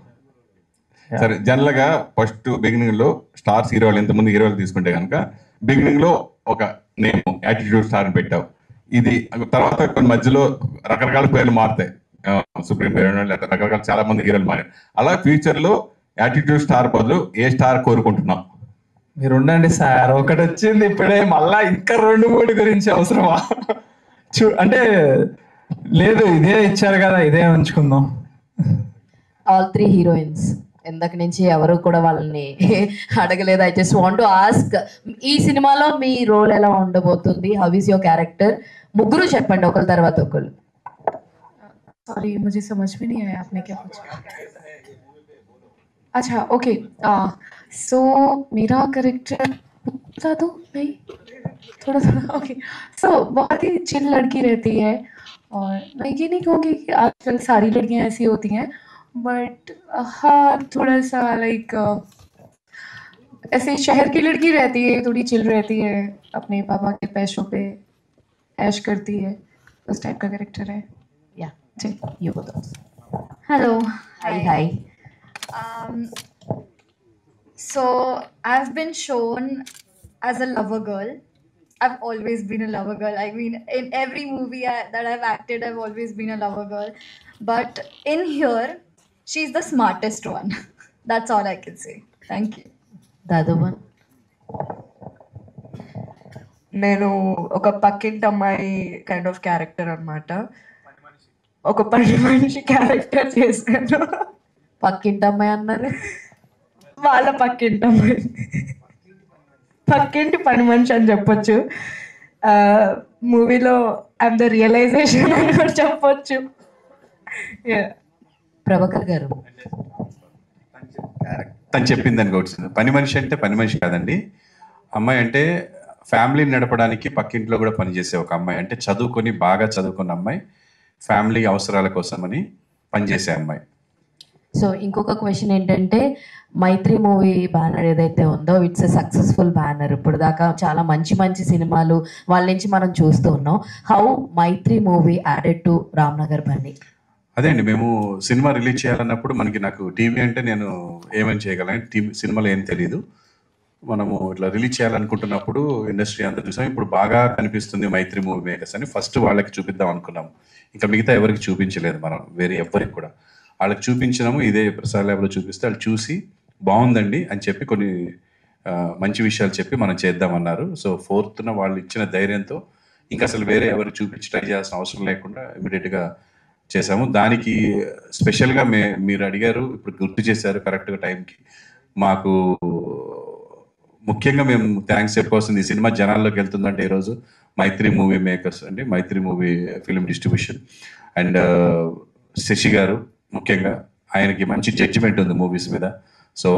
సరే, జనరల్ గా ఫస్ట్ బిగినింగ్ లో స్టార్స్ హీరోలు, ఎంతమంది హీరోలు తీసుకుంటే కనుక బిగినింగ్ లో ఒక నేమ్ యాటిట్యూడ్ స్టార్ అని పెట్టావు. ఇది తర్వాత కొన్ని మధ్యలో రకరకాల పేర్లు మారుతాయి, సుప్రీం పేరు రకరకాల చాలా మంది హీరోలు మారారు. అలా ఫ్యూచర్ లో యాటిట్యూడ్ స్టార్ బదులు ఏ స్టార్ కోరుకుంటున్నాం? మీరు ఉండండి సార్, ఒకటి వచ్చింది ఇప్పుడే, మళ్ళా ఇంకా 2-3 గురించి అవసరమా? అంటే లేదు, ఇదే ఇచ్చారు కదా, ఇదే ఉంచుకుందాం. All 3 heroines. ఇందాక నుంచి ఎవరు కూడా వాళ్ళని అడగలేదు. I just want to ask, ఈ సినిమాలో మీ రోల్ ఎలా ఉండబోతుంది? How is your character? ముగ్గురు చెప్పండి, ఒకరి తర్వాత ఒకరు. सॉरी मुझे समझ में नहीं आया आपने क्या पूछा. अच्छा ओके, सो मेरा कैरेक्टर बता दो नहीं थोड़ा थोड़ा. ओके, सो बहुत ही चिल लड़की रहती है, और मैं ये नहीं कहूँगी कि आजकल सारी लड़कियाँ ऐसी होती हैं, बट हाँ थोड़ा सा लाइक ऐसे शहर की लड़की रहती है, थोड़ी चिल रहती है, अपने पापा के पैसों पे ऐश करती है, उस टाइप का कैरेक्टर है. Yeah, you go first. Hello. Hi. So I've been shown as a lover girl. I've always been a lover girl. I mean, in every movie that I've acted, I've always been a lover girl. But in here, she's the smartest one. That's all I can say. Thank you. The other one? నేను ఒక పక్కింటి అమ్మాయి kind of character అన్నమాట. ఒక పని మనిషి character చేశాను. పక్కింటి అమ్మాయి అన్నారు? వాళ్ళ పక్కింటి అమ్మాయి, పక్కింటి పని మనిషి అని చెప్పొచ్చు. మూవీలో ఐఎమ్ ద రియలైజేషన్ అని కూడా చెప్పొచ్చు. ప్రభాకర్ గారు తను చెప్పింది దానికి వచ్చింది. పని మనిషి అంటే పని మనిషి కాదండి, అమ్మాయి అంటే ఫ్యామిలీని నడపడానికి పక్కింట్లో కూడా పనిచేసే ఒక అమ్మాయి. అంటే చదువుకొని బాగా చదువుకున్న అమ్మాయి, ఫ్యామిలీ అవసరాల కోసమని పనిచేసే అమ్మాయి. సో ఇంకొక క్వశ్చన్ ఏంటంటే, మైత్రి మూవీ బ్యానర్ ఏదైతే ఉందో ఇట్స్ ఎ సక్సెస్ఫుల్ బ్యానర్. ఇప్పుడు దాకా చాలా మంచి మంచి సినిమాలు వాళ్ళ నుంచి మనం చూస్తూ ఉన్నాం. How Mythri movie added to Ramnagar Bunny? అదే అండి, మేము సినిమా రిలీజ్ చేయాలన్నప్పుడు నాకు టీవీ అంటే నేను ఏమేమి చేయగలను, సినిమాలో ఏం తెలియదు. మనము ఇట్లా రిలీజ్ చేయాలనుకుంటున్నప్పుడు ఇండస్ట్రీ అంతా చూసాం. ఇప్పుడు బాగా కనిపిస్తుంది మైత్రి మూవీ మేకర్స్ అని ఫస్ట్ వాళ్ళకి చూపిద్దాం అనుకున్నాము. ఇంకా మిగతా ఎవరికి చూపించలేదు, మనం వేరే ఎవరికి కూడా. వాళ్ళకి చూపించినాము, ఇదే ప్రసాద్ ల్యాబ్లో చూపిస్తే వాళ్ళు చూసి బాగుందండి అని చెప్పి కొన్ని మంచి విషయాలు చెప్పి మనం చేద్దామన్నారు. సో 4th వాళ్ళు ఇచ్చిన ధైర్యంతో ఇంకా అసలు వేరే ఎవరికి చూపించి ట్రై చేయాల్సిన అవసరం లేకుండా ఇమీడియట్గా చేసాము. దానికి స్పెషల్గా మీరు అడిగారు, ఇప్పుడు గుర్తు చేశారు కరెక్ట్గా టైంకి. మాకు ముఖ్యంగా మేము థ్యాంక్స్ చెప్పుకోవాల్సింది, ఈ సినిమా జనాల్లోకి వెళ్తుందంటే ఈరోజు మైత్రి మూవీ మేకర్స్ అండి, Mythri movie film distribution and Sasi గారు ముఖ్యంగా, ఆయనకి మంచి జడ్జిమెంట్ ఉంది మూవీస్ మీద. So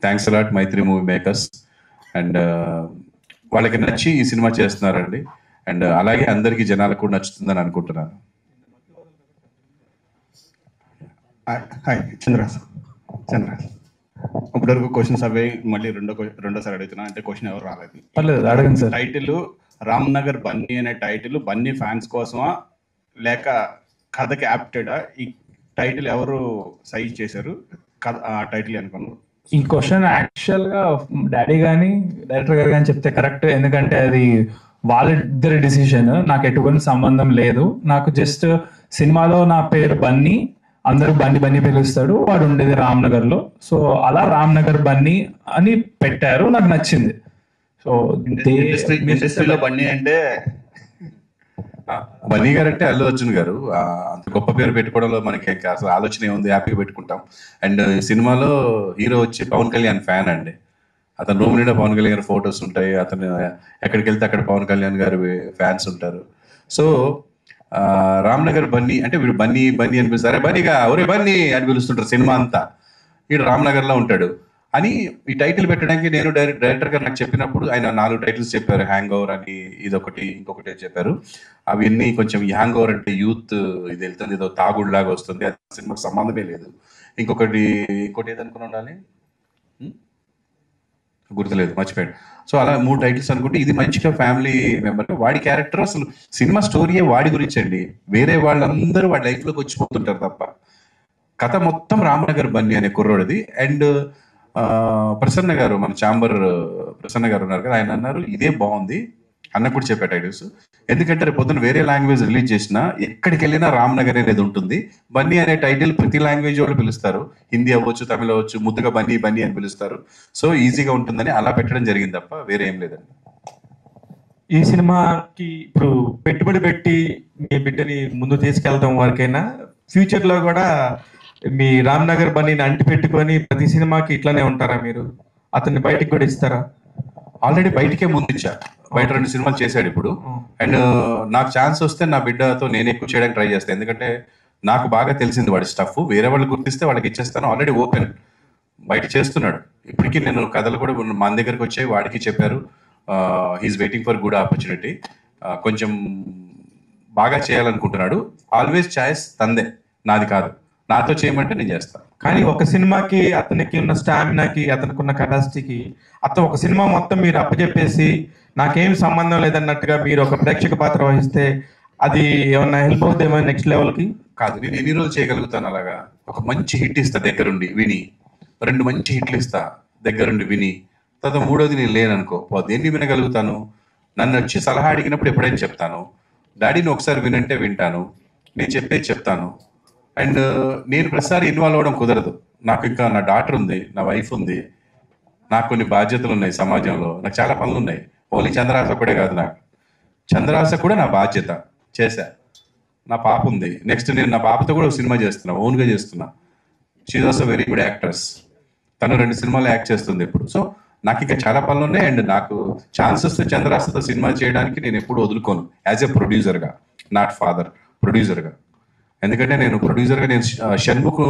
thanks a lot Mythri movie makers. And వాళ్ళకి నచ్చి ఈ సినిమా చేస్తున్నారండి. అండ్ అలాగే అందరికీ జనాలకు కూడా నచ్చుతుందని అనుకుంటున్నాను. హాయ్ చంద్రాస్. ఇప్పటివరకు క్వశ్చన్స్ అవే మళ్ళీ రెండోసారి అడుగుతున్నా, అంటే క్వశ్చన్ ఎవరు రాలేదు. పర్లేదు, అడగండి సార్. టైటిల్ రామ్ నగర్ బన్నీ అనే టైటిల్ బన్నీ ఫ్యాన్స్ కోసమా లేక కథకి యాప్టెడా? ఈ టైటిల్ ఎవరు సైజ్ చేశారు ఆ టైటిల్ అనుకున్నారు? ఈ క్వశ్చన్ యాక్చువల్గా డాడీ కానీ డైరెక్టర్ గారు కానీ చెప్తే కరెక్ట్, ఎందుకంటే అది వాళ్ళిద్దరి డిసిషన్, నాకు ఎటువంటి సంబంధం లేదు. నాకు జస్ట్ సినిమాలో నా పేరు బన్నీ, అందరూ బన్నీ బన్నీ పిలుస్తాడు, వాడు ఉండేది రామ్నగర్లో, సో అలా రామ్నగర్ బన్నీ అని పెట్టారు, నాకు నచ్చింది. సో ఇండస్ట్రీలో బన్నీ అంటే బన్నీ గారు అంటే అల్లు అర్జున్ గారు, అంత గొప్ప పేరు పెట్టుకోవడంలో మనకి అసలు ఆలోచన ఏముంది, హ్యాపీగా పెట్టుకుంటాం. అండ్ ఈ సినిమాలో హీరో వచ్చి పవన్ కళ్యాణ్ ఫ్యాన్ అండి. అతను రూమ్ నిండా పవన్ కళ్యాణ్ గారి ఫొటోస్ ఉంటాయి, అతను ఎక్కడికి వెళ్తే అక్కడ పవన్ కళ్యాణ్ గారి ఫ్యాన్స్ ఉంటారు. సో రామ్నగర్ బన్నీ అంటే వీడు బన్నీ బన్నీ అనిపిస్తారు, బన్నీగా ఒరే బన్నీ అని పిలుస్తుంటారు సినిమా అంతా. వీడు రామ్నగర్లో ఉంటాడు అని ఈ టైటిల్ పెట్టడానికి నేను డైరెక్టర్ గారు నాకు చెప్పినప్పుడు ఆయన 4 టైటిల్స్ చెప్పారు. హ్యాంగ్ ఓవర్ అని, ఇదొకటి, ఇంకొకటి చెప్పారు. అవన్నీ కొంచెం ఈ హ్యాంగ్ ఓవర్ అంటే యూత్ ఇది వెళ్తుంది, ఏదో తాగుడులాగా వస్తుంది, అది సినిమాకి సంబంధమే లేదు. ఇంకొకటి ఏదనుకుని ఉండాలి, గుర్తులేదు, మర్చిపోయాడు. సో అలా 3 టైటిల్స్ అనుకుంటే ఇది మంచిగా ఫ్యామిలీ మెంబర్, వాడి క్యారెక్టర్ అసలు సినిమా స్టోరీయే వాడి గురించి అండి. వేరే వాళ్ళందరూ వాడి లైఫ్లోకి వచ్చిపోతుంటారు తప్ప కథ మొత్తం రామ్నగర్ బన్నీ అనే కుర్రోడిది. అండ్ ప్రసన్న గారు, మన ఛాంబర్ ప్రసన్న గారు ఉన్నారు కదా, ఆయన అన్నారు ఇదే బాగుంది అన్న కూడా చెప్పే టైటిల్స్. ఎందుకంటే రేపు పొద్దున వేరే లాంగ్వేజ్ రిలీజ్ చేసినా ఎక్కడికి వెళ్ళినా రామ్నగర్ అనేది ఉంటుంది. బన్నీ అనే టైటిల్ ప్రతి లాంగ్వేజ్ వాళ్ళు పిలుస్తారు, హిందీ అవ్వచ్చు, తమిళ అవ్వచ్చు, ముద్దుగా బన్నీ బన్నీ అని పిలుస్తారు. సో ఈజీగా ఉంటుందని అలా పెట్టడం జరిగింది తప్ప వేరే ఏం లేదండి. ఈ సినిమాకి ఇప్పుడు పెట్టుబడి పెట్టి మీ బిడ్డని ముందు తీసుకెళ్తాం వరకైనా, ఫ్యూచర్లో కూడా మీ రామ్నగర్ బన్నీని అంటి పెట్టుకొని ప్రతి సినిమాకి ఇట్లానే ఉంటారా మీరు? అతన్ని బయటికి కూడా ఇస్తారా? ఆల్రెడీ బయటికే ముందు ఇచ్చా, బయట 2 సినిమాలు చేశాడు ఇప్పుడు. అండ్ నాకు ఛాన్స్ వస్తే నా బిడ్డతో నేను ఎక్కువ చేయడానికి ట్రై చేస్తాను, ఎందుకంటే నాకు బాగా తెలిసింది వాడి స్టఫ్. వేరే వాళ్ళు గుర్తిస్తే వాళ్ళకి ఇచ్చేస్తాను. ఆల్రెడీ ఓపెన్ బయట చేస్తున్నాడు. ఇప్పటికీ నేను కథలు కూడా మన దగ్గరకు వచ్చాయి, వాడికి చెప్పారు he is waiting for good opportunity. కొంచెం బాగా చేయాలనుకుంటున్నాడు. ఆల్వేస్ చాయిస్ తందే, నాది కాదు. నాతో చేయమంటే నేను చేస్తాను. కానీ ఒక సినిమాకి అతనికి ఉన్న స్టామినాకి, అతనికి ఉన్న కెపాసిటీకి, అతను ఒక సినిమా మొత్తం మీరు అప్పచెప్పేసి నాకేం సంబంధం లేదన్నట్టుగా మీరు ఒక ప్రేక్షక పాత్ర వహిస్తే అది ఏమన్నా హెల్ప్ అవుతుందేమో నెక్స్ట్ లెవెల్కి? కాదు, నేను ఎన్ని రోజులు చేయగలుగుతాను అలాగా? ఒక మంచి హిట్ ఇస్తా దగ్గరుండి విని, 2 మంచి హిట్లు ఇస్తా దగ్గరుండి విని, తర్వాత 3వది నేను లేననుకో, దేన్ని వినగలుగుతాను? నన్ను వచ్చి సలహా అడిగినప్పుడు ఎప్పుడైనా చెప్తాను, డాడీని ఒకసారి వినంటే వింటాను, నేను చెప్పేది చెప్తాను. అండ్ నేను ప్రతిసారి ఇన్వాల్వ్ అవ్వడం కుదరదు. నాకు ఇంకా నా డాటర్ ఉంది, నా వైఫ్ ఉంది, నాకు కొన్ని బాధ్యతలు ఉన్నాయి సమాజంలో, నాకు చాలా పనులు ఉన్నాయి. ఓన్లీ చంద్రహాస ఒకటే కాదు, నాకు చంద్రహాస కూడా నా బాధ్యత చేశా. నా పాప ఉంది, నెక్స్ట్ నేను నా పాపతో కూడా సినిమా చేస్తున్నా, ఓన్గా చేస్తున్నా. She is also very good actress, తను 2 సినిమాలు యాక్ట్ చేస్తుంది ఇప్పుడు. సో నాకు ఇంకా చాలా పనులు ఉన్నాయి. అండ్ నాకు ఛాన్స్ వస్తే చంద్రహాసతో సినిమా చేయడానికి నేను ఎప్పుడు వదులుకోను, యాజ్ ఎ ప్రొడ్యూసర్గా, నాట్ ఫాదర్, ప్రొడ్యూసర్గా. ఎందుకంటే నేను ప్రొడ్యూసర్గా నేను షణ్ముఖ్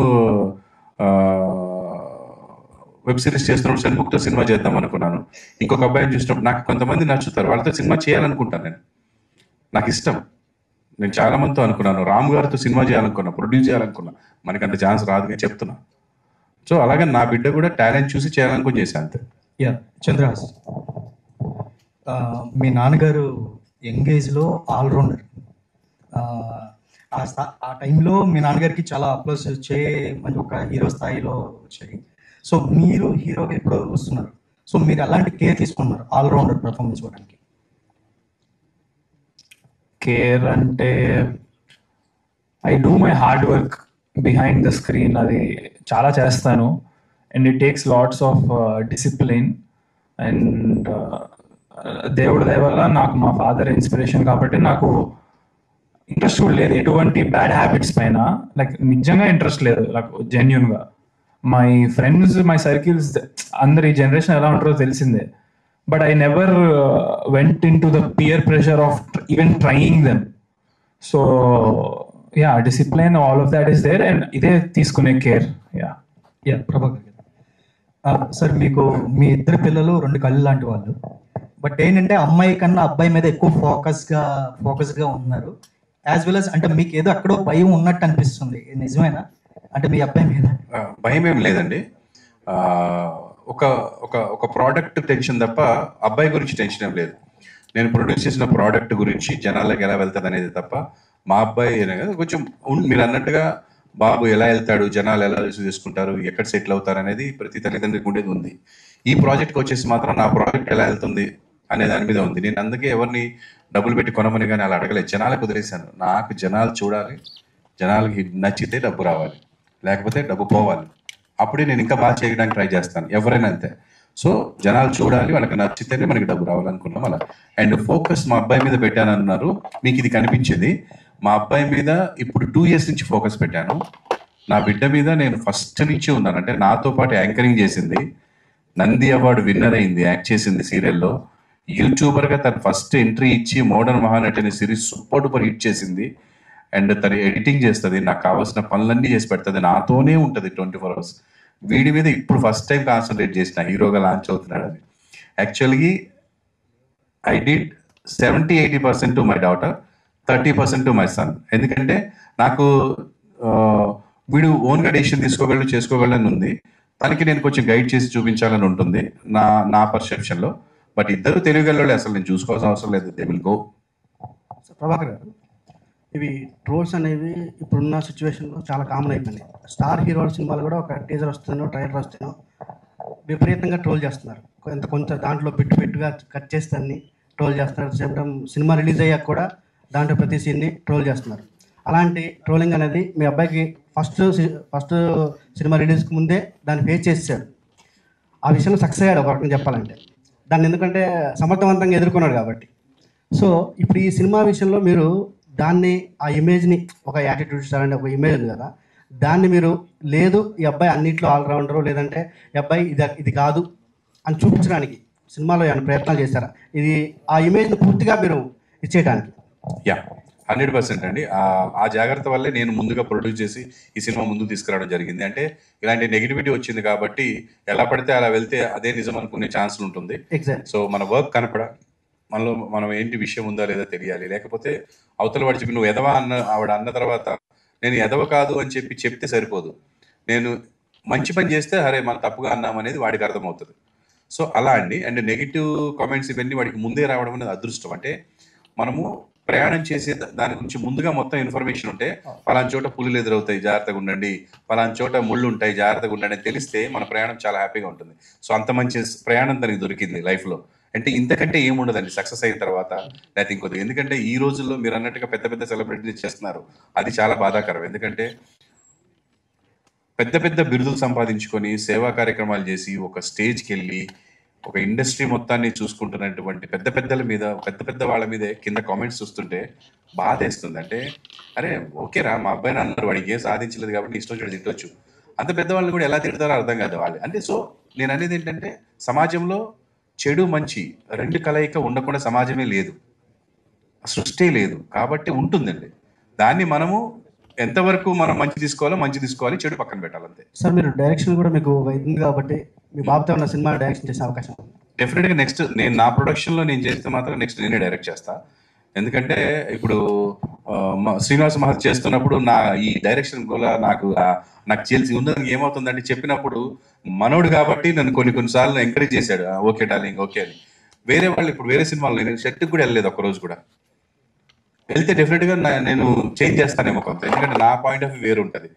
వెబ్ సిరీస్ చేస్తున్నప్పుడు షణ్ముఖ్తో సినిమా చేద్దాం అనుకున్నాను. ఇంకొక అబ్బాయిని చూసినప్పుడు నాకు కొంతమంది నచ్చుతారు, వాళ్ళతో సినిమా చేయాలనుకుంటాను. నేను నాకు ఇష్టం, నేను చాలా మందితో అనుకున్నాను, రామ్ గారితో సినిమా చేయాలనుకున్నా, ప్రొడ్యూస్ చేయాలనుకున్నా, మనకి అంత ఛాన్స్ రాదు అని చెప్తున్నా. సో అలాగే నా బిడ్డ కూడా టాలెంట్ చూసి చేయాలనుకుని చేశాను అంతే. యా చంద్రహాస్, మీ నాన్నగారు యంగేజ్లో ఆల్రౌండర్. ఆ టైంలో మీ నాన్నగారికి చాలా అప్లోస్ వచ్చే మంచి ఒక హీరో స్థాయిలో వచ్చాయి. సో మీరు హీరోగా ఇప్పుడు వస్తున్నారు, సో మీరు ఎలాంటి కేర్ తీసుకున్నారు ఆల్రౌండర్ పర్ఫార్మెన్స్ ఇవ్వడానికి? కేర్ అంటే I do my hard work behind the screen, అది చాలా చేస్తాను. And it takes lots of discipline. And దేవుడి దయ వల్ల నాకు మా ఫాదర్ ఇన్స్పిరేషన్ కాబట్టి నాకు ఇంట్రెస్ట్ కూడా లేదు ఎటువంటి బ్యాడ్ హ్యాబిట్స్ పైన. లైక్ నిజంగా ఇంట్రెస్ట్ లేదు, లైక్ జెన్యున్గా. మై ఫ్రెండ్స్, మై సర్కిల్స్ అందరు ఈ జనరేషన్ ఎలా ఉంటారో తెలిసిందే. But I never went in to the peer pressure of even trying them. So yeah, discipline, all of that is there. And ఇదే తీసుకునే కేర్. ప్రభాకర్ గారు, సార్ మీకు మీ 2 పిల్లలు 2 కళ్ళు లాంటి వాళ్ళు. బట్ ఏంటంటే అమ్మాయి కన్నా అబ్బాయి మీద ఎక్కువ ఫోకస్గా ఉన్నారు. యాజ్ వెల్ అస్ అంటే మీకు ఏదో అక్కడో భయం ఉన్నట్టు అనిపిస్తుంది, నిజమేనా? అంటే మీ అబ్బాయి మీద భయం ఏం లేదండి. ఒక ఒక ఒక ప్రోడక్ట్ టెన్షన్ తప్ప అబ్బాయి గురించి టెన్షన్ ఏం లేదు. నేను ప్రొడ్యూస్ చేసిన ప్రోడక్ట్ గురించి జనాలకు ఎలా వెళ్తుంది అనేది తప్ప మా అబ్బాయి కొంచెం మీరు అన్నట్టుగా బాబు ఎలా వెళ్తాడు, జనాలు ఎలా రిసీవ్ చేసుకుంటారు, ఎక్కడ సెటిల్ అవుతారు అనేది ప్రతి తల్లిదండ్రికి ఉండేది ఉంది. ఈ ప్రాజెక్ట్కి వచ్చేసి మాత్రం నా ప్రాజెక్ట్ ఎలా వెళ్తుంది అనే దాని మీద ఉంది. నేను అందుకే ఎవరిని డబ్బులు పెట్టి కొనమని కానీ అలా అడగలేదు, జనాలకు వదిలేశాను. నాకు జనాలు చూడాలి, జనాలకి నచ్చితే డబ్బు రావాలి, లేకపోతే డబ్బు పోవాలి. అప్పుడే నేను ఇంకా బాగా చేయడానికి ట్రై చేస్తాను, ఎవరైనా అంతే. సో జనాలు చూడాలి, వాళ్ళకి నచ్చితేనే మనకి డబ్బు రావాలనుకున్నాం అలా. అండ్ ఫోకస్ మా అబ్బాయి మీద పెట్టాను అన్నారు, మీకు ఇది కనిపించేది. మా అబ్బాయి మీద ఇప్పుడు 2 years నుంచి ఫోకస్ పెట్టాను. నా బిడ్డ మీద నేను ఫస్ట్ నుంచి ఉన్నాను. అంటే నాతో పాటు యాంకరింగ్ చేసింది, నంది అవార్డు విన్నర్ అయింది, యాక్ట్ చేసింది సీరియల్లో. యూట్యూబర్గా తను ఫస్ట్ ఎంట్రీ ఇచ్చి మోడర్న్ మహానటి అనే సిరీస్ సూపర్ డూపర్ హిట్ చేసింది. అండ్ తను ఎడిటింగ్ చేస్తుంది, నాకు కావాల్సిన పనులన్నీ చేసి పెడుతుంది, నాతోనే ఉంటుంది 24 hours. వీడి మీద ఇప్పుడు ఫస్ట్ టైం కాన్సన్ట్రేట్ చేసిన, హీరోగా లాంచ్ అవుతున్నాడు అది. Actually I did 70-80% to my daughter, 30% to my son. ఎందుకంటే నాకు వీడు ఓన్గా డెసిషన్ తీసుకోగలడు, చేసుకోగలని ఉంది. తనకి నేను కొంచెం గైడ్ చేసి చూపించాలని ఉంటుంది నా పర్సెప్షన్లో. బట్ ఇద్దరు తెలియగలవాళ్ళు, అసలు నేను చూసుకోవాల్సిన అవసరం లేదు, దే విల్ గో. ప్రభాకర్ గారు, ఇవి ట్రోల్స్ అనేవి ఇప్పుడున్న సిచ్యువేషన్లో చాలా కామన్ అయిపోయింది. స్టార్ హీరోల సినిమాలు కూడా ఒక టీజర్ వస్తుందో ట్రైలర్ వస్తుందో విపరీతంగా ట్రోల్ చేస్తున్నారు. కొంత దాంట్లో పెట్టుగా కట్ చేస్తే అన్ని ట్రోల్ చేస్తున్నారు. సేమ్ టైం సినిమా రిలీజ్ అయ్యాక కూడా దాంట్లో ప్రతి సీన్ని ట్రోల్ చేస్తున్నారు. అలాంటి ట్రోలింగ్ అనేది మీ అబ్బాయికి ఫస్ట్ సినిమా రిలీజ్కి ముందే దాన్ని ఫేస్ చేసేసాడు. ఆ విషయంలో సక్సెస్ అయ్యాడు ఒక రకంగా చెప్పాలంటే. దాన్ని ఎందుకంటే సమర్థవంతంగా ఎదుర్కొన్నాడు కాబట్టి. సో ఇప్పుడు ఈ సినిమా విషయంలో మీరు దాన్ని, ఆ ఇమేజ్ని, ఒక యాటిట్యూడ్ స్టార్ అంటే ఒక ఇమేజ్ ఉంది కదా, దాన్ని మీరు లేదు ఈ అబ్బాయి అన్నింటిలో ఆల్రౌండరు, లేదంటే ఈ అబ్బాయి ఇది కాదు అని చూపించడానికి సినిమాలో ఏమైనా ప్రయత్నాలు చేశారా? ఇది ఆ ఇమేజ్ని పూర్తిగా మీరు ఇచ్చేయడానికి. 100% అండి. ఆ జాగ్రత్త వల్లే నేను ముందుగా ప్రొడ్యూస్ చేసి ఈ సినిమా ముందుకు తీసుకురావడం జరిగింది. అంటే ఇలాంటి నెగిటివిటీ వచ్చింది కాబట్టి ఎలా పడితే అలా వెళ్తే అదే నిజం అనుకునే ఛాన్సులు ఉంటుంది. సో మన వర్క్ మనలో మనం ఏంటి విషయం ఉందా లేదా తెలియాలి. లేకపోతే అవతల వాడు చెప్పి నువ్వు ఎదవా ఆవిడ అన్న తర్వాత నేను ఎదవ కాదు అని చెప్తే సరిపోదు. నేను మంచి పని చేస్తే అరే మనం తప్పుగా అన్నామనేది వాడికి అర్థమవుతుంది. సో అలా అండి. అండ్ నెగిటివ్ కామెంట్స్ ఇవన్నీ వాడికి ముందే రావడం అనేది అదృష్టం. అంటే మనము ప్రయాణం చేసే దాని గురించి ముందుగా మొత్తం ఇన్ఫర్మేషన్ ఉంటే, పలానా చోట పులులు ఎదురవుతాయి జాగ్రత్తగా ఉండండి, పలానా చోట ముళ్ళు ఉంటాయి జాగ్రత్తగా ఉండండి అని తెలిస్తే మన ప్రయాణం చాలా హ్యాపీగా ఉంటుంది. సో అంత మంచి ప్రయాణం తనకి దొరికింది లైఫ్లో. అంటే ఇంతకంటే ఏముండదండి సక్సెస్ అయిన తర్వాత, లేకపోతే ఇంకొద్ది. ఎందుకంటే ఈ రోజుల్లో మీరు అన్నట్టుగా పెద్ద పెద్ద సెలబ్రిటీలు చేస్తున్నారు, అది చాలా బాధాకరం. ఎందుకంటే పెద్ద పెద్ద బిరుదులు సంపాదించుకొని సేవా కార్యక్రమాలు చేసి ఒక స్టేజ్కి వెళ్ళి ఒక ఇండస్ట్రీ మొత్తాన్ని చూసుకుంటున్నటువంటి పెద్ద పెద్ద వాళ్ళ మీదే కింద కామెంట్స్ చూస్తుంటే బాధేస్తుంది. అంటే అరే ఓకేరా మా అబ్బాయిని అన్నారు, వాడికి ఏం సాధించలేదు కాబట్టి ఇష్టం వచ్చి తిట్టవచ్చు. అంత పెద్దవాళ్ళని కూడా ఎలా తిడతారో అర్థం కాదు వాళ్ళు. అంటే సో నేను అనేది ఏంటంటే సమాజంలో చెడు మంచి రెండు కలయిక ఉండకుండా సమాజమే లేదు, సృష్టి లేదు. కాబట్టి ఉంటుందండి, దాన్ని మనము ఎంతవరకు మనం మంచి తీసుకోవాలి, చెడు పక్కన పెట్టాలంతే. సార్ మీరు డైరెక్షన్ కూడా మీకు ఉంది కాబట్టి మీ బాబుతో ఉన్న సినిమా డైరెక్షన్ చేసే అవకాశం డెఫినెట్గా నెక్స్ట్ నేను నా ప్రొడక్షన్లో నేను చేస్తే మాత్రం నెక్స్ట్ నేనే డైరెక్ట్ చేస్తా. ఎందుకంటే ఇప్పుడు శ్రీనివాస్ మహర్షి చేస్తున్నప్పుడు నా ఈ డైరెక్షన్ కూడా నాకు చేసి ఉన్నది ఏమవుతుందంటే చెప్పినప్పుడు మనోడు కాబట్టి నన్ను కొన్నిసార్లు ఎంకరేజ్ చేశాడు, ఓకే డార్లింగ్ ఓకే అని. వేరే వాళ్ళు ఇప్పుడు వేరే సినిమాల్లో నేను షెట్కి కూడా వెళ్ళలేదు ఒక్కరోజు కూడా. వెళ్తే డెఫినెట్గా నేను చేంజ్ చేస్తానేమో కొంత, ఎందుకంటే నా పాయింట్ ఆఫ్ వ్యూ వేరు ఉంటుంది.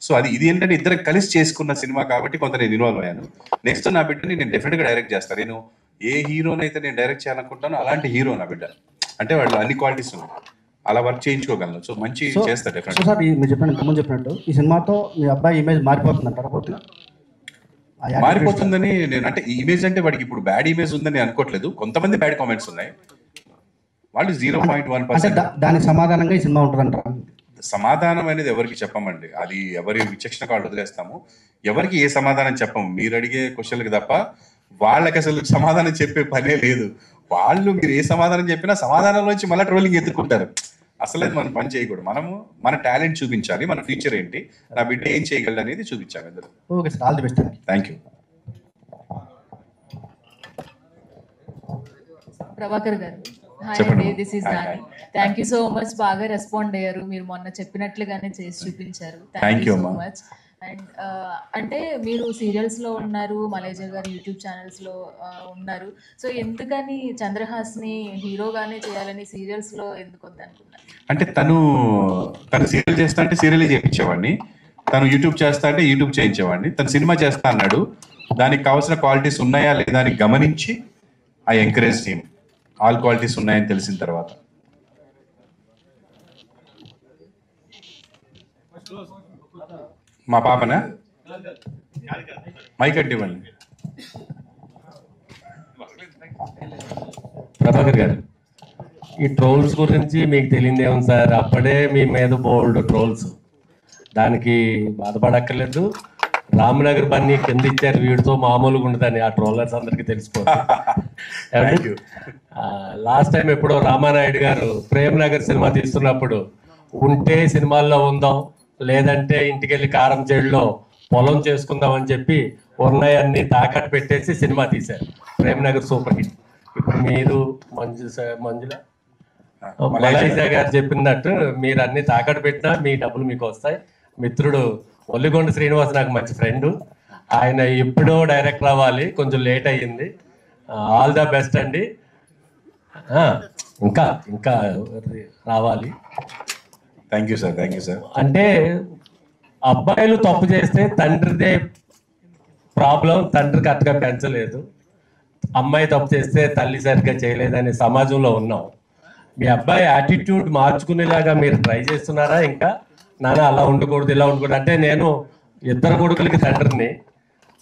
సో ఇది ఏంటంటే ఇద్దరు కలిసి చేసుకున్న సినిమా కాబట్టి కొంత నేను ఇన్వాల్వ్ అయ్యాను. నెక్స్ట్ నా బిడ్డని నేను డెఫినెట్గా డైరెక్ట్ చేస్తాను. నేను ఏ హీరోనైతే నేను డైరెక్ట్ చేయాలనుకుంటానో అలాంటి హీరో నా బిడ్డ. అంటే వాళ్ళు అన్ని క్వాలిటీస్ ఉన్నాయి, అలా వర్క్ చేయించుకోగలను. సో మంచి చేస్తా డెఫినెట్గా. సార్ మీరు ఇంతకుముందు చెప్పినట్టు ఈ సినిమాతో మీ అబ్బాయి ఇమేజ్ మారిపోతుందంటారా? మారిపోతుందని నేను అంటే ఇమేజ్ అంటే వాడికి ఇప్పుడు బ్యాడ్ ఇమేజ్ ఉందని అనుకోవట్లేదు. కొంతమంది బ్యాడ్ కామెంట్స్ ఉన్నాయి, వాళ్ళు 0.1%. దానికి సమాధానంగా ఈ సినిమా ఉంటుందంటారా? సమాధానం అనేది ఎవరికి చెప్పమండి, అది ఎవరి విచక్షణ కాళ్ళు వదిలేస్తాము. ఎవరికి ఏ సమాధానం చెప్పము, మీరు అడిగే క్వశ్చన్లకి తప్ప వాళ్ళకి అసలు సమాధానం చెప్పే పనే లేదు. వాళ్ళు మీరు ఏ సమాధానం చెప్పినా సమాధానంలోంచి మళ్ళీ ట్రోలింగ్ ఎత్తుకుంటారు. అసలు మనం పని చేయకూడదు. మనము మన టాలెంట్ చూపించాలి, మన ఫ్యూచర్ ఏంటి, నా బిడ్డ ఏం చేయగలడు అనేది చూపించాలి అందరూ. Okay sir, all the best. Thank you. Prabhakar గారు, హాయ్ చెప్పండి. అండి, this is Nani. Thank you so much, బాగా రెస్పాండ్ అయ్యారు. మీరు మొన్న చెప్పినట్లుగానే చేసి చూపించారు. Thank you, సో అమ్మా. మచ్. అండ్ అంటే మీరు సీరియల్స్ లో ఉన్నారు, మలేజర్ గారు యూట్యూబ్ ఛానల్స్ లో ఉన్నారు. సో ఎందుకని చంద్రహాస్ని హీరోగానే చేయాలని సీరియల్స్ లో ఎందుకు వద్దనుకున్నారు? అంటే తను సీరియల్ చేస్తా అంటే సీరియల్ చేయించేవాడిని, తను యూట్యూబ్ చేస్తా అంటే యూట్యూబ్ చేయించేవాడిని. తను సినిమా చేస్తా అన్నాడు, దానికి కావాల్సిన క్వాలిటీస్ ఉన్నాయా లేదా అని గమనించి I encourage team. All qualities ఉన్నాయని తెలిసిన తర్వాత మా పాపనా మైక్ అడ్డివ్వండి. ప్రభాకర్ గారు, ఈ ట్రోల్స్ గురించి మీకు తెలియదేమో సార్, అప్పుడే మీ మీద బోల్డ్ ట్రోల్స్, దానికి బాధపడక్కర్లేదు. రామ్నగర్ బన్నీ కింద ఇచ్చారు, వీడితో మామూలుగా ఉండదని ఆ ట్రోలర్స్ అందరికీ తెలిసిపోతుంది. లాస్ట్ టైం ఎప్పుడో రామానాయుడు గారు ప్రేమ్ నగర్ సినిమా తీస్తున్నప్పుడు ఉంటే సినిమాల్లో ఉందాం, లేదంటే ఇంటికి వెళ్ళి కారం చెడులో పొలం చేసుకుందాం అని చెప్పి ఉన్నాయన్ని తాకట్టు పెట్టేసి సినిమా తీశారు. Prem Nagar super hit. ఇప్పుడు మీరు మలైజా గారు చెప్పినట్టు మీరు అన్ని తాకట్టు పెట్టినా మీ డబ్బులు మీకు వస్తాయి. మిత్రుడు ఒల్లిగొండ శ్రీనివాస్ నాకు మంచి ఫ్రెండ్, ఆయన ఎప్పుడో డైరెక్టర్ అవ్వాలి, కొంచెం లేట్ అయ్యింది. ఆల్ ద బెస్ట్ అండి. ఇంకా ఇంకా రావాలి. Thank you sir, thank you sir. అంటే అబ్బాయిలు తప్పు చేస్తే తండ్రిదే ప్రాబ్లం, తండ్రి కరెక్ట్గా పెంచలేదు. అమ్మాయి తప్పు చేస్తే తల్లి సరిగ్గా చేయలేదనే సమాజంలో ఉన్నాం. మీ అబ్బాయి యాటిట్యూడ్ మార్చుకునేలాగా మీరు ట్రై చేస్తున్నారా? ఇంకా నాన్న అలా ఉండకూడదు, ఇలా ఉండకూడదు అంటే, నేను ఇద్దరు కొడుకులకి తండ్రిని,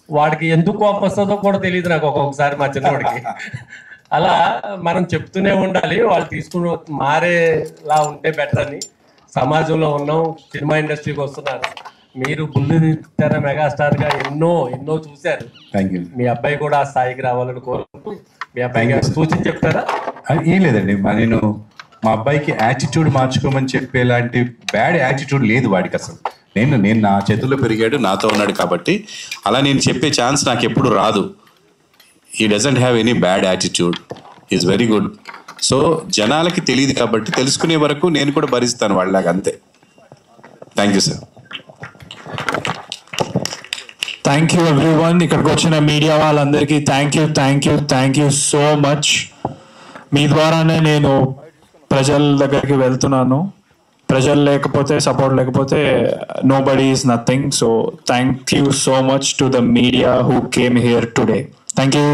వాడికి ఎందుకు కోపం వస్తుందో కూడా తెలియదు నాకు ఒక్కొక్కసారి మా చిన్నవాడికి. అలా మనం చెప్తూనే ఉండాలి, వాళ్ళు తీసుకుని మారేలా ఉంటే బెటర్ అని. సమాజంలో ఉన్నాం, సినిమా ఇండస్ట్రీకి వస్తున్నారు. మీరు బుల్లితెర మెగాస్టార్గా ఎన్నో ఎన్నో చూశారు. మీ అబ్బాయి కూడా ఆ స్థాయికి రావాలని కోరుకుంటూ మీ అబ్బాయి సూచన చెప్తారా? ఏం లేదండి, నేను మా అబ్బాయికి యాటిట్యూడ్ మార్చుకోమని చెప్పేలాంటి బ్యాడ్ యాటిట్యూడ్ లేదు వాడికి అసలు. నేను నా చేతుల్లో పెరిగాడు, నాతో ఉన్నాడు కాబట్టి అలా నేను చెప్పే ఛాన్స్ నాకు ఎప్పుడు రాదు. He doesn't have any bad attitude, is very good. So జనాలకి తెలియదు కాబట్టి తెలుసుకునే వరకు నేను కూడా భరిస్తాను వాళ్ళలాగా, అంతే. Thank you sir. Thank you everyone. ఇక్కడికి వచ్చిన మీడియా వాళ్ళందరికీ థ్యాంక్ యూ సో మచ్. మీ ద్వారానే నేను ప్రజల దగ్గరికి వెళ్తున్నాను. ప్రజలు లేకపోతే, సపోర్ట్ లేకపోతే nobody is nothing. So thank you so much to the media who came here today. Thank you.